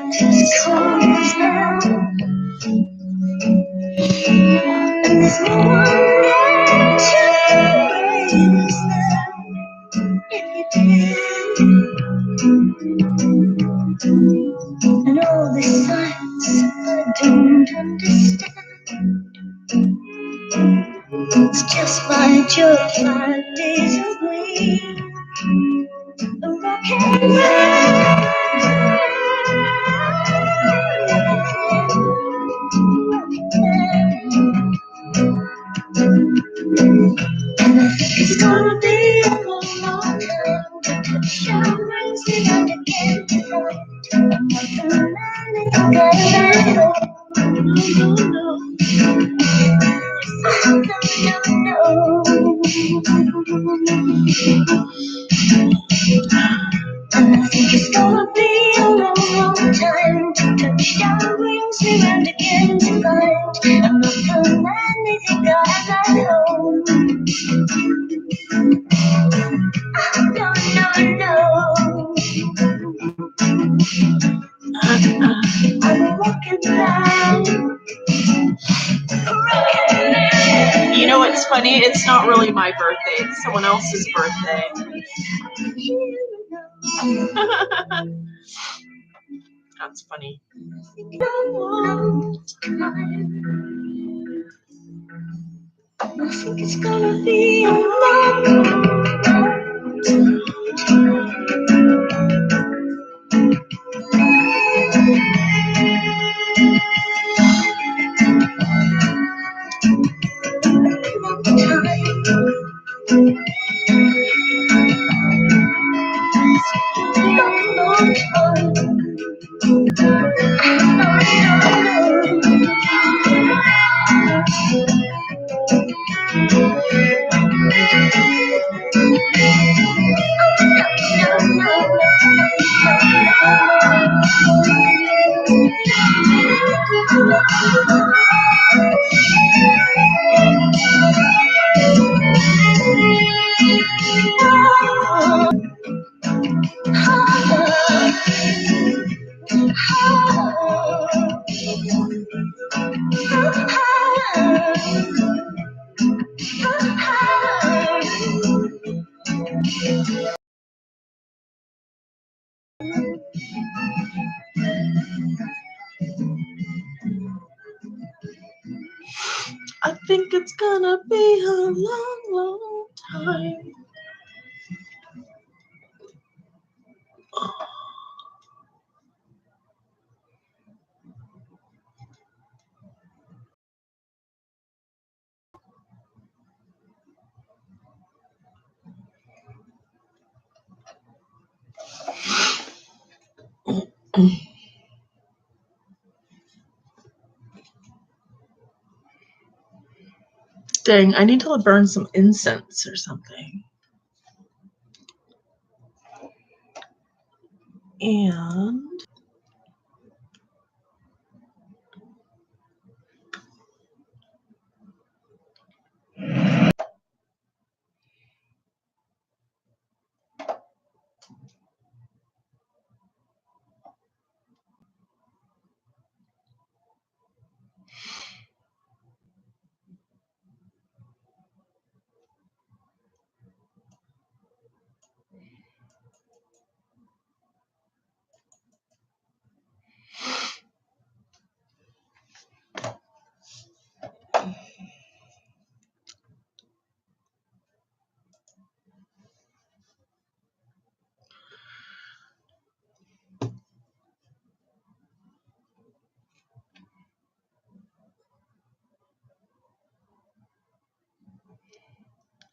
It's cold now, and there's no one there to raise them if you did. And all the signs I don't understand. It's just my joy 5 days away. A rockin' man. And I think it's gonna be a long, long time. The shower brings me out again tonight. I'm not the man that you gotta let go. And I think it's gonna be a long, long time till touchdown brings me round again tonight. I'm not the man they think I am at home. No, no, no. I'm a rockin' man. You know what's funny? It's not really my birthday. It's someone else's birthday. That's funny. I think it's gonna be a long I think it's gonna be a long, long time. Dang, I need to burn some incense or something. And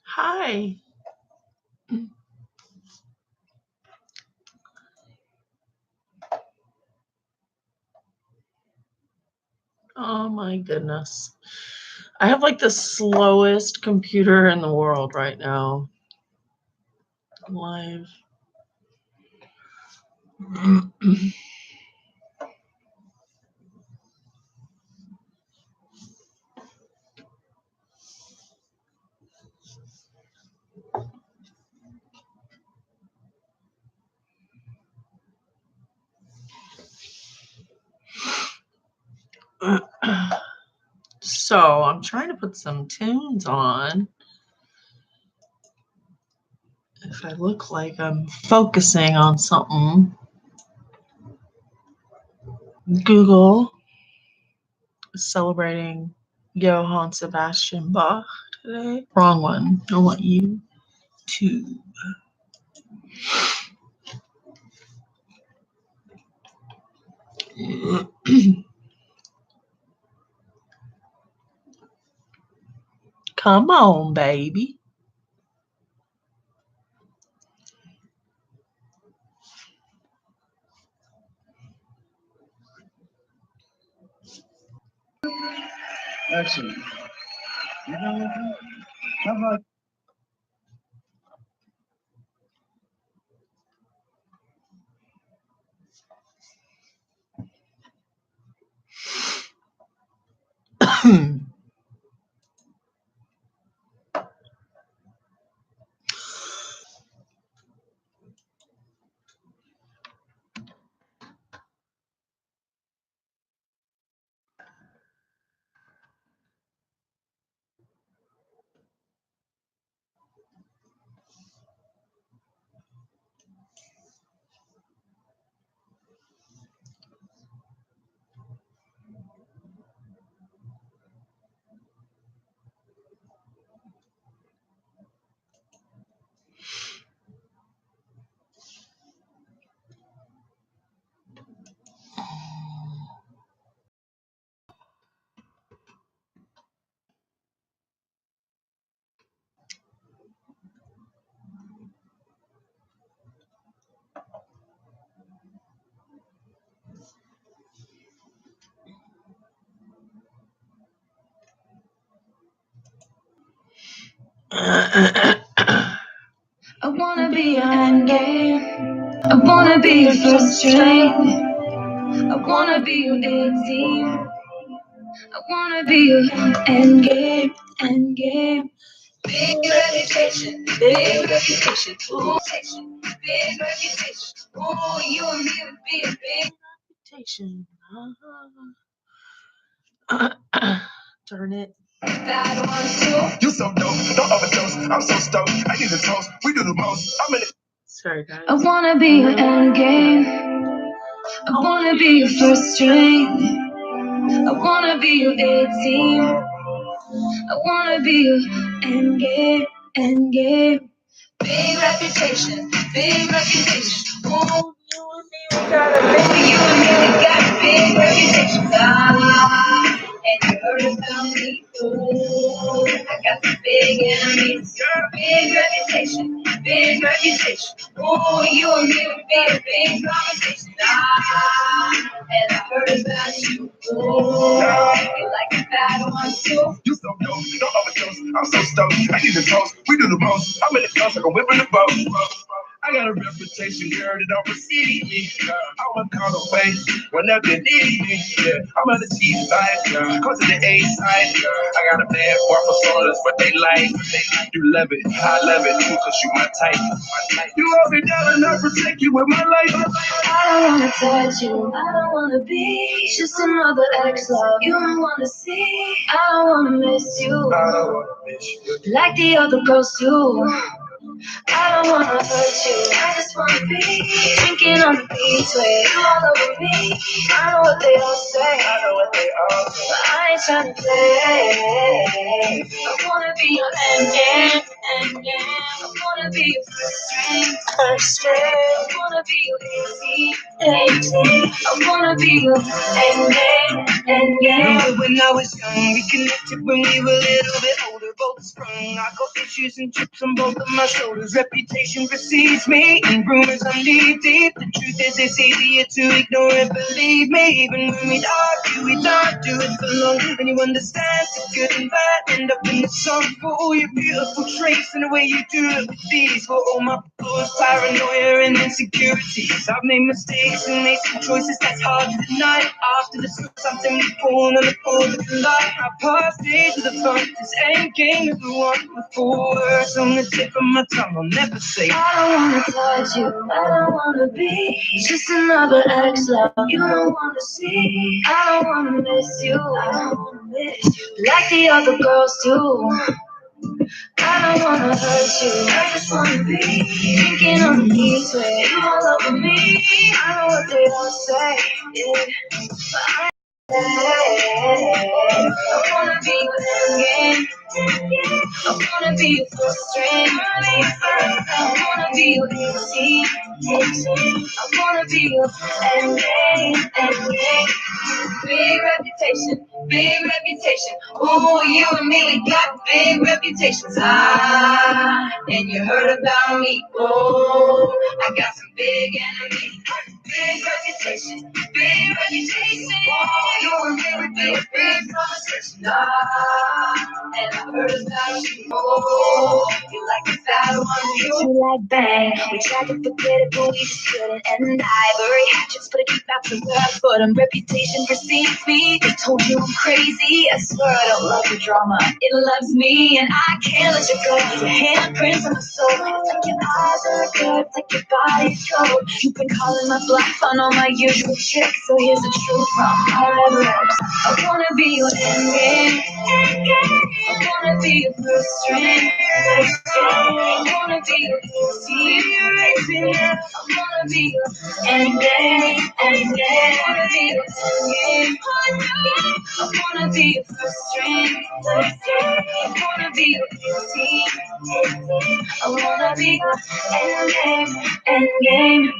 hi. Oh my goodness. I have like the slowest computer in the world right now. Live. So I'm trying to put some tunes on. If I look like I'm focusing on something, Google is celebrating Johann Sebastian Bach today. Wrong one. I want you to. Come on, baby. Excellent. You know, how about I wanna be your endgame. I wanna be your first train. I wanna be your 18. I wanna be your endgame, endgame. Big reputation, big reputation, ooh, big reputation. Ooh, you and me would be a big Reputation. Darn it. bad one too. You so dope, don't overdose. I'm so stoked. I need a toast. We do the most. I'm in it. Sorry, guys. I wanna be your endgame. I wanna be your first string. I wanna be your 18. I wanna be your endgame, endgame. Big reputation, big reputation. Ooh, you and me, we got a big, you and me, we got a big reputation. Ah, and you heard about me. Ooh, I got the big enemies. Big reputation, big reputation. Ooh, you and me would be a big conversation. Ah, and I heard about you. Ooh, you like a bad one too. You so dope, don't overdose. I'm so stoked. I need a toast. We do the most. I'm in the club like a whip in the boat. I got a reputation, girl, that don't precede me. I was called away whenever they need me. Yeah, I'm on the cheap side, cause of the A side. I got a bad boy for sodas, but they like. You love it, I love it too, cause you my type. You hold me down and I protect you with my life. I don't wanna touch you, I don't wanna be just another ex-love you don't wanna see. I don't wanna miss you I don't wanna miss you. like the other girls do. I don't wanna hurt you, I just wanna be drinking on the beach with you all over me. I know what they all say, I know what they all say. but I ain't tryna play. I wanna be your endgame, endgame. I wanna be your first string. I wanna be your 18. I wanna be your endgame, endgame. Remember when I was young, we connected when we were a little bit older, both sprung. I got issues and chips on both of my shoulders. Reputation precedes me, and rumors I'm knee deep. The truth is, it's easier to ignore it, believe me. Even when we'd argue, we don't do it for long. And you understand the good and bad end up in the song. For all your beautiful traits and the way you do it with these. For all my flaws, paranoia and insecurities. I've made mistakes and made some choices that's hard to deny. After the something was born on the board of the light. I passed into the front, this ain't game. the wonderful words on the tip of my tongue. I'll never say I don't wanna touch you, I don't wanna be just another ex-love you don't wanna see. I don't wanna miss you, I don't wanna miss you like the other girls do. I don't wanna hurt you, I just wanna be thinking on the knees where you all over me. I know what they all say, yeah, but I wanna be your end game. I wanna be your first string. I wanna be your AC. I wanna be your end game. Big reputation, big reputation. Ooh, you and me, we got big reputations. And you heard about me. Oh, I got some big enemies. Big reputation, big reputation. Oh, you and me, we got big conversation. And I heard about you. Oh, you like the fat one, you like bang. We tried to forget it, but we just couldn't. And I bury hatchets, but I keep out the word. But reputation precedes me. They told you I'm crazy. I swear I don't love the drama. It loves me, and I can't let you go. Your handprints on my soul. It's like your eyes are good, it's like your body's gold. You've been calling my bluff on all my usual tricks. So here's the truth from my red lips. I wanna be your end game. I wanna be your first string. I wanna be your team. I wanna be your end game. I wanna be your end game. I wanna be your first string. I wanna be your team. I wanna be your end game.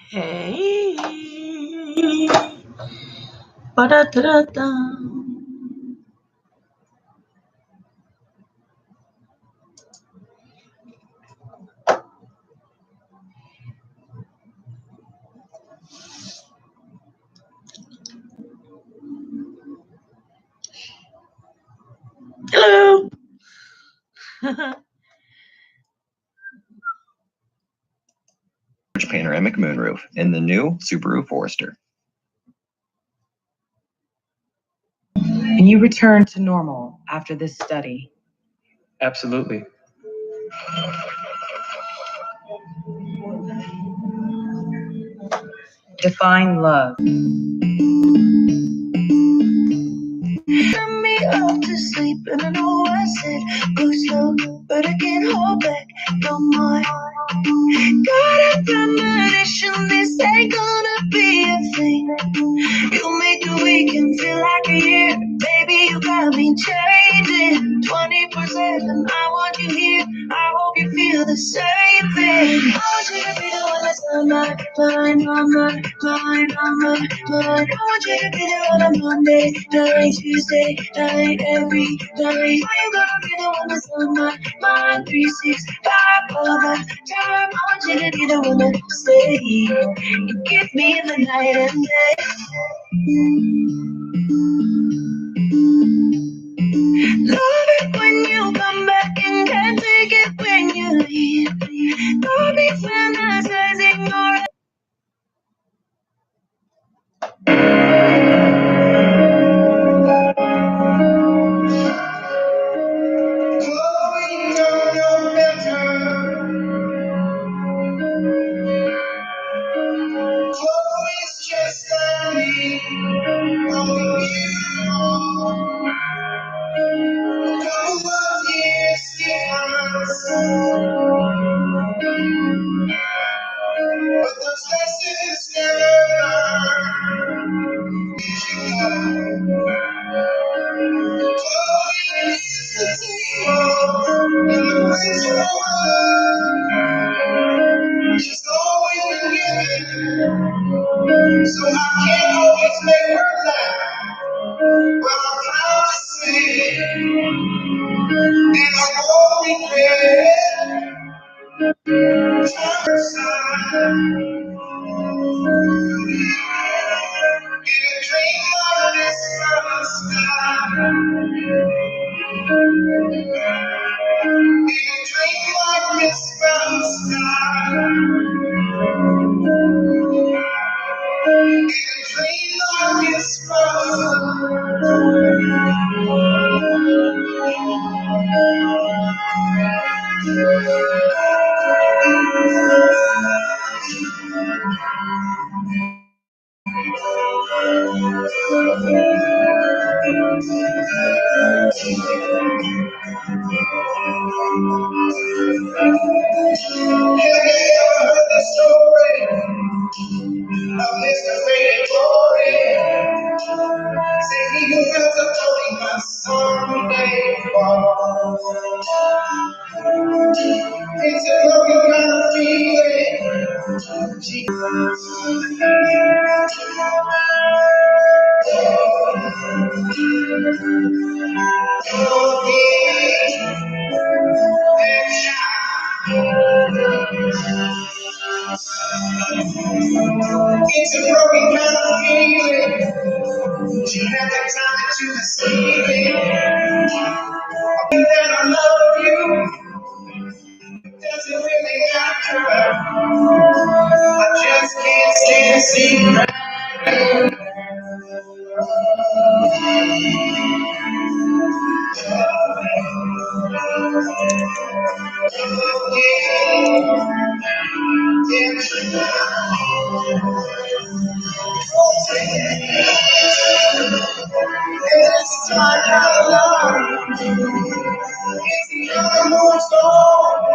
Hey. Ba-da-da-da-da. Hello. Panoramic moonroof in the new Subaru Forester. And you return to normal after this study. Absolutely. Define love. Send me off to sleep, and I know I said go slow, but I can't hold back no more. Got a premonition, this ain't gonna be a thing. You make a weekend feel like a year, baby. You got me changing 24/7. I want you here. I hope you feel the same thing. I want you to be the one that's on my mind, on my mind, on my mind. I want you to be there on a Monday night, Tuesday night, every night. You gonna be the one that's on my mind, 365 all the time. I want you to be the one that stay. You give me the night and day. Love it when you come back and can't take it when you leave. Don't be fantasizing or Chloe's just like me. Oh, you. Couple of years difference. But those lessons never learned. It's a broken kind of feeling. You have the time that you can see it. I think that I love you. Doesn't really matter. I just can't stand seeing right. It's my kind of love. It's the other more storm.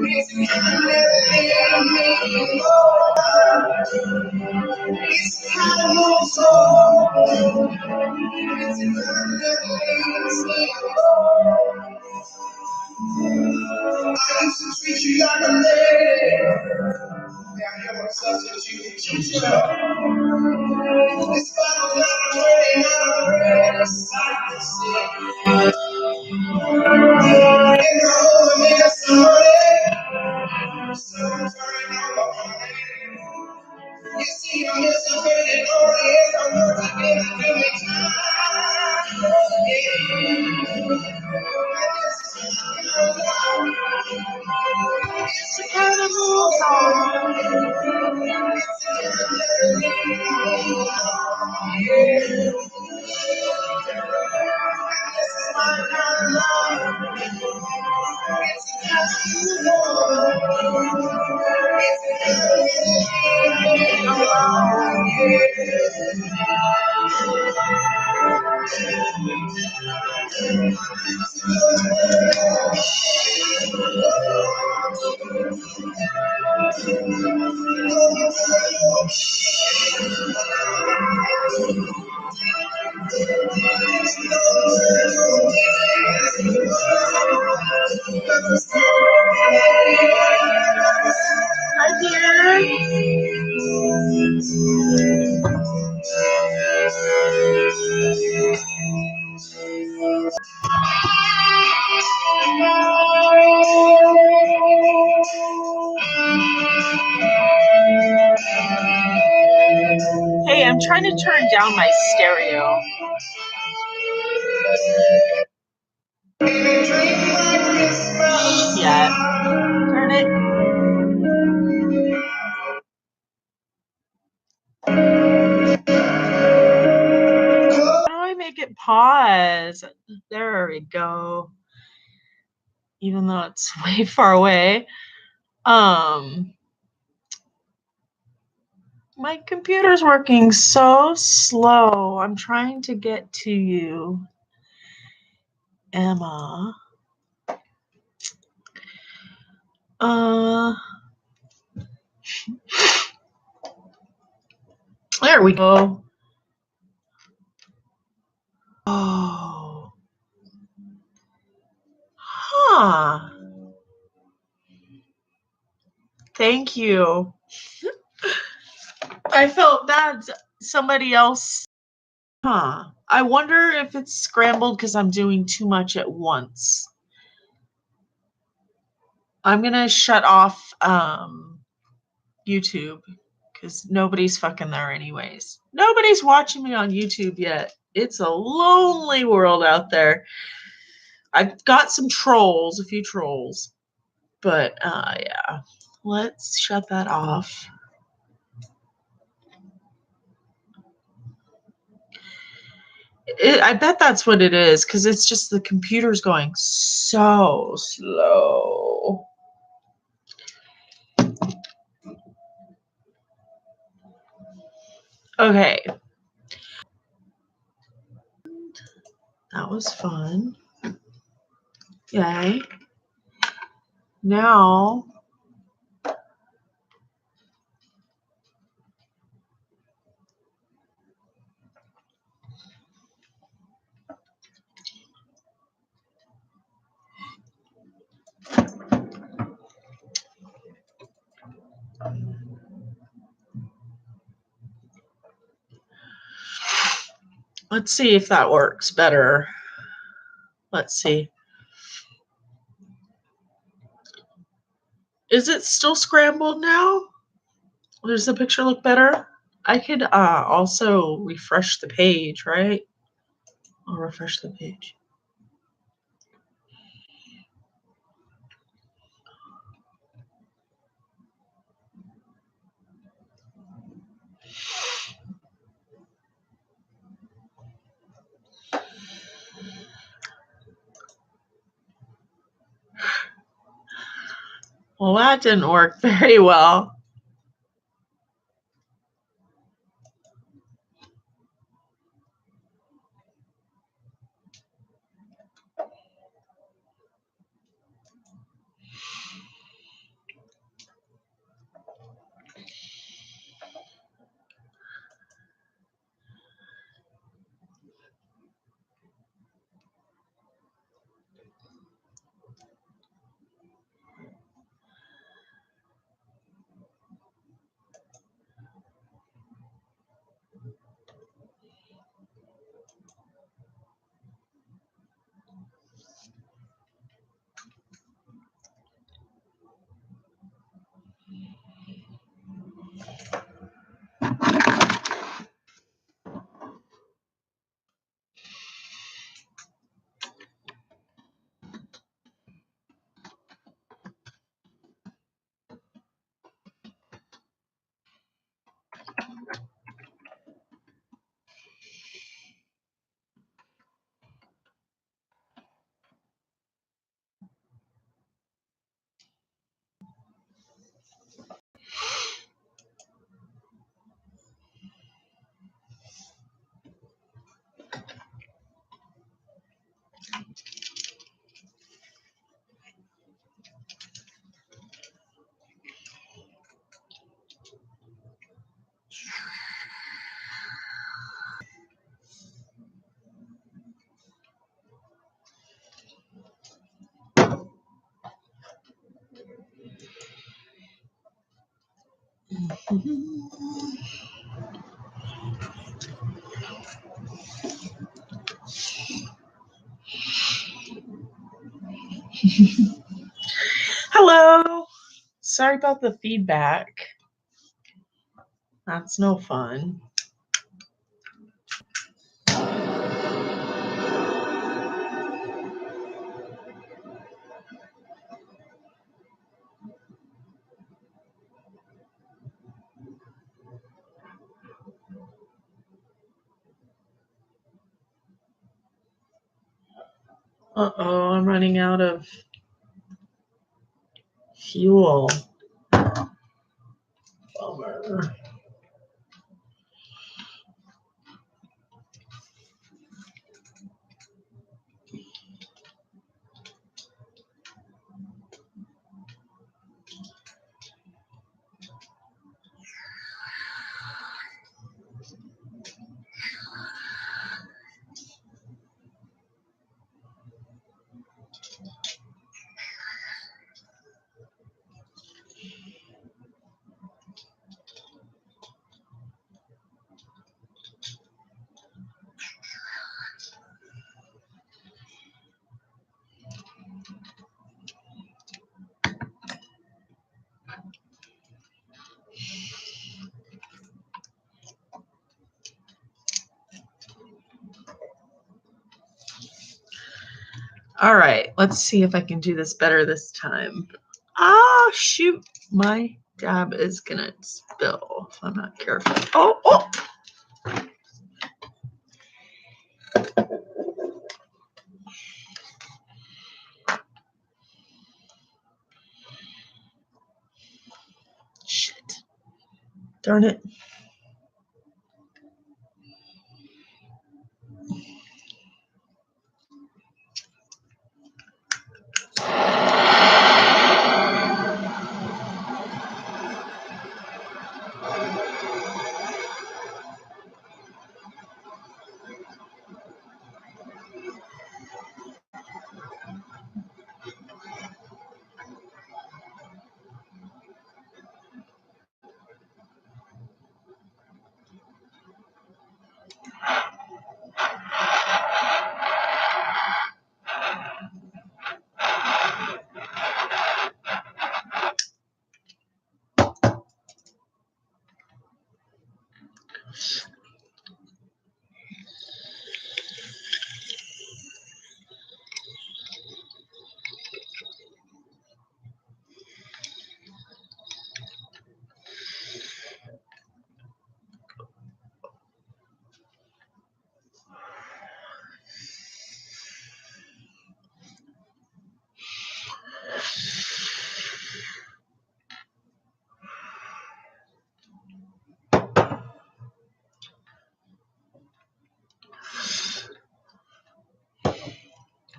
It's the kind that leaves me alone. It's the kind of more storm. It's the kind that leaves me alone. I used to treat you like a lady. Now you're a substitute teacher. This Bible's not afraid, not afraid of silence. In the holy Minnesota, so I'm turning on my phone. You see, I'm just a pretty glory, and I'm not taking it to me time. It's the kind of move on. Hi, dear. Hey, I'm trying to turn down my stereo. Yeah. Turn it. How do I make it pause? There we go. Even though it's way far away. My computer's working so slow. I'm trying to get to you, Emma. There we go. Oh. Huh. Thank you. I felt bad. Somebody else. Huh. I wonder if it's scrambled because I'm doing too much at once. I'm going to shut off YouTube because nobody's fucking there anyways. Nobody's watching me on YouTube yet. It's a lonely world out there. I've got some trolls, a few trolls, but yeah, let's shut that off. I bet that's what it is because it's just the computer's going so slow. Okay. That was fun. Yay. Now, let's see if that works better. Let's see. Is it still scrambled now? Does the picture look better? I could also refresh the page, right? I'll refresh the page. Well, that didn't work very well. Hello. Sorry about the feedback. That's no fun. Uh-oh, I'm running out of fuel. Bummer. All right, let's see if I can do this better this time. Ah, shoot. My dab is gonna spill if I'm not careful. Oh. Shit. Darn it.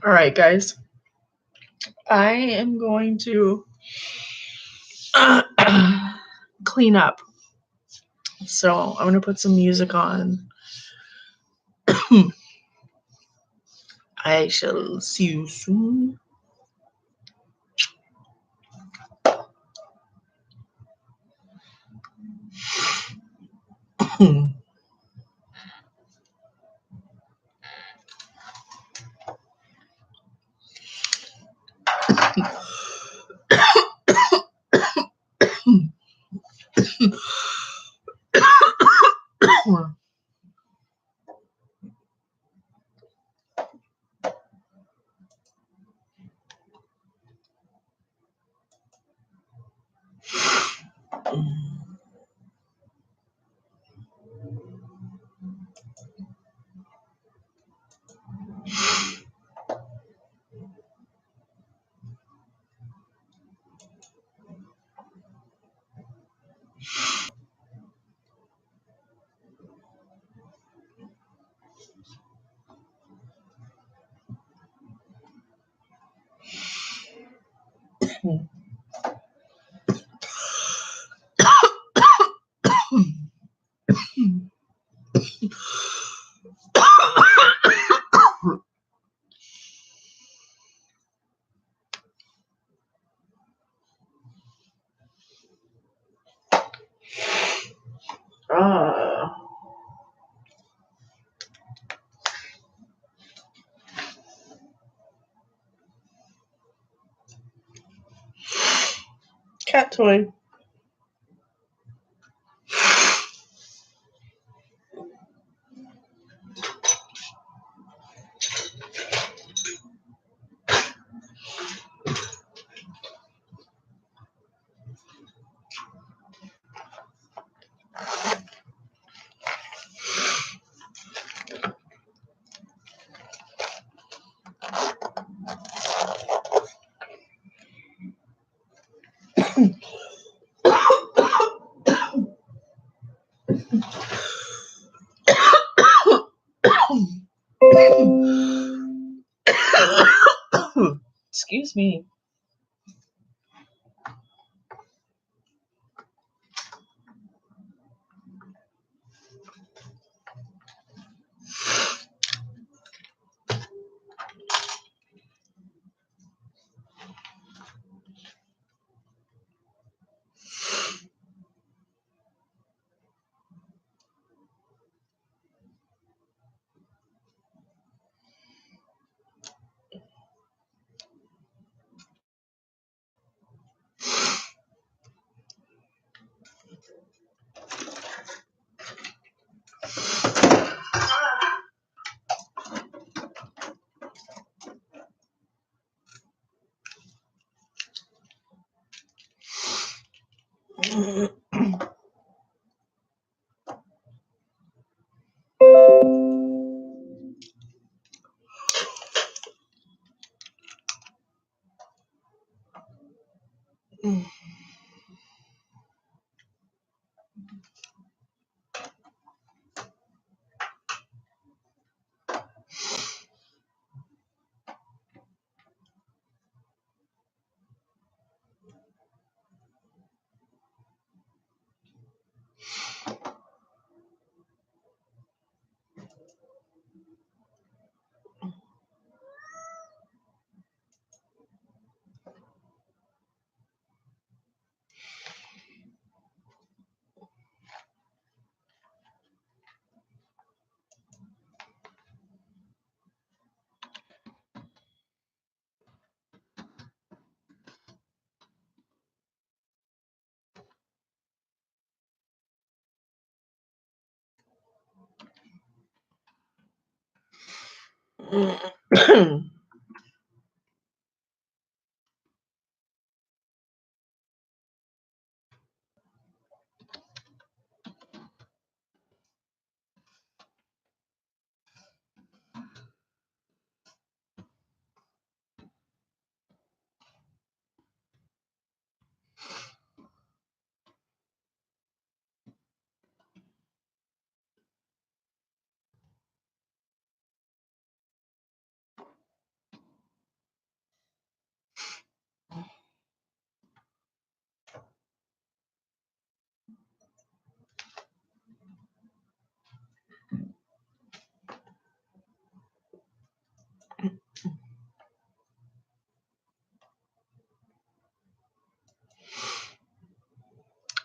All right, guys. I am going to clean up. So I'm going to put some music on. I shall see you soon. Cat toy. Excuse me.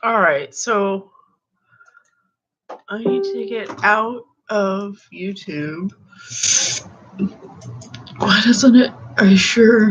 All right, so I need to get out of YouTube. Why doesn't it? Are you sure?